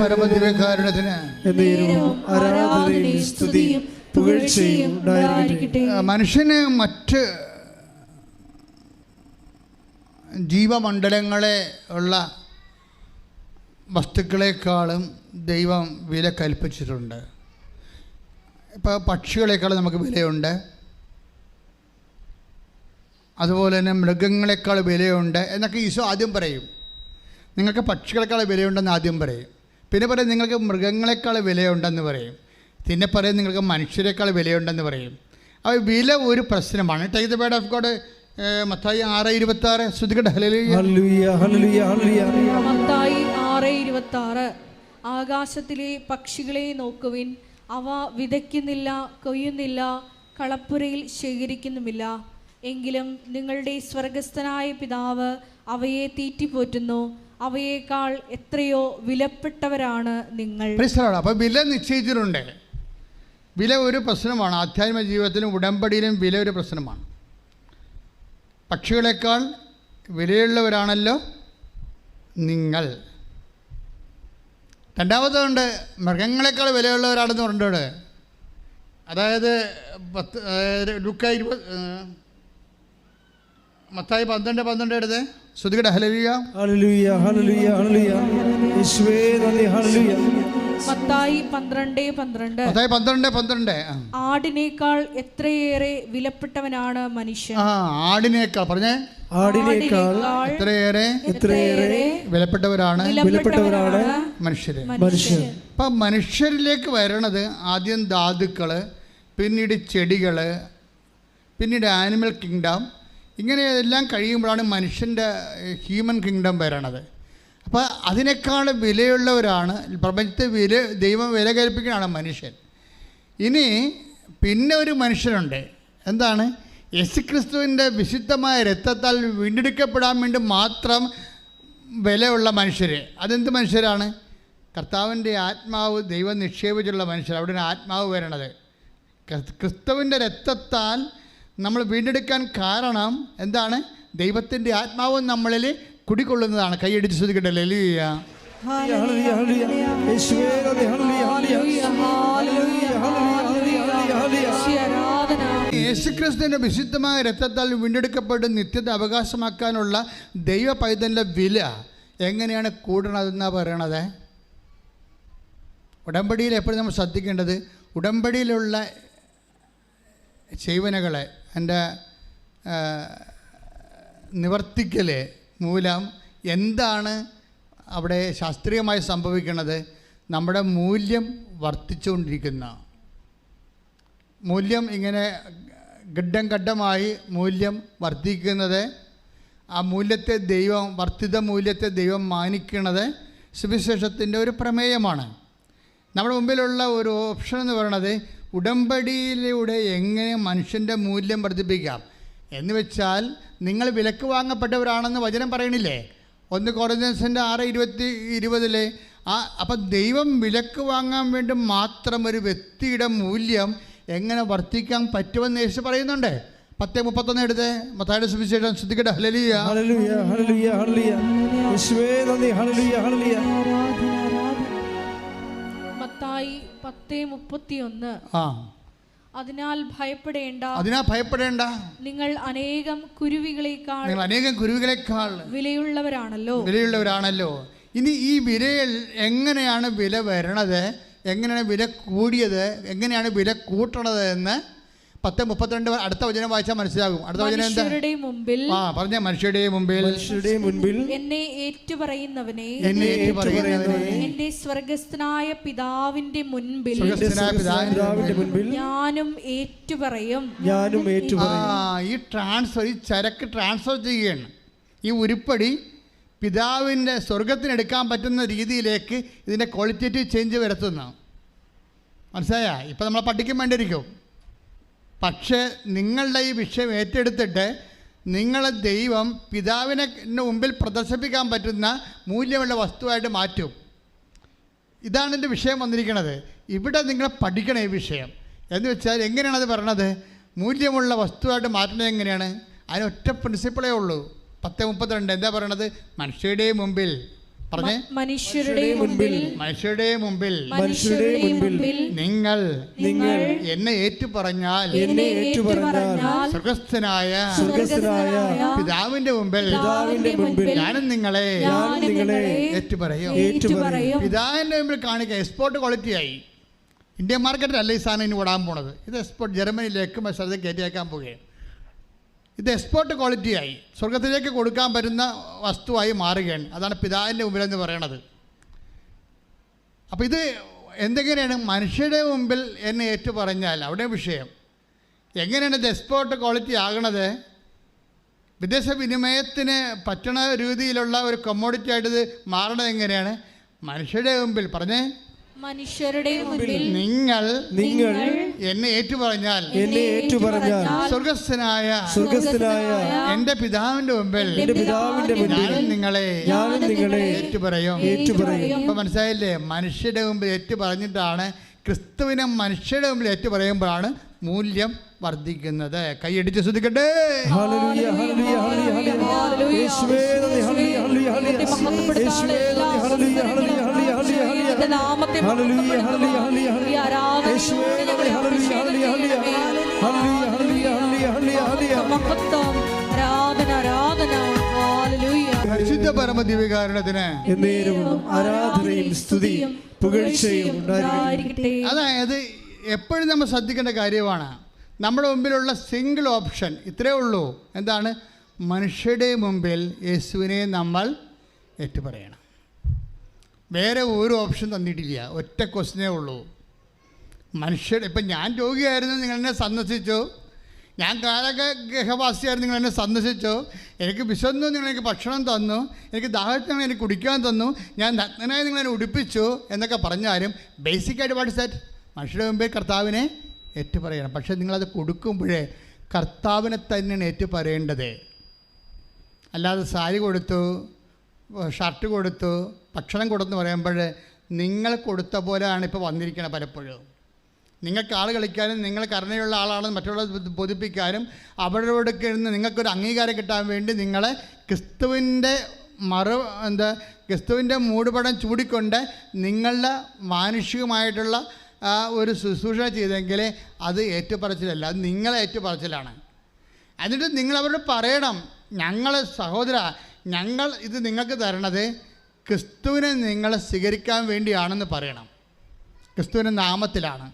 പരമദിവ്യകാരുണ്യത്തിന് ആരാധനയും സ്തുതിയും പുകഴ്ചയും ഉണ്ടായിരിക്കട്ടെ. മനുഷ്യന് മറ്റ് ജീവമണ്ഡലങ്ങളെ ഉള്ള വസ്തുക്കളെക്കാളും ദൈവം വില കൽപ്പിച്ചിട്ടുണ്ട്. ഇപ്പോൾ പക്ഷികളെക്കാളും നമുക്ക് വിലയുണ്ട്. അതുപോലെ തന്നെ മൃഗങ്ങളെക്കാൾ വിലയുണ്ട് എന്നൊക്കെ ഈശോ ആദ്യം പറയും. നിങ്ങൾക്ക് പക്ഷികളെക്കാൾ വിലയുണ്ടെന്ന് ആദ്യം പറയും. പിന്നെ പറയും നിങ്ങൾക്ക് മൃഗങ്ങളെക്കാൾ വിലയുണ്ടെന്ന് പറയും. പിന്നെ പറയും നിങ്ങൾക്ക് മനുഷ്യരെക്കാൾ വിലയുണ്ടെന്ന് പറയും. അപ്പോൾ വില ഒരു പ്രശ്നമാണ്. Take the word of God. Mathai 6:26 ശ്രുതിക്കട്ടെ. ഹല്ലേലൂയ ഹല്ലേലൂയ ഹല്ലേലൂയ. മത്തായി 6:26 ആകാശത്തിലെ പക്ഷികളെ നോക്കുവിൻ, അവ വിതയ്ക്കുന്നില്ല, കൊയ്യുന്നില്ല, കളപ്പുരയിൽ ശേഖരിക്കുന്നുമില്ല, എങ്കിലും നിങ്ങളുടെ സ്വർഗസ്ഥനായ പിതാവ് അവയെ തീറ്റിപ്പോറ്റുന്നു. അവയേക്കാൾ എത്രയോ വിലപ്പെട്ടവരാണ് നിങ്ങൾ. അപ്പോൾ വില നിശ്ചയിച്ചിട്ടുണ്ട്. വില ഒരു പ്രശ്നമാണ്. ആധ്യാത്മിക ജീവിതത്തിലും ഉടമ്പടിയിലും വില ഒരു പ്രശ്നമാണ്. പക്ഷികളെക്കാൾ വിലയുള്ളവരാണല്ലോ നിങ്ങൾ. രണ്ടാമതുണ്ട് മൃഗങ്ങളെക്കാൾ വിലയുള്ളവരാണെന്ന് പറഞ്ഞിട്ടുണ്ട്. അതായത് മത്തായി 12:12 എടുത്ത് ശ്രുതികട. ഹല്ലേലൂയ ഹല്ലേലൂയ ഹല്ലേലൂയ ഹല്ലേലൂയ യേശുവേ നന്ദി. ഹല്ലേലൂയ. മത്തായി 12:12 ആടിനേക്കാൾ എത്രയേറെ വിലപ്പെട്ടവനാണ് മനുഷ്യൻ. ആടിനേക്കാൾ പറഞ്ഞേ. ആടിനേക്കാൾ എത്രയേറെ വിലപ്പെട്ടവരാണ് മനുഷ്യര്. അപ്പം മനുഷ്യരിലേക്ക് വരണത് ആദ്യം ധാതുക്കള്, പിന്നീട് ചെടികള്, പിന്നീട് ആനിമൽ കിങ്ഡം. ഇങ്ങനെ എല്ലാം കഴിയുമ്പോഴാണ് മനുഷ്യൻ്റെ ഹ്യൂമൻ കിങ്ഡം വരണത്. അപ്പോൾ അതിനേക്കാൾ വിലയുള്ളവരാണ് പ്രപഞ്ചത്തെ. ദൈവം വില കൽപ്പിക്കുകയാണ് മനുഷ്യൻ. ഇനി പിന്നെ ഒരു മനുഷ്യനുണ്ട്. എന്താണ്? യേശുക്രിസ്തുവിൻ്റെ വിശുദ്ധമായ രക്തത്താൽ വീണ്ടെടുക്കപ്പെടാൻ വേണ്ടി മാത്രം വിലയുള്ള മനുഷ്യർ. അതെന്ത് മനുഷ്യരാണ്? കർത്താവിൻ്റെ ആത്മാവ് ദൈവം നിക്ഷേപിച്ചുള്ള മനുഷ്യർ. അവിടെ ആത്മാവ് വരണത് ക്രിസ്തുവിൻ്റെ രക്തത്താൽ നമ്മൾ വീണ്ടെടുക്കാൻ കാരണം എന്താണ്? ദൈവത്തിൻ്റെ ആത്മാവ് നമ്മളിൽ കുടികൊള്ളുന്നതാണ്. കൈയടിച്ച് ശ്രദ്ധിക്കട്ടെ. ഹല്ലേലൂയ ഹല്ലേലൂയ ഹല്ലേലൂയ യേശുവേ നന്ദി. ഹല്ലേലൂയ ഹല്ലേലൂയ ഹല്ലേലൂയ. യേശുക്രിസ്തുവിൻ്റെ വിശുദ്ധമായ രക്തത്താൽ വീണ്ടെടുക്കപ്പെട്ട് നിത്യത അവകാശമാക്കാനുള്ള ദൈവ പൈതലിൻ്റെ വില എങ്ങനെയാണ് കൂടണതെന്നാണ് പറയണത്. ഉടമ്പടിയിൽ എപ്പോഴും നമ്മൾ ശ്രദ്ധിക്കേണ്ടത് ഉടമ്പടിയിലുള്ള സേവനകളെ എൻ്റെ നിവർത്തിക്കൽ മൂലം എന്താണ് അവിടെ ശാസ്ത്രീയമായി സംഭവിക്കുന്നത്? നമ്മുടെ മൂല്യം വർദ്ധിച്ചുകൊണ്ടിരിക്കുന്ന മൂല്യം ഇങ്ങനെ ഘട്ടം ഘട്ടമായി മൂല്യം വർദ്ധിക്കുന്നത്, ആ മൂല്യത്തെ ദൈവം, വർദ്ധിത മൂല്യത്തെ ദൈവം മാനിക്കുന്നത് സുവിശേഷത്തിൻ്റെ ഒരു പ്രമേയമാണ്. നമ്മുടെ മുമ്പിലുള്ള ഒരു ഓപ്ഷൻ എന്ന് പറയുന്നത് ഉടമ്പടിയിലൂടെ എങ്ങനെ മനുഷ്യൻ്റെ മൂല്യം വർദ്ധിപ്പിക്കാം എന്ന് വെച്ചാൽ, നിങ്ങൾ വിലക്ക് വാങ്ങപ്പെട്ടവരാണെന്ന് വചനം പറയണില്ലേ? 1 കൊരിന്ത്യൻസിൻ്റെ 6:20 അപ്പം ദൈവം വിലക്ക് വാങ്ങാൻ വേണ്ടി മാത്രം ഒരു വ്യക്തിയുടെ മൂല്യം എങ്ങനെ വർദ്ധിക്കാൻ പറ്റുമെന്ന് യേശു പറയുന്നുണ്ട്. 10:31 എടുത്ത് മത്തായിയുടെ സുവിശേഷം ശ്രദ്ധിക്കട്ടെ. ഹല്ലേലൂയ ഹല്ലേലൂയ ഹല്ലേലൂയ ഹല്ലേലൂയ യേശുവേ നന്ദി. ഹല്ലേലൂയ ഹല്ലേലൂയ. മത്തായി 10:31. അതിനാൽ ഭയപ്പെടേണ്ട, നിങ്ങൾ അനേകം കുരുവികളെക്കാൾ വിലയുള്ളവരാണല്ലോ. ഇനി ഈ വിലയിൽ എങ്ങനെയാണ് വില വരണത്, എങ്ങനെയാണ് വില കൂടിയത്, എങ്ങനെയാണ് വില കൂട്ടണത് എന്ന് 10:32 അടുത്ത വചനം വായിച്ചാൽ മനസ്സിലാകും. അടുത്ത വചനം എന്താ? പറഞ്ഞ മനുഷ്യരുടെ മുമ്പിൽ എന്നെ ഏറ്റുപറയുന്നവനെ എന്റെ സ്വർഗ്ഗസ്ഥനായ പിതാവിന്റെ മുൻപിൽ ഞാനും ഏറ്റുപറയും. ഈ ട്രാൻസ്ഫർ, ഈ ചരക്ക് ട്രാൻസ്ഫർ ചെയ്യുകയാണ്. ഈ ഉരുപ്പടി പിതാവിൻ്റെ സ്വർഗത്തിനെടുക്കാൻ പറ്റുന്ന രീതിയിലേക്ക് ഇതിൻ്റെ ക്വാളിറ്റേറ്റീവ് ചേഞ്ച് വരുത്തുന്ന. മനസ്സിലായ? ഇപ്പം നമ്മളെ പഠിക്കാൻ വേണ്ടിയിരിക്കും. പക്ഷേ നിങ്ങളുടെ ഈ വിഷയം ഏറ്റെടുത്തിട്ട് നിങ്ങളെ ദൈവം പിതാവിനെ മുമ്പിൽ പ്രദർശിപ്പിക്കാൻ പറ്റുന്ന മൂല്യമുള്ള വസ്തുവായിട്ട് മാറ്റും. ഇതാണ് എൻ്റെ വിഷയം വന്നിരിക്കുന്നത്. ഇവിടെ നിങ്ങൾ പഠിക്കണം ഈ വിഷയം. എന്ന് വെച്ചാൽ എങ്ങനെയാണത് പറയണത്? മൂല്യമുള്ള വസ്തുവായിട്ട് മാറ്റുന്നത് എങ്ങനെയാണ്? അതിന് ഒറ്റ പ്രിൻസിപ്പിളേ ഉള്ളൂ. 10:32 എന്താ പറയണത്? മനുഷ്യരുടെ മുമ്പിൽ പറഞ്ഞേ, മനുഷ്യരുടെ മുമ്പിൽ നിങ്ങൾ എന്നെ ഏറ്റുപറഞ്ഞാൽ സ്വർഗ്ഗസ്ഥനായ പിതാവിന്റെ മുമ്പിൽ ഞാനും നിങ്ങളെ ഏറ്റുപറയും. പിതാവിന്റെ മുമ്പിൽ കാണിക്കുക. എക്സ്പോർട്ട് ക്വാളിറ്റിയായി. ഇന്ത്യൻ മാർക്കറ്റിലല്ല ഈ സാധനം ഇനി ഓടാൻ പോണത്. ഇത് എക്സ്പോർട്ട് ജർമ്മനിയിലേക്ക് സ്ഥലത്ത് കയറ്റി അയക്കാൻ പോവുകയാണ്. ഇത് എക്സ്പോർട്ട് ക്വാളിറ്റിയായി സ്വർഗത്തിലേക്ക് കൊടുക്കാൻ പറ്റുന്ന വസ്തുവായി മാറുകയാണ്. അതാണ് പിതാവിൻ്റെ മുമ്പിലെന്ന് പറയണത്. അപ്പോൾ ഇത് എന്തെങ്ങനെയാണ്? മനുഷ്യരുടെ മുമ്പിൽ എന്നെ ഏറ്റു പറഞ്ഞാൽ അവിടെ വിഷയം. എങ്ങനെയാണ് ഇത് എക്സ്പോർട്ട് ക്വാളിറ്റി ആകണത്? വിദേശ വിനിമയത്തിന് പറ്റണ രീതിയിലുള്ള ഒരു കമ്മോഡിറ്റി ആയിട്ട് ഇത് മാറണത് എങ്ങനെയാണ്? മനുഷ്യരുടെ മുമ്പിൽ പറഞ്ഞേ, മനുഷ്യരുടെ മുമ്പിൽ നിങ്ങൾ എന്നെ ഏറ്റുപറഞ്ഞാൽ സ്വർഗ്ഗസ്ഥനായ എന്റെ പിതാവിന്റെ മുമ്പിൽ ഞാനും നിങ്ങളെ ഏറ്റുപറയും. ഇപ്പൊ മനസ്സിലായില്ലേ? മനുഷ്യരുടെ മുമ്പിൽ ഏറ്റുപറഞ്ഞിട്ടാണ്, ക്രിസ്തുവിനെ മനുഷ്യരുടെ മുമ്പിൽ ഏറ്റുപറയുമ്പോഴാണ് മൂല്യം വർദ്ധിക്കുന്നത്. കൈയടിച്ച് ശ്രദ്ധിക്കട്ടെ. പരിശുദ്ധ പരമദിവ്യകാരുണ്യത്തിന് ആരാധനയും സ്തുതിയും പുകഴ്ചയും ഉണ്ടായിരിക്കട്ടെ. അതായത് എപ്പോഴും നമ്മൾ ശ്രദ്ധിക്കേണ്ട കാര്യമാണ്. നമ്മുടെ മുമ്പിലുള്ള സിംഗിൾ ഓപ്ഷൻ ഇത്രയേ ഉള്ളൂ. എന്താണ്? മനുഷ്യരുടെ മുമ്പിൽ യേശുവിനെ നമ്മൾ ഏറ്റുപറയണം. വേറെ ഒരു ഓപ്ഷൻ തന്നിട്ടില്ല. ഒറ്റ ക്വസ്റ്റ്യനേ ഉള്ളൂ. മനുഷ്യർ ഇപ്പം ഞാൻ രോഗിയായിരുന്നു, നിങ്ങളെന്നെ സന്ദർശിച്ചു. ഞാൻ ഗൃഹവാസിയായിരുന്നു, നിങ്ങളെന്നെ സന്ദർശിച്ചു. എനിക്ക് വിശന്നു, നിങ്ങളെനിക്ക് ഭക്ഷണം തന്നു. എനിക്ക് ദാഹത്തിന് എനിക്ക് കുടിക്കാൻ തന്നു. ഞാൻ നഗ്നനായി നിങ്ങളെന്നെ ഉടുപ്പിച്ചു എന്നൊക്കെ പറഞ്ഞാലും ബേസിക്കായിട്ട് വാട്ട് ഇസ് ദാറ്റ്? മനുഷ്യരുടെ മുമ്പിൽ കർത്താവിനെ ഏറ്റുപറയണം. പക്ഷേ നിങ്ങളത് കൊടുക്കുമ്പോഴേ കർത്താവിനെ തന്നെയാണ് ഏറ്റുപറയേണ്ടത്. അല്ലാതെ സാരി കൊടുത്തു, ഷർട്ട് കൊടുത്തു, ഭക്ഷണം കൊടുത്തെന്ന് പറയുമ്പോൾ നിങ്ങൾ കൊടുത്ത പോലെയാണ് ഇപ്പോൾ വന്നിരിക്കുന്നത്. പലപ്പോഴും നിങ്ങൾക്ക് ആൾ കളിക്കാനും നിങ്ങൾ കരുണയുള്ള ആളാണെന്ന് മറ്റുള്ളവരെ ബോധിപ്പിക്കാനും അവരോടൊക്കെ ഇരുന്ന് നിങ്ങൾക്കൊരു അംഗീകാരം കിട്ടാൻ വേണ്ടി നിങ്ങളെ ക്രിസ്തുവിൻ്റെ മൂടുപടം ചൂടിക്കൊണ്ട് നിങ്ങളുടെ മാനുഷികമായിട്ടുള്ള ഒരു ശുശ്രൂഷ ചെയ്തെങ്കിൽ അത് ഏറ്റുപറച്ചിലല്ല, അത് നിങ്ങളെ ഏറ്റുപറച്ചിലാണ്. എന്നിട്ട് നിങ്ങളവരോട് പറയണം, ഞങ്ങൾ സഹോദര, ഞങ്ങൾ ഇത് നിങ്ങൾക്ക് തരണത് ക്രിസ്തുവിനെ നിങ്ങളെ സ്വീകരിക്കാൻ വേണ്ടിയാണെന്ന് പറയണം. ക്രിസ്തുവിൻ്റെ നാമത്തിലാണ്.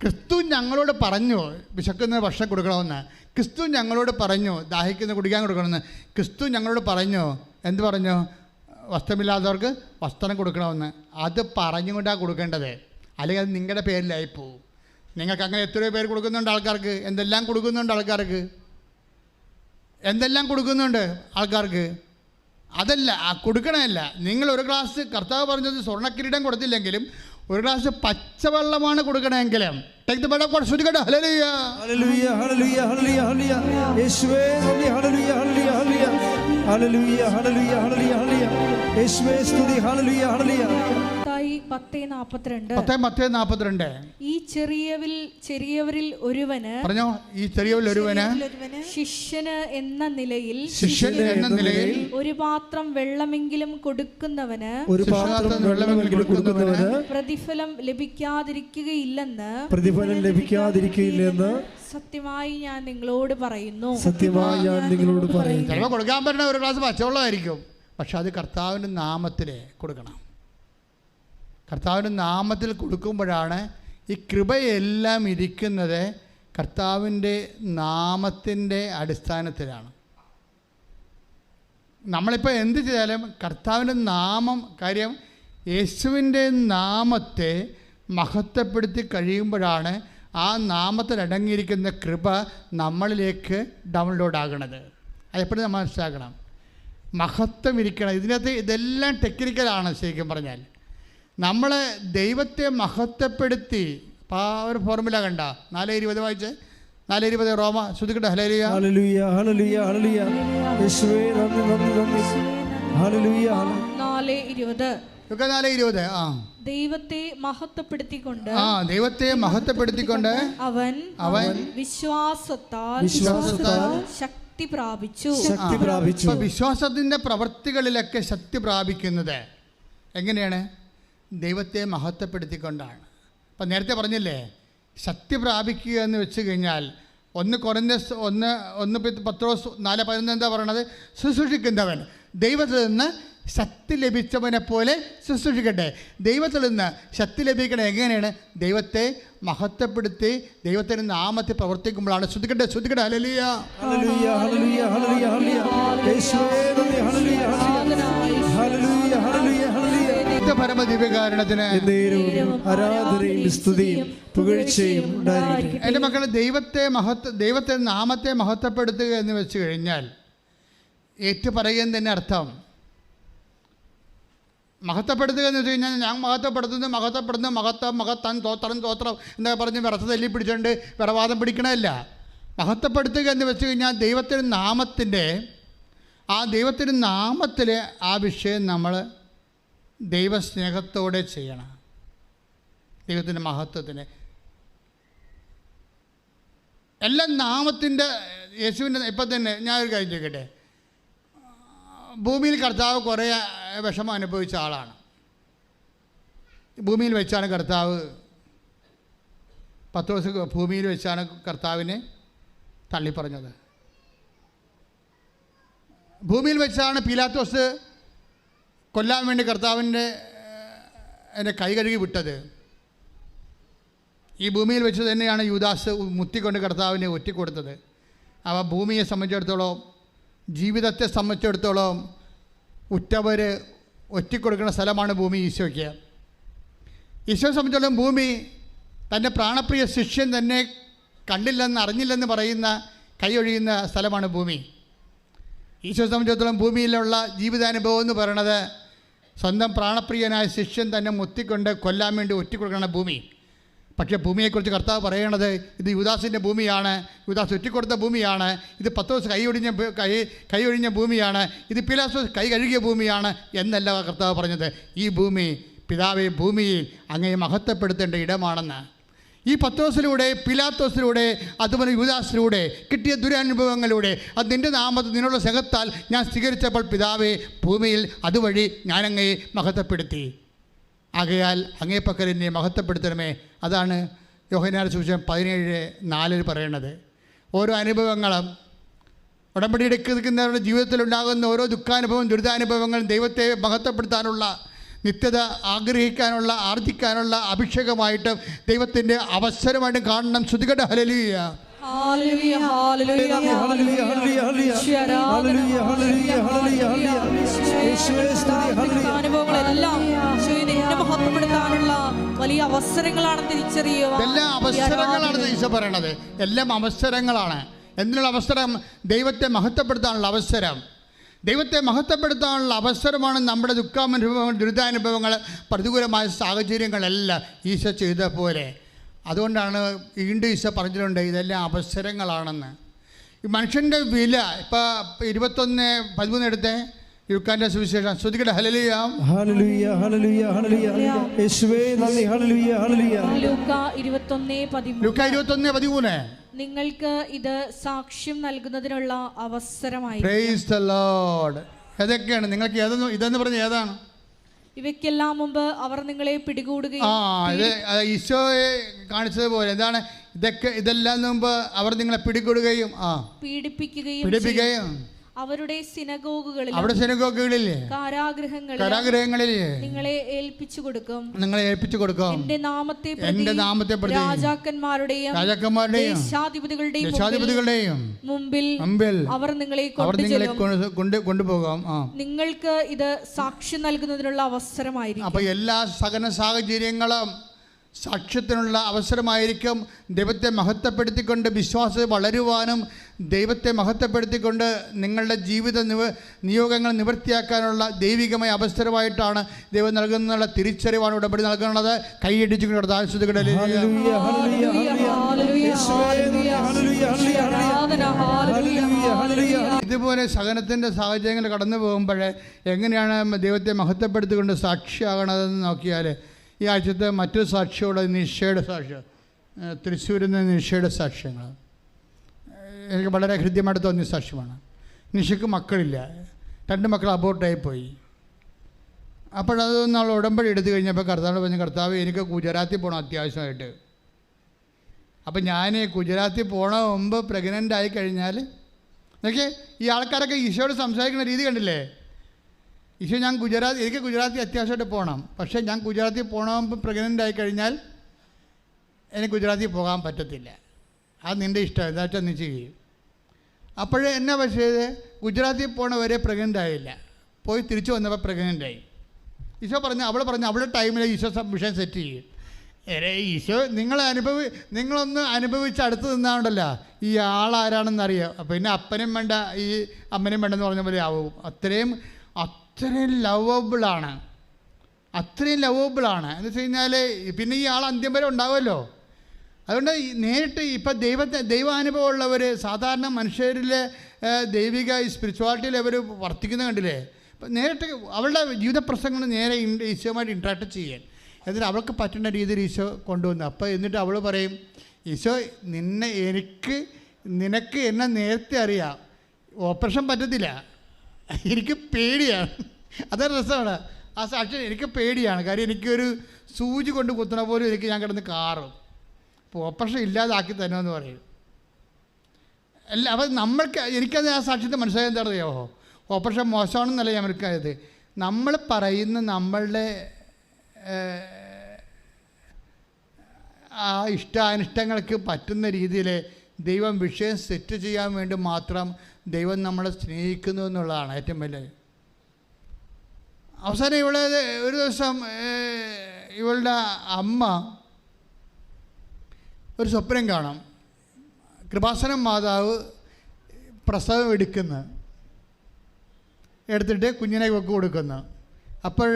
ക്രിസ്തു ഞങ്ങളോട് പറഞ്ഞു വിശക്കുന്ന ഭക്ഷണം കൊടുക്കണമെന്ന്. ക്രിസ്തു ഞങ്ങളോട് പറഞ്ഞു ദാഹിക്കുന്ന കുടിക്കാൻ കൊടുക്കണമെന്ന്. ക്രിസ്തു ഞങ്ങളോട് പറഞ്ഞു എന്ത് പറഞ്ഞു? വസ്ത്രമില്ലാത്തവർക്ക് വസ്ത്രം കൊടുക്കണമെന്ന്. അത് പറഞ്ഞുകൊണ്ടാണ് കൊടുക്കേണ്ടത്. അല്ലെങ്കിൽ അത് നിങ്ങളുടെ പേരിലായി പോവും. നിങ്ങൾക്ക് അങ്ങനെ എത്രയോ പേര് കൊടുക്കുന്നുണ്ട് ആൾക്കാർക്ക്, എന്തെല്ലാം കൊടുക്കുന്നുണ്ട് ആൾക്കാർക്ക്, എന്തെല്ലാം കൊടുക്കുന്നുണ്ട് ആൾക്കാർക്ക്. അതല്ല, ആ കൊടുക്കണമല്ല. നിങ്ങൾ ഒരു ഗ്ലാസ്, കർത്താവ് പറഞ്ഞത് സ്വർണ്ണക്കിരീടം കൊടുത്തില്ലെങ്കിലും ഒരു ഗ്ലാസ് പച്ചവെള്ളമാണ് കൊടുക്കണമെങ്കിലും take the bed of God. ഹല്ലേലൂയ ഹല്ലേലൂയ ഹല്ലേലൂയ ഹല്ലേലൂയ ഹല്ലേലൂയ യേശുവേ നന്ദി. ഹല്ലേലൂയ ഹല്ലേലൂയ ഹല്ലേലൂയ ഹല്ലേലൂയ ഹല്ലേലൂയ ഹല്ലേലൂയ ഹല്ലേലൂയ യേശുവേ സ്തുതി. Hallelujah hallelujah. 10:42 ഈ ചെറിയവരിൽ ഒരുവന് പറഞ്ഞോ, ഈ ചെറിയവരിൽ ഒരുവന് ശിഷ്യന് എന്ന നിലയിൽ ഒരു പാത്രം വെള്ളമെങ്കിലും കൊടുക്കുന്നവന് പ്രതിഫലം ലഭിക്കാതിരിക്കുകയില്ലെന്ന് സത്യമായി ഞാൻ നിങ്ങളോട് പറയുന്നു. ചിലപ്പോൾ കൊടുക്കാൻ പറ്റുന്ന ഒരു ഗ്ലാസ് പച്ചവെള്ളമായിരിക്കും, പക്ഷെ അത് കർത്താവിൻ്റെ നാമത്തിൽ കൊടുക്കണം. കർത്താവിൻ്റെ നാമത്തിൽ കൊടുക്കുമ്പോഴാണ് ഈ കൃപയെല്ലാം ഇരിക്കുന്നത് കർത്താവിൻ്റെ നാമത്തിൻ്റെ അടിസ്ഥാനത്തിലാണ്. നമ്മളിപ്പോൾ എന്ത് ചെയ്താലും കർത്താവിൻ്റെ നാമം, കാര്യം യേശുവിൻ്റെ നാമത്തെ മഹത്വപ്പെടുത്തി കഴിയുമ്പോഴാണ് ആ നാമത്തിൽ അടങ്ങിയിരിക്കുന്ന കൃപ നമ്മളിലേക്ക് ഡൗൺലോഡ് ആകണത്. അതെപ്പോഴും നമ്മൾ മനസ്സിലാക്കണം. മഹത്വം ഇരിക്കണം ഇതിനകത്ത്. ഇതെല്ലാം ടെക്നിക്കലാണ് ശരിക്കും പറഞ്ഞാൽ. നമ്മൾ ദൈവത്തെ മഹത്വപ്പെടുത്തി, ആ ഒരു ഫോർമുല കണ്ട 4:20 വായിച്ച്, 4:20 റോമ ശ്രുതിക്കട്ടെ. ഹല്ലേലൂയ ഹല്ലേലൂയ ഹല്ലേലൂയ ഹല്ലേലൂയ യേശുവേ നന്ദി നന്ദി നന്ദി. ഹല്ലേലൂയ 4:20 ദൈവത്തെ മഹത്വപ്പെടുത്തിക്കൊണ്ട് അവൻ വിശ്വാസത്താൽ ശക്തി പ്രാപിച്ചു. വിശ്വാസത്തിൻ്റെ പ്രവൃത്തികളിലൊക്കെ ശക്തി പ്രാപിക്കുന്നത് എങ്ങനെയാണ്? ദൈവത്തെ മഹത്വപ്പെടുത്തിക്കൊണ്ടാണ്. അപ്പം നേരത്തെ പറഞ്ഞില്ലേ, ശക്തി പ്രാപിക്കുക എന്ന് വെച്ച് കഴിഞ്ഞാൽ 1 കൊരിന്ത്യർ 1 4:11 എന്താ പറയണത്? ശുശ്രൂഷിക്കുന്നവൻ ദൈവത്തിൽ നിന്ന് ശക്തി ലഭിച്ചവനെ പോലെ ശുശ്രൂഷിക്കട്ടെ. ദൈവത്തിൽ നിന്ന് ശക്തി ലഭിക്കണേ എങ്ങനെയാണ്? ദൈവത്തെ മഹത്വപ്പെടുത്തി ദൈവത്തിൻ്റെ നാമത്തിൽ പ്രവർത്തിക്കുമ്പോഴാണ്. ശ്രുതിക്കട്ടെ ശ്രുതിക്കട്ടെ. ഹല്ലേലൂയ ഹല്ലേലൂയ ഹല്ലേലൂയ ഹല്ലേലൂയ ഹല്ലേലൂയ യേശുവേ നന്ദി. ഹല്ലേലൂയ ഹല്ലേലൂയ ഹല്ലേലൂയ ഹല്ലേലൂയ. പരമദിവ്യകാരണത്തിന് ആരാധനയും സ്തുതിയും പുകഴ്ചയും ഉണ്ടായിരിക്കട്ടെ. എൻ്റെ മക്കളെ, ദൈവത്തെ നാമത്തെ മഹത്വപ്പെടുത്തുക എന്ന് വെച്ച് കഴിഞ്ഞാൽ ഏറ്റുപറയുക തന്നെ അർത്ഥം. മഹത്വപ്പെടുത്തുക എന്ന് വെച്ച് കഴിഞ്ഞാൽ ഞാൻ മഹത്വപ്പെടുത്തുന്നു മഹത്വം തോത്രം എന്നൊക്കെ പറഞ്ഞ് വിറച്ച് തല്ലി പിടിച്ചുകൊണ്ട് വിറവാദം പിടിക്കണമല്ല. മഹത്വപ്പെടുത്തുക എന്ന് വെച്ച് കഴിഞ്ഞാൽ ദൈവത്തിൻ്റെ നാമത്തിൽ ആ വിഷയം നമ്മൾ ദൈവസ്നേഹത്തോടെ ചെയ്യണം. ദൈവത്തിൻ്റെ മഹത്വത്തിന് എല്ലാം നാമത്തിൻ്റെ യേശുവിൻ്റെ. ഇപ്പം തന്നെ ഞാൻ ഒരു കാര്യം ചോദിക്കട്ടെ, ഭൂമിയിൽ കർത്താവ് കുറേ വിഷമം അനുഭവിച്ച ആളാണ്. ഭൂമിയിൽ വെച്ചാണ് കർത്താവ്, 10 ദിവസം ഭൂമിയിൽ വെച്ചാണ് കർത്താവിനെ തള്ളിപ്പറഞ്ഞത്. ഭൂമിയിൽ വെച്ചാണ് പീലാത്തോസ് കൊല്ലാൻ വേണ്ടി കർത്താവിൻ്റെ കൈ കഴുകി വിട്ടത്. ഈ ഭൂമിയിൽ വെച്ച് തന്നെയാണ് യൂദാസ് മുത്തിക്കൊണ്ട് കർത്താവിനെ ഒറ്റിക്കൊടുത്തത്. അവ ഭൂമിയെ സംബന്ധിച്ചിടത്തോളം, ജീവിതത്തെ സംബന്ധിച്ചിടത്തോളം ഉറ്റവർ ഒറ്റിക്കൊടുക്കുന്ന സ്ഥലമാണ് ഭൂമി ഈശോയ്ക്ക്. ഈശോയെ സംബന്ധിച്ചിടത്തോളം ഭൂമി തൻ്റെ പ്രാണപ്രിയ ശിഷ്യൻ തന്നെ കണ്ടില്ലെന്ന് അറിഞ്ഞില്ലെന്ന് പറയുന്ന കൈയൊഴിയുന്ന സ്ഥലമാണ് ഭൂമി. ഈശോയെ സംബന്ധിച്ചിടത്തോളം ഭൂമിയിലുള്ള ജീവിതാനുഭവം എന്ന് പറയണത് സ്വന്തം പ്രാണപ്രിയനായ ശിഷ്യൻ തന്നെ മുത്തിക്കൊണ്ട് കൊല്ലാൻ വേണ്ടി ഒറ്റിക്കൊടുക്കുന്ന ഭൂമി. പക്ഷേ ഭൂമിയെക്കുറിച്ച് കർത്താവ് പറയണത് ഇത് യൂദാസിൻ്റെ ഭൂമിയാണ്, യൂദാസ് ഒറ്റിക്കൊടുത്ത ഭൂമിയാണ്, ഇത് 10 ദിവസം കൈയൊഴിഞ്ഞ ഭൂമിയാണ്, ഇത് പീലാത്തോസ് കൈ കഴുകിയ ഭൂമിയാണ് എന്നല്ല കർത്താവ് പറഞ്ഞത്. ഈ ഭൂമി പിതാവെ ഭൂമിയിൽ അങ്ങയെ മഹത്വപ്പെടുത്തേണ്ട ഇടമാണെന്ന്. ഈ 10 ദിവസത്തിലൂടെ പീലാത്തോസിലൂടെ അതുപോലെ യൂദാസിലൂടെ കിട്ടിയ ദുരനുഭവങ്ങളിലൂടെ അത് നിൻ്റെ നാമത്തിൽ നിന്നുള്ള സ്നേഹത്താൽ ഞാൻ സ്വീകരിച്ചപ്പോൾ പിതാവെ ഭൂമിയിൽ അതുവഴി ഞാനങ്ങയെ മഹത്വപ്പെടുത്തി. ആകയാൽ അങ്ങേ പക്കൽ എന്നെ മഹത്വപ്പെടുത്തണമേ. അതാണ് യോഹന്നാന്റെ സുവിശേഷം 17:4 പറയണത്. ഓരോ അനുഭവങ്ങളും ഉടമ്പടി എടുക്കുന്നവരുടെ ജീവിതത്തിലുണ്ടാകുന്ന ഓരോ ദുഃഖാനുഭവം ദുരിതാനുഭവങ്ങളും ദൈവത്തെ മഹത്വപ്പെടുത്താനുള്ള, നിത്യത ആഗ്രഹിക്കാനുള്ള, ആർജിക്കാനുള്ള അഭിഷേകമായിട്ട് ദൈവത്തിൻ്റെ അവസരമായിട്ട് കാണണം. ശ്രുതികട. ഹല്ലേലൂയ ഹല്ലേലൂയ ഹല്ലേലൂയ ഹല്ലേലൂയ ഹല്ലേലൂയ ഹല്ലേലൂയ യേശുവേ സ്തുതി. ഹല്ലേലൂയ അനുഭവങ്ങളെല്ലാം നിന്നെ മഹത്വപ്പെടുത്താനുള്ള വലിയ അവസരങ്ങളാണെന്ന് തിരിച്ചറിയുക. ഇതെല്ലാം അവസരങ്ങളാണെന്ന് ഈശോ പറയണത്. എല്ലാം അവസരങ്ങളാണ്. എന്തിനുള്ള അവസരം? ദൈവത്തെ മഹത്വപ്പെടുത്താനുള്ള അവസരം. ദൈവത്തെ മഹത്വപ്പെടുത്താനുള്ള അവസരമാണ് നമ്മുടെ ദുഃഖാനുഭവങ്ങൾ, ദുരിതാനുഭവങ്ങൾ, പ്രതികൂലമായ സാഹചര്യങ്ങളെല്ലാം ഈശോ ചെയ്ത പോലെ. അതുകൊണ്ടാണ് വീണ്ടും ഈശോ പറഞ്ഞിട്ടുണ്ട് ഇതെല്ലാം അവസരങ്ങളാണെന്ന്. ഈ മനുഷ്യൻ്റെ വില ഇപ്പോൾ 21:13 എടുത്തേ, യൂക്കാന്റെ സുവിശേഷം. ശ്രുതിക്കട്ടെ. ഹല്ലേലൂയ ഹല്ലേലൂയ ഹല്ലേലൂയ ഹല്ലേലൂയ. യേശുവേ നന്ദി. ഹല്ലേലൂയ ഹല്ലേലൂയ. ലൂക്ക 21:13. ലൂക്ക 21:13. നിങ്ങൾക്ക് ഇത് സാക്ഷ്യം നൽകുന്നതിനുള്ള അവസരമായി. Praise the lord. ഏതൊക്കെയാണ് നിങ്ങൾക്ക്? ഇതെന്ന് പറഞ്ഞ ഏതാണ്? ഇവയ്ക്കെല്ലാം മുമ്പ് അവർ നിങ്ങളെ പിടികൂടുകയും ഇത് ഈശോയെ കാണിച്ചതുപോലെ എന്താണ്? ഇതെല്ലാം മുമ്പ് അവർ നിങ്ങളെ പിടികൂടുകയും പീഡിപ്പിക്കുകയും അവരുടെ സിനഗോഗുകളിൽ, അവിടെ സിനഗോഗുകളില്ലേ, കാരാഗൃഹങ്ങളിൽ നിങ്ങളെ ഏൽപ്പിച്ചു കൊടുക്കും. എന്റെ നാമത്തെ പ്രതി രാജാക്കന്മാരുടെയും ദേശാധിപതികളുടെയും മുമ്പിൽ അവർ നിങ്ങളെ കൊണ്ടുപോകാം. നിങ്ങൾക്ക് ഇത് സാക്ഷ്യം നൽകുന്നതിനുള്ള അവസരമായിരിക്കും. അപ്പൊ എല്ലാ സകല സാഹചര്യങ്ങളും സാക്ഷ്യത്തിനുള്ള അവസരമായിരിക്കും. ദൈവത്തെ മഹത്വപ്പെടുത്തിക്കൊണ്ട് വിശ്വാസത്തിൽ വളരുവാനും ദൈവത്തെ മഹത്വപ്പെടുത്തിക്കൊണ്ട് നിങ്ങളുടെ ജീവിത നിയോഗങ്ങൾ നിവൃത്തിയാക്കാനുള്ള ദൈവികമായ അവസരമായിട്ടാണ് ദൈവം നൽകുന്നുള്ള തിരിച്ചറിവാണ് ഉടമ്പടി നൽകുന്നത്. കൈയടിച്ചുകൊണ്ട് ഇതുപോലെ സഹനത്തിൻ്റെ സാഹചര്യങ്ങൾ കടന്നു പോകുമ്പോൾ എങ്ങനെയാണ് ദൈവത്തെ മഹത്വപ്പെടുത്തിക്കൊണ്ട് സാക്ഷിയാകണതെന്ന് നോക്കിയാൽ, ഈ ആഴ്ചത്തെ മറ്റൊരു സാക്ഷിയോട് നിഷയുടെ സാക്ഷ്യം, തൃശ്ശൂരിൽ നിന്ന് നിഷയുടെ സാക്ഷ്യങ്ങൾ എനിക്ക് വളരെ ഹൃദ്യമായിട്ട് തോന്നിയ സാക്ഷ്യമാണ്. നിഷയ്ക്ക് മക്കളില്ല, 2 മക്കൾ അബോർട്ടായി പോയി. അപ്പോഴതൊന്നും അവൾ ഉടമ്പടി എടുത്തു കഴിഞ്ഞപ്പോൾ കർത്താവ് പറഞ്ഞു, കർത്താവ് എനിക്ക് ഗുജറാത്തിൽ പോകണം അത്യാവശ്യമായിട്ട്. അപ്പം ഞാൻ ഗുജറാത്തിൽ പോകണ മുമ്പ് പ്രഗ്നൻ്റ് ആയി കഴിഞ്ഞാൽ നോക്കിയേ, ഈ ആൾക്കാരൊക്കെ ഈശോയോട് സംസാരിക്കുന്ന രീതി കണ്ടില്ലേ? ഈശോ എനിക്ക് ഗുജറാത്തിൽ അത്യാവശ്യമായിട്ട് പോകണം, പക്ഷേ ഞാൻ ഗുജറാത്തിൽ പോകണമെങ്കിൽ പ്രഗ്നൻ്റ് ആയി കഴിഞ്ഞാൽ എനിക്ക് ഗുജറാത്തിൽ പോകാൻ പറ്റത്തില്ല. അത് നിൻ്റെ ഇഷ്ടം, എന്താ വെച്ചാൽ നീ ചെയ്യും. അപ്പോഴേ എന്നാ പക്ഷേ ഗുജറാത്തിൽ പോകണവരെ പ്രഗ്നൻ്റ് ആയില്ല, പോയി തിരിച്ചു വന്നപ്പോൾ പ്രഗ്നൻ്റ് ആയി. ഈശോ അവൾ പറഞ്ഞു അവളുടെ ടൈമിൽ ഈശോ വിഷയം സെറ്റ് ചെയ്യും. ഈശോ നിങ്ങളൊന്ന് അനുഭവിച്ച് അടുത്ത് നിന്നാണ്ടല്ലോ ഈ ആളാരാണെന്നറിയാം. പിന്നെ അപ്പനും വേണ്ട ഈ അമ്മനും വേണ്ടെന്ന് പറഞ്ഞ പോലെ ആവും. അത്രയും ലവബിളാണ്. എന്ന് വെച്ച് കഴിഞ്ഞാൽ പിന്നെ ഈ ആൾ അന്ത്യം വരെ ഉണ്ടാവുമല്ലോ. അതുകൊണ്ട് നേരിട്ട് ഇപ്പം ദൈവാനുഭവം ഉള്ളവർ, സാധാരണ മനുഷ്യരിലെ ദൈവിക സ്പിരിച്വാലിറ്റിയിൽ അവർ വർത്തിക്കുന്ന കണ്ടില്ലേ? അപ്പം നേരിട്ട് അവളുടെ ജീവിത പ്രസംഗങ്ങൾ നേരെ ഈശോയുമായിട്ട് ഇൻട്രാക്ട് ചെയ്യാൻ, എന്നിട്ട് അവൾക്ക് പറ്റുന്ന രീതിയിൽ ഈശോ കൊണ്ടുവന്നു. അപ്പോൾ എന്നിട്ട് അവൾ പറയും, ഈശോ നിനക്ക് എന്നെ നേരത്തെ അറിയാം, ഓപ്പറേഷൻ പറ്റത്തില്ല, എനിക്ക് പേടിയാണ്. അതൊരു രസമാണ് ആ സാക്ഷ്യം. എനിക്ക് പേടിയാണ്, കാര്യം എനിക്കൊരു സൂചി കൊണ്ട് കുത്തണ പോലും ഞാൻ കിടന്ന് കാറും. അപ്പോൾ ഓപ്പറേഷൻ ഇല്ലാതാക്കി തരുമെന്ന് പറയും. അപ്പം എനിക്കത് ആ സാക്ഷ്യത്തെ മനസ്സിലായത് എന്താണെന്ന് അറിയാമോ? ഓപ്പറേഷൻ മോശമാണെന്നല്ല ഞാൻ മനസ്സിലായത്. നമ്മൾ പറയുന്ന നമ്മളുടെ ആ ഇഷ്ടാനിഷ്ടങ്ങൾക്ക് പറ്റുന്ന രീതിയിൽ ദൈവം വിഷയം സെറ്റ് ചെയ്യാൻ വേണ്ടി മാത്രം ദൈവം നമ്മളെ സ്നേഹിക്കുന്നു എന്നുള്ളതാണ് ഏറ്റവും വലിയ. അവസാനം ഒരു ദിവസം ഇവളുടെ അമ്മ ഒരു സ്വപ്നം കാണാം. കൃപാസനം മാതാവ് പ്രസവം എടുത്തിട്ട് കുഞ്ഞിനെ ഇവൾക്ക് കൊടുക്കുന്നു. അപ്പോൾ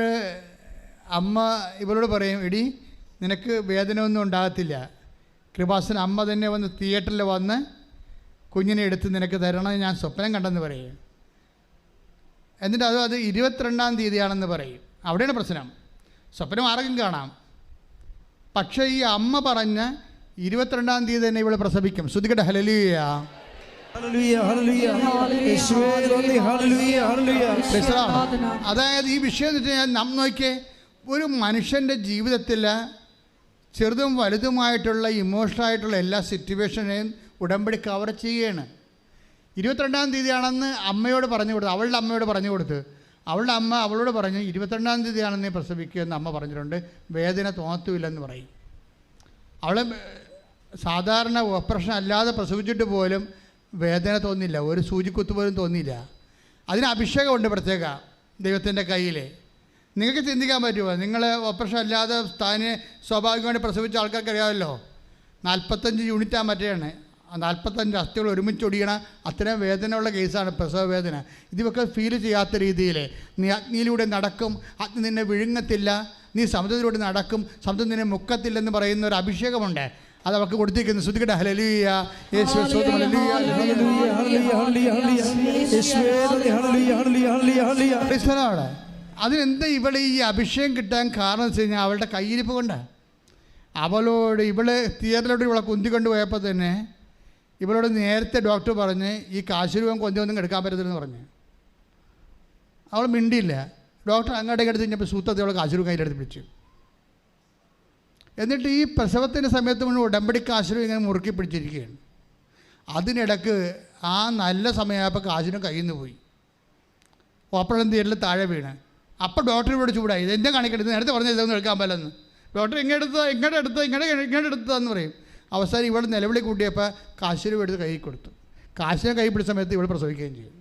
അമ്മ ഇവളോട് പറയും, എടി നിനക്ക് വേദന ഒന്നും ഉണ്ടാകത്തില്ല, കൃപാസനം അമ്മ തന്നെ വന്ന് തിയേറ്ററിൽ വന്ന് കുഞ്ഞിനെ എടുത്ത് നിനക്ക് തരണമെന്ന് ഞാൻ സ്വപ്നം കണ്ടെന്ന് പറയും. എന്നിട്ട് അത് 22-ാം തീയതിയാണെന്ന് പറയും. അവിടെയാണ് പ്രശ്നം. സ്വപ്നം ആർക്കും കാണാം, പക്ഷേ ഈ അമ്മ പറഞ്ഞ 22-ാം തീയതി തന്നെ ഇവളെ പ്രസവിക്കും. ശ്രുതിക്കട്ടെ. ഹല്ലേലൂയ. അതായത് ഈ വിഷയം എന്ന് വെച്ച് കഴിഞ്ഞാൽ നോക്കിയേ, ഒരു മനുഷ്യൻ്റെ ജീവിതത്തിൽ ചെറുതും വലുതുമായിട്ടുള്ള ഇമോഷണലായിട്ടുള്ള എല്ലാ സിറ്റുവേഷനെയും ഉടമ്പടി കവർ ചെയ്യുകയാണ്. 22-ാം തീയതിയാണെന്ന് അമ്മയോട് പറഞ്ഞു കൊടുത്തു, അവളുടെ അമ്മയോട് പറഞ്ഞു കൊടുത്ത്, അവളുടെ അമ്മ അവളോട് പറഞ്ഞു 22-ാം തീയതിയാണെന്ന് പ്രസവിക്കുമെന്ന് അമ്മ പറഞ്ഞിട്ടുണ്ട്, വേദന തോന്നത്തുമില്ലെന്ന് പറയും. അവളെ സാധാരണ ഓപ്പറേഷൻ അല്ലാതെ പ്രസവിച്ചിട്ട് പോലും വേദന തോന്നില്ല, ഒരു സൂചിക്കുത്ത് പോലും തോന്നിയില്ല. അതിന് അഭിഷേകമുണ്ട് പ്രത്യേക ദൈവത്തിൻ്റെ കയ്യിൽ. നിങ്ങൾക്ക് ചിന്തിക്കാൻ പറ്റുമോ? നിങ്ങൾ ഓപ്പറേഷൻ അല്ലാതെ താനെ സ്വാഭാവികമായിട്ട് പ്രസവിച്ച ആൾക്കാർക്ക് അറിയാമല്ലോ, 45 യൂണിറ്റാണ് മറ്റേയാണ്. 45 അസ്ഥികൾ ഒരുമിച്ച് ഒടിയണ അത്രയും വേദനയുള്ള കേസാണ് പ്രസവ വേദന. ഇതൊക്കെ ഫീൽ ചെയ്യാത്ത രീതിയിൽ നീ അഗ്നിയിലൂടെ നടക്കും, അഗ്നി നിന്നെ വിഴുങ്ങത്തില്ല, നീ സമുദ്രത്തിലൂടെ നടക്കും, സമുദ്രം നിന്നെ മുക്കത്തില്ലെന്ന് പറയുന്ന ഒരു അഭിഷേകമുണ്ട്. അത് അവർക്ക് കൊടുത്തിരിക്കുന്നു. ശ്രുതിക്കട്ടെ ഹല്ലേലൂയ, യേശുവേ സ്തോത്രം, ഹല്ലേലൂയ, ഹല്ലേലൂയ. അതിനെന്താ ഇവിടെ ഈ അഭിഷേകം കിട്ടാൻ കാരണം വെച്ച് കഴിഞ്ഞാൽ അവളുടെ കയ്യിരിപ്പ് കൊണ്ടാണ്. അവളോട് ഇവള് തിയേറ്ററിലോട്ട് ഇവളെ കുന്തിക്കൊണ്ട് പോയപ്പോൾ തന്നെ ഇവളോട് നേരത്തെ ഡോക്ടർ പറഞ്ഞ് ഈ കാശുരൂപം കൊന്തൊന്നും എടുക്കാൻ പറ്റത്തില്ലെന്ന് പറഞ്ഞ്. അവൾ മിണ്ടിയില്ല. ഡോക്ടർ അങ്ങോട്ടേക്ക് എടുത്ത് കഴിഞ്ഞപ്പോൾ സൂത്രത്തെ അവൾ കാശുരൂപം കയ്യിലെടുത്ത് പിടിച്ചു. എന്നിട്ട് ഈ പ്രസവത്തിൻ്റെ സമയത്ത് മുഴുവൻ ഉടമ്പടി കാശുരൂപം ഇങ്ങനെ മുറുക്കി പിടിച്ചിരിക്കുകയാണ്. അതിനിടക്ക് ആ നല്ല സമയമായപ്പോൾ കാശുരൂപം കയ്യിൽ നിന്ന് പോയി. ഓപ്പറേഷൻ തിയേറ്ററിൽ താഴെ വീണ്. അപ്പോൾ ഡോക്ടർ ഇവിടെ ചൂടായി, ഇതെന്താ കാണിക്കേണ്ടത്, നേരത്തെ പറഞ്ഞ ഇതൊന്നും എടുക്കാൻ പറ്റില്ലെന്ന്. ഡോക്ടർ ഇങ്ങോട്ട് എടുത്തതെന്ന് പറയും. അവസാനം ഇവിടെ നിലവിളി കൂട്ടിയപ്പോൾ കാശുരൂപം എടുത്ത് കൈ കൊടുത്തു. കാശിനെ കൈ പിടിച്ച സമയത്ത് ഇവിടെ പ്രസവിക്കുകയും ചെയ്തു.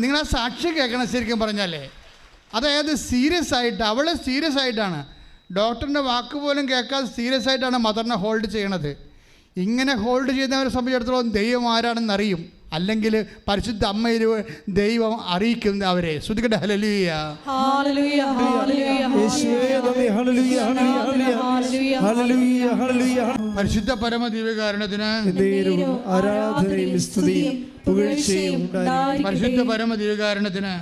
നിങ്ങൾ ആ സാക്ഷി കേൾക്കണം ശരിക്കും പറഞ്ഞാലേ. അതായത് സീരിയസ് ആയിട്ട്, അവൾ സീരിയസ് ആയിട്ടാണ്, ഡോക്ടറിൻ്റെ വാക്ക് പോലും കേൾക്കാതെ സീരിയസ് ആയിട്ടാണ് മദറിനെ ഹോൾഡ് ചെയ്യണത്. ഇങ്ങനെ ഹോൾഡ് ചെയ്യുന്നവരെ സംബന്ധിച്ചിടത്തോളം ദൈവം ആരാണെന്ന് അറിയും, അല്ലെങ്കിൽ പരിശുദ്ധ അമ്മയിൽ ദൈവം അറിയിക്കും അവരെ. ശ്രുതിക്കട്ടെ ഹല്ലേലൂയ, ഹല്ലേലൂയ, ഹല്ലേലൂയ, ഹല്ലേലൂയ. പരിശുദ്ധ പരമ ദിവ്യകാരുണ്യത്തിന് ആരാധനയും സ്തുതിയും പുകഴ്ചയും ഉണ്ടായിരിക്കട്ടെ. പരിശുദ്ധ പരമ ദിവ്യകാരുണ്യത്തിന്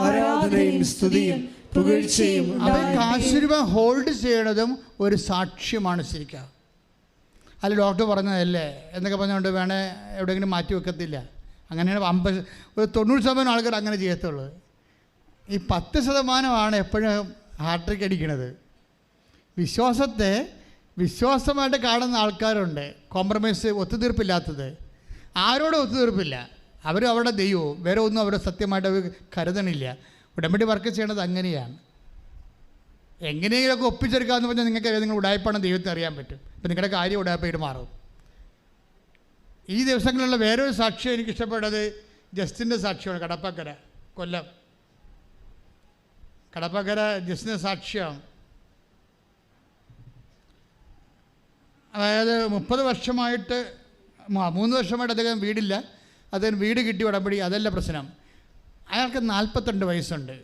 ആരാധനയും സ്തുതിയും പുകഴ്ചയും. അവൻ കാശുരൂപം ഹോൾഡ് ചെയ്യണതും ഒരു സാക്ഷ്യമാണ് ശരിക്കും. അല്ല ഡോക്ടർ പറഞ്ഞതല്ലേ എന്നൊക്കെ പറഞ്ഞുകൊണ്ട് വേണേൽ എവിടെയെങ്കിലും മാറ്റി വെക്കത്തില്ല. അങ്ങനെയാണ് 90% ആൾക്കാർ അങ്ങനെ ചെയ്യത്തുള്ളൂ. ഈ 10% എപ്പോഴും ഹാർട്രിക്ക് അടിക്കണത്. വിശ്വാസത്തെ വിശ്വാസമായിട്ട് കാണുന്ന ആൾക്കാരുണ്ട്, കോംപ്രമൈസ്, ഒത്തുതീർപ്പില്ലാത്തത്. ആരോടും ഒത്തുതീർപ്പില്ല. അവരും അവരുടെ ദൈവവും വേറെ ഒന്നും അവരുടെ സത്യമായിട്ട് അവർ കരുതണില്ല. ഉടമ്പടി വർക്ക് ചെയ്യണത് അങ്ങനെയാണ്. എങ്ങനെയെങ്കിലുമൊക്കെ ഒപ്പിച്ചെടുക്കാമെന്ന് പറഞ്ഞാൽ നിങ്ങൾക്ക് നിങ്ങൾ ഉടായ്പാണ് ദൈവത്തെ അറിയാൻ പറ്റും. ഇപ്പം നിങ്ങളുടെ കാര്യം ഉടായ്പായിട്ട് മാറും. ഈ ദിവസങ്ങളിലുള്ള വേറൊരു സാക്ഷ്യം എനിക്കിഷ്ടപ്പെട്ടത് ജസ്റ്റിൻ്റെ സാക്ഷ്യമാണ്. കടപ്പക്കര, കൊല്ലം കടപ്പക്കര ജസ്റ്റിൻ്റെ സാക്ഷ്യം. അതായത് 30 വർഷമായിട്ട് 3 വർഷമായിട്ട് അദ്ദേഹം വീടില്ല. അദ്ദേഹം വീട് കിട്ടി ഉടമ്പടി, അതല്ല പ്രശ്നം. അയാൾക്ക് 42 വയസ്സുണ്ട്.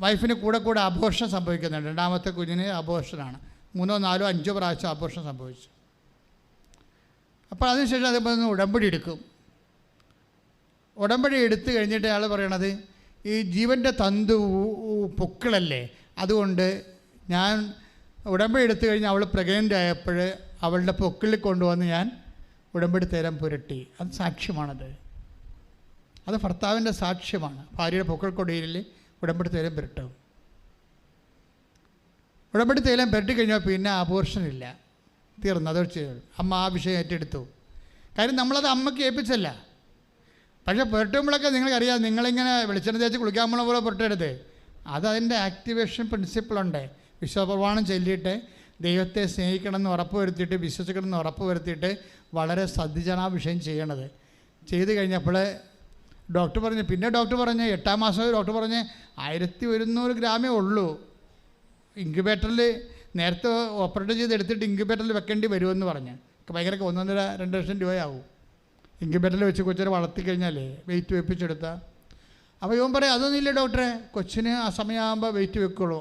വൈഫിന് കൂടെ അബോർഷൻ സംഭവിക്കുന്നുണ്ട്. 2ാമത്തെ കുഞ്ഞിന് അബോർഷനാണ്. 3, 4, 5 പ്രാവശ്യം അബോർഷൻ സംഭവിച്ചു. അപ്പോൾ അതിനുശേഷം അതേപോലെ ഉടമ്പടി എടുക്കും. ഉടമ്പടി എടുത്തു കഴിഞ്ഞിട്ട് അയാൾ പറയണത്, ഈ ജീവൻ്റെ തന്തു പൊക്കിളല്ലേ, അതുകൊണ്ട് ഞാൻ ഉടമ്പടി എടുത്തു കഴിഞ്ഞാൽ അവൾ പ്രഗ്നൻ്റ് ആയപ്പോൾ അവളുടെ പൊക്കിളിൽ കൊണ്ടുവന്ന് ഞാൻ ഉടമ്പടി തേരം പുരട്ടി. അത് സാക്ഷ്യമാണത്. അത് ഭർത്താവിൻ്റെ സാക്ഷ്യമാണ്. ഭാര്യയുടെ പൊക്കിൾ കൊടിയിൽ ഉടമ്പടി തേലം പുരട്ടും. ഉടമ്പടി തേലം പുരട്ടി കഴിഞ്ഞാൽ പിന്നെ അബോർഷനില്ല, തീർന്നു. അതൊരു ചെയ്തു. അമ്മ ആ വിഷയം ഏറ്റെടുത്തു. കാര്യം നമ്മളത് അമ്മയ്ക്ക് ഏൽപ്പിച്ചല്ല. പക്ഷേ പുരട്ടുമ്പോഴൊക്കെ നിങ്ങൾക്കറിയാം, നിങ്ങളിങ്ങനെ വെളിച്ചെണ്ണ തേച്ച് കുളിക്കാൻ പോണ പോലെ പുരട്ടരുത്. അതതിൻ്റെ ആക്ടിവേഷൻ പ്രിൻസിപ്പിളുണ്ട്. വിശ്വപ്രമാണം ചൊല്ലിയിട്ട് ദൈവത്തെ സ്നേഹിക്കണമെന്ന് ഉറപ്പ് വരുത്തിയിട്ട് വിശ്വസിക്കണമെന്ന് ഉറപ്പ് വരുത്തിയിട്ട് വളരെ ശ്രദ്ധിച്ചാണ് ആ വിഷയം ചെയ്യണത്. ചെയ്ത് കഴിഞ്ഞപ്പോൾ ഡോക്ടർ പറഞ്ഞു, പിന്നെ ഡോക്ടർ പറഞ്ഞ് 8ാം മാസം ഡോക്ടർ പറഞ്ഞ് 1100 ഗ്രാമേ ഉള്ളൂ. ഇൻക്യുബേറ്ററിൽ നേരത്തെ ഓപ്പറേറ്റ് ചെയ്ത് എടുത്തിട്ട് ഇൻക്യുബേറ്ററിൽ വെക്കേണ്ടി വരുമെന്ന് പറഞ്ഞ്. ഭയങ്കര 1.5-2 ലക്ഷം രൂപയാവും ഇൻക്യുബേറ്ററിൽ വെച്ച് കൊച്ചിനെ വളർത്തിക്കഴിഞ്ഞാലേ വെയിറ്റ് വെപ്പിച്ചെടുത്താൽ. അപ്പോൾ ഇവൻ പറയും, അതൊന്നുമില്ല ഡോക്ടറെ, കൊച്ചിന് ആ സമയമാകുമ്പോൾ വെയിറ്റ് വെക്കുള്ളൂ.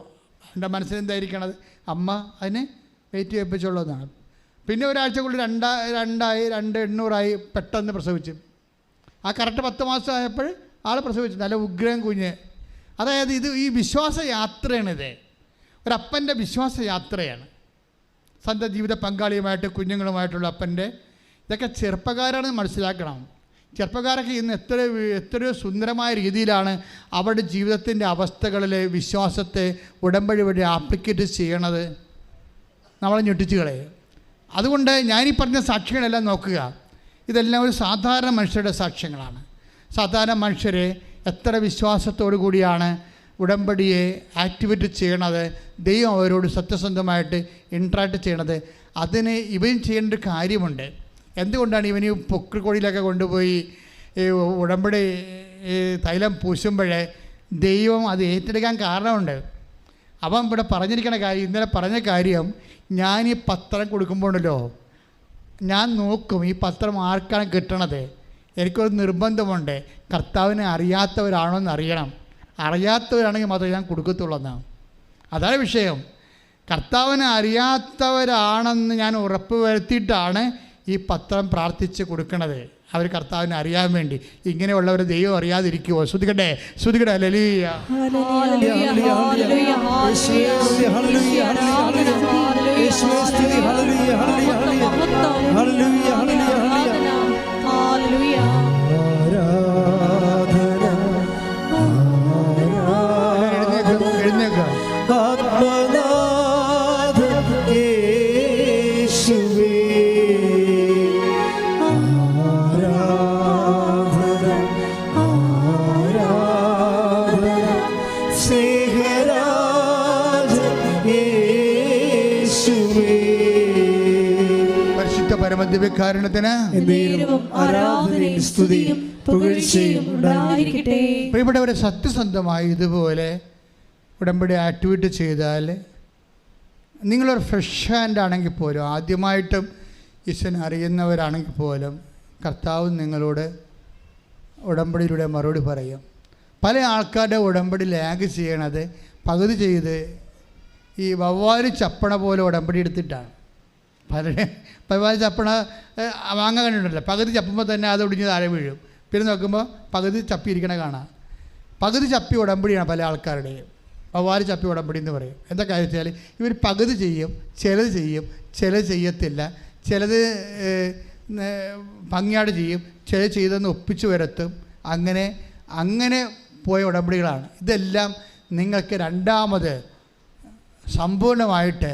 എൻ്റെ മനസ്സിലെന്തായിരിക്കണത്, അമ്മ അതിന് വെയിറ്റ് വെപ്പിച്ചുള്ളൂ എന്നാണ്. പിന്നെ ഒരാഴ്ചക്കുള്ളിൽ 2,800 പെട്ടെന്ന് പ്രസവിച്ചു. ആ കറക്റ്റ് 10 മാസം ആയപ്പോൾ ആൾ പ്രസവിച്ചു. നല്ല ഉഗ്രൻ കുഞ്ഞ്. അതായത് ഈ വിശ്വാസ യാത്രയാണിത്. ഒരപ്പൻ്റെ വിശ്വാസ യാത്രയാണ്. സ്വന്തം ജീവിത പങ്കാളിയുമായിട്ട് കുഞ്ഞുങ്ങളുമായിട്ടുള്ള അപ്പൻ്റെ. ഇതൊക്കെ ചെറുപ്പക്കാരാണെന്ന് മനസ്സിലാക്കണം. ചെറുപ്പക്കാരൊക്കെ ഇന്ന് എത്രയോ സുന്ദരമായ രീതിയിലാണ് അവരുടെ ജീവിതത്തിൻ്റെ അവസ്ഥകളിൽ വിശ്വാസത്തെ ഉടമ്പടി വഴി ആപ്ലിക്കേറ്റ് ചെയ്യണത്. നമ്മളെ ഞെട്ടിച്ച് കളയും. അതുകൊണ്ട് ഞാനീ പറഞ്ഞ സാക്ഷ്യങ്ങളെല്ലാം നോക്കുക. ഇതെല്ലാം ഒരു സാധാരണ മനുഷ്യരുടെ സാക്ഷ്യങ്ങളാണ്. സാധാരണ മനുഷ്യരെ എത്ര വിശ്വാസത്തോടു കൂടിയാണ് ഉടമ്പടിയെ ആക്ടിവേറ്റ് ചെയ്യണത്, ദൈവം അവരോട് സത്യസന്ധമായിട്ട് ഇൻട്രാക്ട് ചെയ്യണത്. അതിന് ഇവൻ ചെയ്യേണ്ട ഒരു കാര്യമുണ്ട്. എന്തുകൊണ്ടാണ് ഇവന് പൊക്കിൾക്കൊടിയിലൊക്കെ കൊണ്ടുപോയി ഈ ഉടമ്പടി ഈ തൈലം പൂശുമ്പോഴേ ദൈവം അത് ഏറ്റെടുക്കാൻ കാരണമുണ്ട്. അപ്പം ഇവിടെ പറഞ്ഞിരിക്കണ കാര്യം, ഇന്നലെ പറഞ്ഞ കാര്യം, ഞാൻ ഈ പത്രം കൊടുക്കുമ്പോഴല്ലോ ഞാൻ നോക്കും ഈ പത്രം ആർക്കാണ് കിട്ടണത്. എനിക്കൊരു നിർബന്ധമുണ്ട്, കർത്താവിനെ അറിയാത്തവരാണോ എന്ന് അറിയണം. അറിയാത്തവരാണെങ്കിൽ മാത്രമേ ഞാൻ കൊടുക്കത്തുള്ളൂ എന്നാണ്. അതാണ് വിഷയം. കർത്താവിനെ അറിയാത്തവരാണെന്ന് ഞാൻ ഉറപ്പ് വരുത്തിയിട്ടാണ് ഈ പത്രം പ്രാർത്ഥിച്ച് കൊടുക്കണത്. അവർ കർത്താവിനെ അറിയാൻ വേണ്ടി. ഇങ്ങനെയുള്ളവർ ദൈവം അറിയാതിരിക്കുമോ? ശ്രുതിക്കട്ടെ, ശ്രുതിക്കട്ടെ. ഹല്ലേലൂയ. എഴുന്നേക്ക. പരമദിവ്യകാരുണ്യത്തിന് ആരാധനയും സ്തുതിയും പുകഴ്ചയും ഉണ്ടായിരിക്കട്ടെ. പ്രിയപ്പെട്ടവരെ, സത്യസന്ധമായി ഇതുപോലെ ഉടമ്പടി ആക്ടിവിറ്റി ചെയ്താൽ നിങ്ങളൊരു ഫ്രഷ് ഹാൻഡ് ആണെങ്കിൽ പോലും, ആദ്യമായിട്ടും ഈശ്വരനെ അറിയുന്നവരാണെങ്കിൽ പോലും, കർത്താവ് നിങ്ങളോട് ഉടമ്പടിയിലൂടെ മറുപടി പറയും. പല ആൾക്കാരുടെ ഉടമ്പടി ലാഗ് ചെയ്യണത് പകുതി ചെയ്ത് ഈ വവ്വാല് ചപ്പണ പോലെ ഉടമ്പടി എടുത്തിട്ടാണ്. വവ്വാല് ചപ്പണ വാങ്ങാൻ കണ്ടിട്ടുണ്ടല്ലോ, പകുതി ചപ്പുമ്പോൾ തന്നെ അത് ഒടിഞ്ഞ് താഴെ വീഴും. പിന്നെ നോക്കുമ്പോൾ പകുതി ചപ്പിയിരിക്കണ കാണാം. പകുതി ചപ്പി ഉടമ്പടിയാണ് പല ആൾക്കാരുടെയും. വവ്വാല് ചപ്പി ഉടമ്പടി എന്ന് പറയും. എന്താ കാര്യം വെച്ചാൽ ഇവർ പകുതി ചെയ്യും, ചിലത് ചെയ്യും, ചിലത് ചെയ്യത്തില്ല, ചിലത് ഭംഗിയാട് ചെയ്യും, ചിലത് ചെയ്തെന്ന് ഒപ്പിച്ച് വരത്തും. അങ്ങനെ പോയ ഉടമ്പടികളാണ്. ഇതെല്ലാം നിങ്ങൾക്ക് രണ്ടാമത് സമ്പൂർണ്ണമായിട്ട്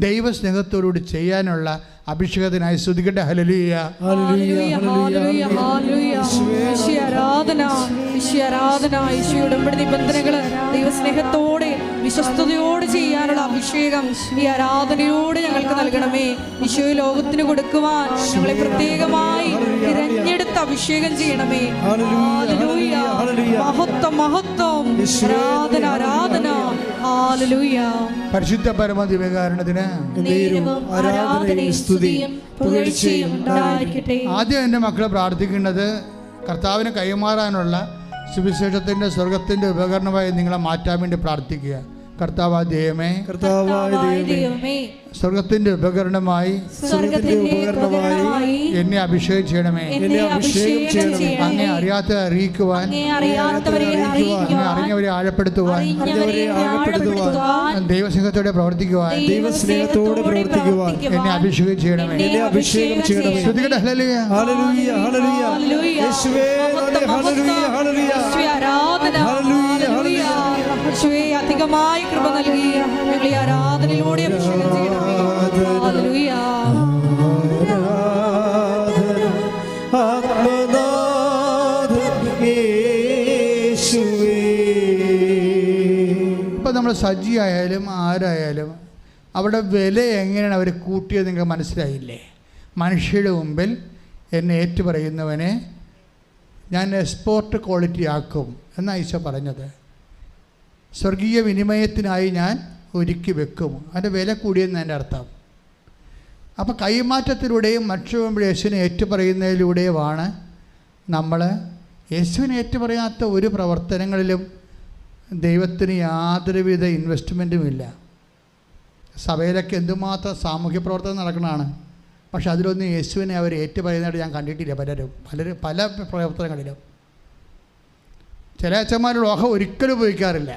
ദൈവസ്നേഹത്തോടുകൂടി ചെയ്യാനുള്ള അഭിഷേകത്തിനായി സ്തുതിക്കട്ടെ. ഹല്ലേലൂയ. ഉടമ്പടി നിബന്ധനകള് ദൈവസ്നേഹത്തോടെ വിശ്വസ്തയോടെ ചെയ്യാനുള്ള അഭിഷേകം ഈ ആരാധനയോടെ ഞങ്ങൾക്ക് നൽകണമേ. ഈശോ ലോകത്തിന് കൊടുക്കുവാൻ ഞങ്ങളെ പ്രത്യേകമായി തിരഞ്ഞെടുത്ത് അഭിഷേകം ചെയ്യണമേ. മഹത്വം മഹത്വം, ആരാധന ആരാധന. ഹല്ലേലൂയ. പരിശുദ്ധ പരമദിവ്യകാരുണ്യത്തിന് ആരാധനയും സ്തുതിയും പുകഴ്ചയും ഉണ്ടായിരിക്കട്ടെ. ആദ്യം എൻ്റെ മക്കളെ പ്രാർത്ഥിക്കേണ്ടത് കർത്താവിനെ കൈമാറാനുള്ള സുവിശേഷത്തിൻ്റെ സ്വർഗത്തിൻ്റെ ഉപകരണമായി നിങ്ങളെ മാറ്റാൻ വേണ്ടി പ്രാർത്ഥിക്കുക. കർത്താവായ ദൈവമേ, സ്വർഗത്തിന്റെ ഉപകരണമായി എന്നെ അഭിഷേകം ചെയ്യണമേ. അങ്ങേ അറിയാത്തവരെ അറിയിക്കുവാൻ, അറിഞ്ഞവരെ ആഴപ്പെടുത്തുവാൻ, ദൈവസ്നേഹത്തോടെ പ്രവർത്തിക്കുവാൻ എന്നെ അഭിഷേകം ചെയ്യണമേ. ശ്രുതികട്ടെ. ഹല്ലേലൂയ. അധികമായി കൃപ നൽകി ഞങ്ങൾ ഈ ആരാധനയിലൂടെ അഭിഷേകം ചെയ്യണമേ. ഹല്ലേലൂയ. ഇപ്പം നമ്മൾ സജ്ജി ആയാലും ആരായാലും അവിടെ വില എങ്ങനെയാണ് അവർ കൂട്ടിയത് നിങ്ങൾക്ക് മനസ്സിലായില്ലേ? മനുഷ്യരുടെ മുമ്പിൽ എന്നെ ഏറ്റുപറയുന്നവനെ ഞാൻ എക്സ്പോർട്ട് ക്വാളിറ്റി ആക്കും എന്നാണ് ഈശോ പറഞ്ഞത്. സ്വർഗീയ വിനിമയത്തിനായി ഞാൻ ഒരുക്കി വെക്കും. അതിൻ്റെ വില കൂടിയെന്ന് എൻ്റെ അർത്ഥം. അപ്പോൾ കൈമാറ്റത്തിലൂടെയും മറ്റുമുമ്പിൽ യേശുവിനെ ഏറ്റുപറയുന്നതിലൂടെയുമാണ് നമ്മൾ യേശുവിനെ ഏറ്റുപറയാത്ത ഒരു പ്രവർത്തനങ്ങളിലും ദൈവത്തിന് യാതൊരുവിധ ഇൻവെസ്റ്റ്മെൻറ്റും ഇല്ല. സഭയിലൊക്കെ എന്തുമാത്രം സാമൂഹ്യ പ്രവർത്തനം നടക്കുന്നതാണ്. പക്ഷെ അതിലൊന്നും യേശുവിനെ അവർ ഏറ്റുപറയുന്നതായിട്ട് ഞാൻ കണ്ടിട്ടില്ല. പല പ്രവർത്തനങ്ങളിലും ചില അച്ഛന്മാർ ലോഹ ഒരിക്കലും ഉപയോഗിക്കാറില്ല.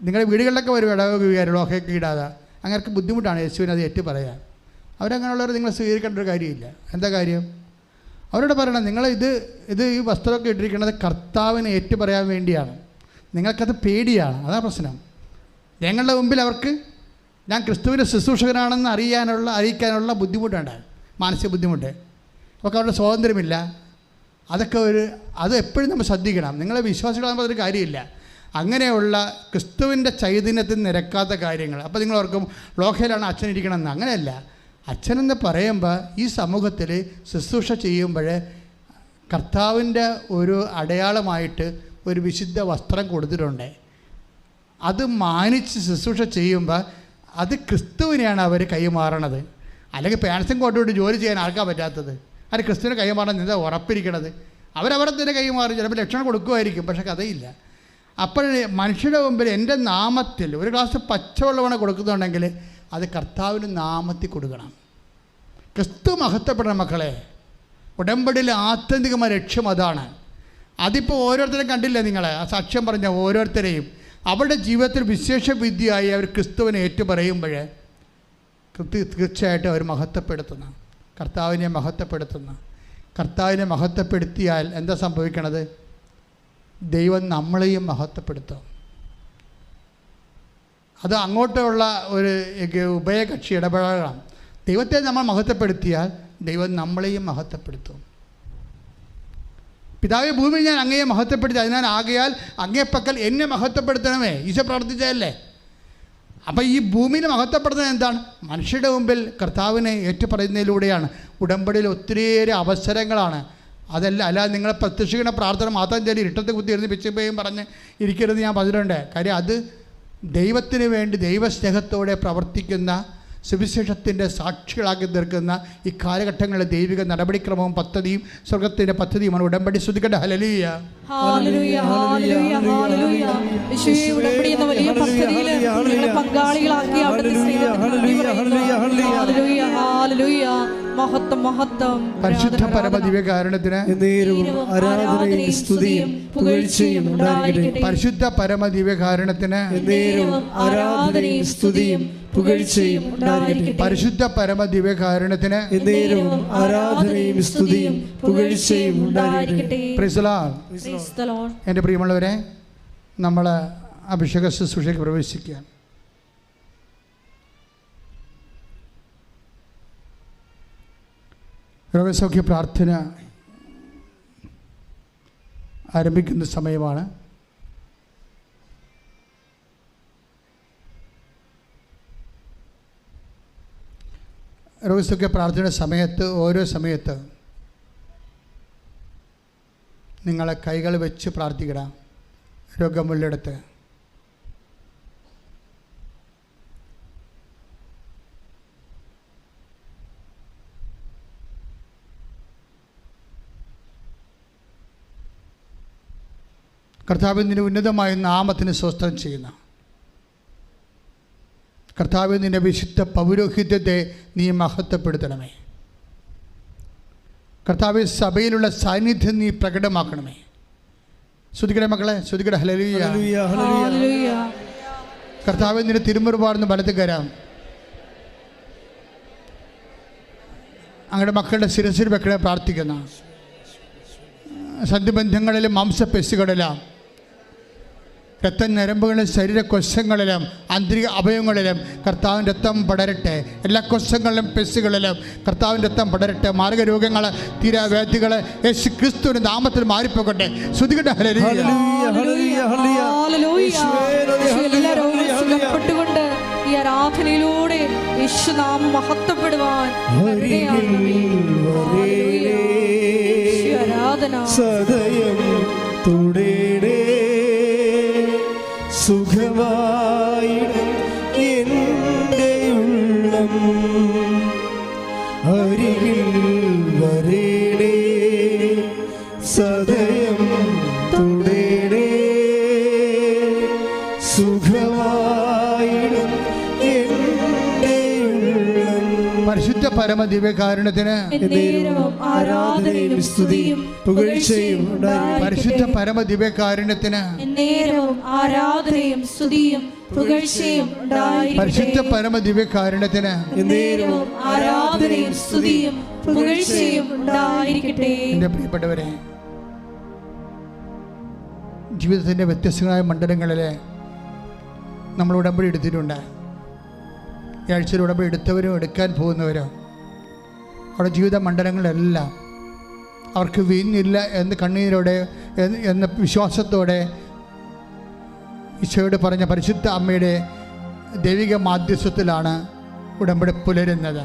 നിങ്ങളുടെ വീടുകളിലൊക്കെ വരും ഇടവക ഉപയോഗിക്കാറ് ലോഹയൊക്കെ ഇടാതെ. അങ്ങനെ ബുദ്ധിമുട്ടാണ് യേശുവിനെ അത് ഏറ്റുപറയാൻ. അവരങ്ങനെയുള്ളവർ നിങ്ങൾ സ്വീകരിക്കേണ്ട ഒരു കാര്യമില്ല. എന്താ കാര്യം? അവരോട് പറയണം, നിങ്ങൾ ഇത് ഈ വസ്ത്രമൊക്കെ ഇട്ടിരിക്കുന്നത് കർത്താവിനെ ഏറ്റുപറയാൻ വേണ്ടിയാണ്. നിങ്ങൾക്കത് പേടിയാണ്. അതാ പ്രശ്നം. ഞങ്ങളുടെ മുമ്പിൽ അവർക്ക് ഞാൻ ക്രിസ്തുവിൻ്റെ ശുശ്രൂഷകനാണെന്ന് അറിയിക്കാനുള്ള ബുദ്ധിമുട്ടുണ്ട്, മാനസിക ബുദ്ധിമുട്ട്. അവർക്ക് അവരുടെ സ്വാതന്ത്ര്യമില്ല. അത് എപ്പോഴും നമ്മൾ ശ്രദ്ധിക്കണം. നിങ്ങളെ വിശ്വാസികളാകുമ്പോൾ അതൊരു കാര്യമില്ല. അങ്ങനെയുള്ള ക്രിസ്തുവിൻ്റെ ചൈതന്യത്തിൽ നിരക്കാത്ത കാര്യങ്ങൾ. അപ്പോൾ നിങ്ങൾ ഓർക്കും ലോകയിലാണ് അച്ഛൻ ഇരിക്കണമെന്ന്. അങ്ങനെയല്ല. അച്ഛനെന്ന് പറയുമ്പോൾ ഈ സമൂഹത്തിൽ ശുശ്രൂഷ ചെയ്യുമ്പോൾ കർത്താവിൻ്റെ ഒരു അടയാളമായിട്ട് ഒരു വിശുദ്ധ വസ്ത്രം കൊടുത്തിട്ടുണ്ട്. അത് മാനിച്ച് ശുശ്രൂഷ ചെയ്യുമ്പോൾ അത് ക്രിസ്തുവിനെയാണ് അവർ കൈമാറണത്. അല്ലെങ്കിൽ പാൻസും കോട്ടോട്ട് ജോലി ചെയ്യാൻ ആർക്കാൻ പറ്റാത്തത്? അത് ക്രിസ്തുവിനെ കൈമാറാൻ എന്താ ഉറപ്പിരിക്കണത്? അവരവരെ തന്നെ കൈമാറി, ചിലപ്പോൾ ലക്ഷണം കൊടുക്കുമായിരിക്കും, പക്ഷെ കഥയില്ല. അപ്പോൾ മനുഷ്യരുടെ മുമ്പിൽ എൻ്റെ നാമത്തിൽ ഒരു ഗ്ലാസ് പച്ചവെള്ളമാണ് കൊടുക്കുന്നുണ്ടെങ്കിൽ അത് കർത്താവിന് നാമത്തിൽ കൊടുക്കണം. ക്രിസ്തു മഹത്വപ്പെടണം മക്കളെ. ഉടമ്പടിയിലെ ആത്യന്തികമായ ലക്ഷ്യം അതാണ്. അതിപ്പോൾ ഓരോരുത്തരും കണ്ടില്ലേ നിങ്ങൾ, ആ സാക്ഷ്യം പറഞ്ഞ ഓരോരുത്തരെയും അവരുടെ ജീവിതത്തിൽ വിശേഷ വിദ്യയായി അവർ ക്രിസ്തുവിനെ ഏറ്റുപറയുമ്പോൾ തീർച്ചയായിട്ടും അവർ മഹത്വപ്പെടുത്തുന്ന, കർത്താവിനെ മഹത്വപ്പെടുത്തിയാൽ എന്താ സംഭവിക്കണത്? ദൈവം നമ്മളെയും മഹത്വപ്പെടുത്തും. അത് അങ്ങോട്ടുള്ള ഒരു ഉഭയകക്ഷി ഇടപെടലാണ്. ദൈവത്തെ നമ്മൾ മഹത്വപ്പെടുത്തിയാൽ ദൈവം നമ്മളെയും മഹത്വപ്പെടുത്തും. പിതാവേ, ഭൂമിയിൽ ഞാൻ അങ്ങയെ മഹത്വപ്പെടുത്തി, അതിനാൽ ആകയാൽ അങ്ങേപ്പക്കൽ എന്നെ മഹത്വപ്പെടുത്തണമേ ഈശോ പ്രാർത്ഥിച്ചതല്ലേ. അപ്പോൾ ഈ ഭൂമിയിൽ മഹത്വപ്പെടുത്തുന്നത് എന്താണ്? മനുഷ്യരുടെ മുമ്പിൽ കർത്താവിനെ ഏറ്റുപറയുന്നതിലൂടെയാണ്. ഉടമ്പടിയിൽ ഒത്തിരിയേറെ അവസരങ്ങളാണ്. അല്ലാതെ നിങ്ങളെ പ്രത്യക്ഷിക്കുന്ന പ്രാർത്ഥന മാത്രം ചൊല്ലി ഇരുട്ടത്തെ കുത്തി ഇരുന്ന് പിച്ചപ്പയും പറഞ്ഞ് ഇരിക്കരുത് ഞാൻ പറഞ്ഞിട്ടുണ്ട്. കാര്യം അത് ദൈവത്തിന് വേണ്ടി ദൈവസ്നേഹത്തോടെ പ്രവർത്തിക്കുന്ന സുവിശേഷത്തിൻ്റെ സാക്ഷികളാക്കി തീർക്കുന്ന ഈ കാലഘട്ടങ്ങളിലെ ദൈവിക നടപടിക്രമവും പദ്ധതിയും സ്വർഗത്തിൻ്റെ പദ്ധതിയുമാണ് ഉടമ്പടി. സ്തുതിക്കട്ടെ. ഹല്ലേലൂയ. പരിശുദ്ധ പരമദിവ്യകാരുണ്യത്തിന് ആരാധനയും സ്തുതിയും പുകഴ്ചയും ഉണ്ടായിരിക്കട്ടെ. പരിശുദ്ധ പരമദിവ്യകാരുണ്യത്തിന് ആരാധനയും സ്തുതിയും പുകഴ്ചയും ഉണ്ടായിരിക്കട്ടെ. പരിശുദ്ധ പരമദിവ്യകാരുണ്യത്തിന് ആരാധനയും സ്തുതിയും പുകഴ്ചയും ഉണ്ടായിരിക്കട്ടെ. എൻ്റെ പ്രിയമുള്ളവരെ, നമ്മൾ അഭിഷേക ശുശ്രൂഷയ്ക്ക് പ്രവേശിക്കുകയാണ്. രോഗസൗഖ്യ പ്രാർത്ഥന ആരംഭിക്കുന്ന സമയമാണ്. രോഗസൗഖ്യ പ്രാർത്ഥനയുടെ സമയത്ത് ഓരോ സമയത്ത് നിങ്ങളെ കൈകൾ വെച്ച് പ്രാർത്ഥിക്കണം. രോഗമുള്ളിടത്ത് കർത്താവിൻ്റെ ഉന്നതമായ നാമത്തിന് സ്വസ്ത്രം ചെയ്യുന്ന കർത്താവ്, നിൻ്റെ വിശുദ്ധ പൗരോഹിത്യത്തെ നീ മഹത്വപ്പെടുത്തണമേ. കർത്താവ്, സഭയിലുള്ള സാന്നിധ്യം നീ പ്രകടമാക്കണമേ. ശ്രുതിക്കട്ടെ മക്കളെ, ശ്രുതിക്കട്ടെ. ഹല്ലേലൂയ. കർത്താവ്, നിന്റെ തിരുമുറുപാടുന്ന വലത്ത് കരാം അങ്ങയുടെ മക്കളുടെ ശിരസിൽ വെക്കണേ പ്രാർത്ഥിക്കുന്ന സന്ധിബന്ധങ്ങളിലും മാംസപെശുകളിലും രക്തഞരമ്പുകളിലും ശരീരകോശങ്ങളിലും ആന്തരിക അവയവങ്ങളിലും കർത്താവിൻ്റെ രക്തം പടരട്ടെ. എല്ലാ കോശങ്ങളിലും പെശുകളിലും കർത്താവിൻ്റെ രക്തം പടരട്ടെ. മാർഗരോഗങ്ങൾ, തീരാവ്യാധികൾ യേശു ക്രിസ്തുവിൻ്റെ നാമത്തിൽ മാറിപ്പോകട്ടെ. ശ്രുതികട്ടെ. സുഖപ്പെട്ടുകൊണ്ട് ഈ ആരാധനയിലൂടെ യേശുനാമം മഹത്വപ്പെടുവാൻ ആരാധന സദയം തുടേടേ സുഖമായിടും എൻ്റെ ഉള്ളം അരികിൽ വരേടേ സദയം തുടേടേ സുഖമായിടും എൻ്റെ ഉള്ളം. പരിശുദ്ധ പരമദിവ്യകാരുണ്യത്തിന് ആരാധനയും സ്തുതിയും പുകഴ്ചയും ഉണ്ടായിരിക്കട്ടെ. പരിശുദ്ധ പരമദിവ്യകാരുണ്യത്തിന് ആരാധനയും സ്തുതിയും പുകഴ്ചയും പരിശുദ്ധ പരമദിവ്യകാരുണ്യത്തിന് ആരാധനയും സ്തുതിയും പുകഴ്ചയും ഉണ്ടായിരിക്കട്ടെ. എൻ്റെ പ്രിയപ്പെട്ടവരെ, ജീവിതത്തിൻ്റെ വ്യത്യസ്തങ്ങളായ മണ്ഡലങ്ങളിൽ നമ്മൾ ഉടമ്പടി എടുത്തിട്ടുണ്ട്. ഈ ആഴ്ചയിൽ ഉടമ്പടി എടുത്തവരും എടുക്കാൻ പോകുന്നവരും അവരുടെ ജീവിത മണ്ഡലങ്ങളിലെല്ലാം അവർക്ക് വീഞ്ഞില്ല എന്ന് കണ്ണീരോടെ എന്ന വിശ്വാസത്തോടെ ഈശോയോട് പറഞ്ഞ പരിശുദ്ധ അമ്മയുടെ ദൈവിക മാധ്യസ്ഥത്തിലാണ് ഉടമ്പടി പുലരുന്നത്.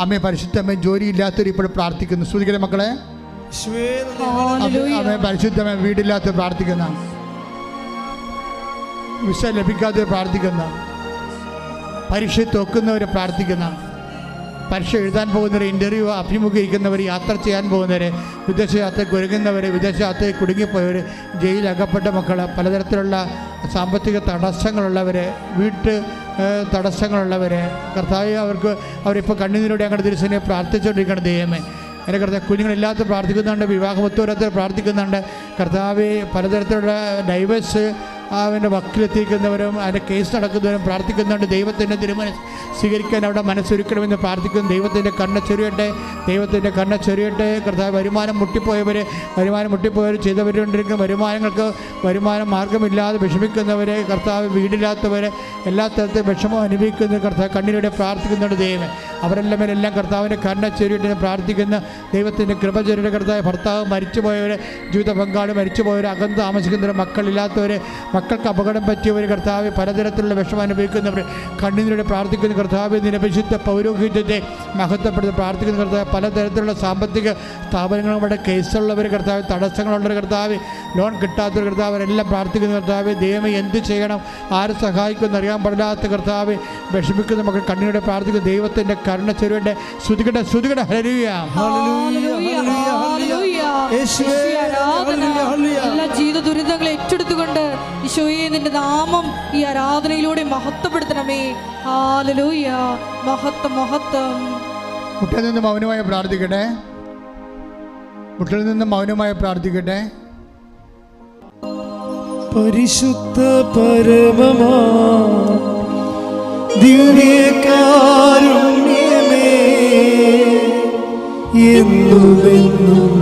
അമ്മയെ പരിശുദ്ധ അമ്മ ജോലിയില്ലാത്തവർ ഇപ്പോൾ പ്രാർത്ഥിക്കുന്നു. ശ്രുതിക്കട്ടെ മക്കളെ. യേശുവേ നന്ദി. അവൻ പരിശുദ്ധമേ വീടില്ലാത്ത പ്രാർത്ഥിക്കുന്ന, വിസ ലഭിക്കാത്തവർ പ്രാർത്ഥിക്കുന്ന, പരീക്ഷ തോക്കുന്നവർ പ്രാർത്ഥിക്കുന്ന, പരീക്ഷ എഴുതാൻ പോകുന്നവർ, ഇൻ്റർവ്യൂ അഭിമുഖീകരിക്കുന്നവർ, യാത്ര ചെയ്യാൻ പോകുന്നവർ, വിദേശ യാത്രയ്ക്ക് ഒരുങ്ങുന്നവർ, വിദേശ യാത്രയിൽ കുടുങ്ങിപ്പോയവർ, ജയിലകപ്പെട്ട മക്കൾ, പലതരത്തിലുള്ള സാമ്പത്തിക തടസ്സങ്ങളുള്ളവർ, വീട്ട് തടസ്സങ്ങളുള്ളവർ, കർത്താവ് അവരിപ്പോൾ കണ്ണുനീരോടെ ഞങ്ങളുടെ തിരുസനെ പ്രാർത്ഥിച്ചുകൊണ്ടിരിക്കണം. ദൈവമേ, എൻ്റെ കർത്താവ് കുഞ്ഞുങ്ങളില്ലാത്ത പ്രാർത്ഥിക്കുന്നുണ്ട്, വിവാഹമൊത്തോരത്തിൽ പ്രാർത്ഥിക്കുന്നുണ്ട്. കർത്താവ് പലതരത്തിലുള്ള ഡൈവേഴ്സ് അവൻ്റെ വക്കിലെത്തിക്കുന്നവരും അതിൻ്റെ കേസ് നടക്കുന്നവരും പ്രാർത്ഥിക്കുന്നുണ്ട്. ദൈവത്തിൻ്റെ തിരുമനസ് സ്വീകരിക്കാൻ അവിടെ മനസ്സൊരുക്കണമെന്ന് പ്രാർത്ഥിക്കുന്നു. ദൈവത്തിൻ്റെ കണ്ണ് ചൊരിയട്ടെ, ദൈവത്തിൻ്റെ കണ്ണ് ചൊരിയട്ടെ. കർത്താവ് വരുമാനം മുട്ടിപ്പോയവർ ചെയ്തവരുകൊണ്ടിരിക്കുന്ന വരുമാനങ്ങൾക്ക് വരുമാന മാർഗമില്ലാതെ വിഷമിക്കുന്നവരെ, കർത്താവ് വീടില്ലാത്തവരെ, എല്ലാ തരത്തിലും വിഷമം അനുഭവിക്കുന്ന കർത്താവ് കണ്ണിലൂടെ പ്രാർത്ഥിക്കുന്നുണ്ട്. ദൈവമേ, അവരെല്ലാം മേലെല്ലാം കർത്താവിൻ്റെ കണ്ണ് ചൊരിയട്ടെ പ്രാർത്ഥിക്കുന്ന. ദൈവത്തിൻ്റെ കൃപ ചൊരിയുടെ കർത്താവ് ഭർത്താവ് മരിച്ചുപോയവർ, ജീവിത പങ്കാളി മരിച്ചുപോയവർ, അകന്ന് താമസിക്കുന്നവർ, മക്കളില്ലാത്തവർ, മക്കൾക്ക് അപകടം പറ്റിയവർ, കർത്താവ് പലതരത്തിലുള്ള വിഷമം അനുഭവിക്കുന്നവർ കണ്ണിലൂടെ പ്രാർത്ഥിക്കുന്ന കർത്താവ്. നിരപരിശുദ്ധ പൗരോഹിത്യത്തെ മഹത്വപ്പെടുത്തി പ്രാർത്ഥിക്കുന്ന കർത്താവ്. പലതരത്തിലുള്ള സാമ്പത്തിക സ്ഥാപനങ്ങളുടെ കേസുള്ളവർ, കർത്താവ് തടസ്സങ്ങളുള്ളവർ, കർത്താവ് ലോൺ കിട്ടാത്തവർ, കർത്താവ് അവരെല്ലാം പ്രാർത്ഥിക്കുന്ന കർത്താവ്. ദൈവമേ, എന്ത് ചെയ്യണം, ആര് സഹായിക്കുമെന്ന് അറിയാൻ പാടില്ലാത്ത കർത്താവ് വിഷമിക്കുന്ന മക്കൾ കണ്ണിലൂടെ പ്രാർത്ഥിക്കുന്ന. ദൈവത്തിൻ്റെ കരുണ ചെരുവിൻ്റെ സ്തുതിക്കട്ടെ, സ്തുതിക്കട്ടെ. ഹല്ലേലൂയ, എല്ലാ ജീവിത ദുരിതങ്ങളെ ഏറ്റെടുത്തുകൊണ്ട് ഈശോയെ നിന്റെ നാമം ഈ ആരാധനയിലൂടെ മഹത്വപ്പെടുത്തണമേ. ഹല്ലേലൂയ, മഹത്വം മഹത്വം. മുട്ടിൽ നിന്ന് മൗനമായി പ്രാർത്ഥിക്കട്ടെ, മുട്ടിൽ നിന്ന് മൗനമായി പ്രാർത്ഥിക്കട്ടെ. പരിശുദ്ധ പരമമാ ദിവ്യകാരുണ്യമേ, എന്നുമെന്നും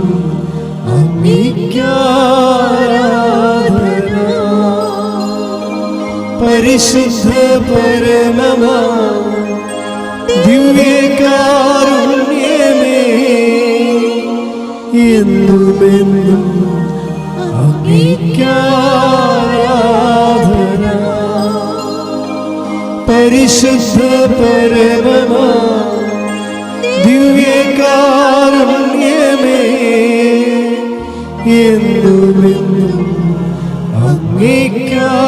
അങ്ങേക്കാരാധന. പരിശുദ്ധ പരമമാ ദിവ്യകാരുണ്യമേ, എന്നുമെന്നും അങ്ങേക്കാരാധന. പരിശുദ്ധ പരമമാ ദിവ്യകാരുണ്യമേ, എന്നുമെന്നും അങ്ങേക്കാരാധന.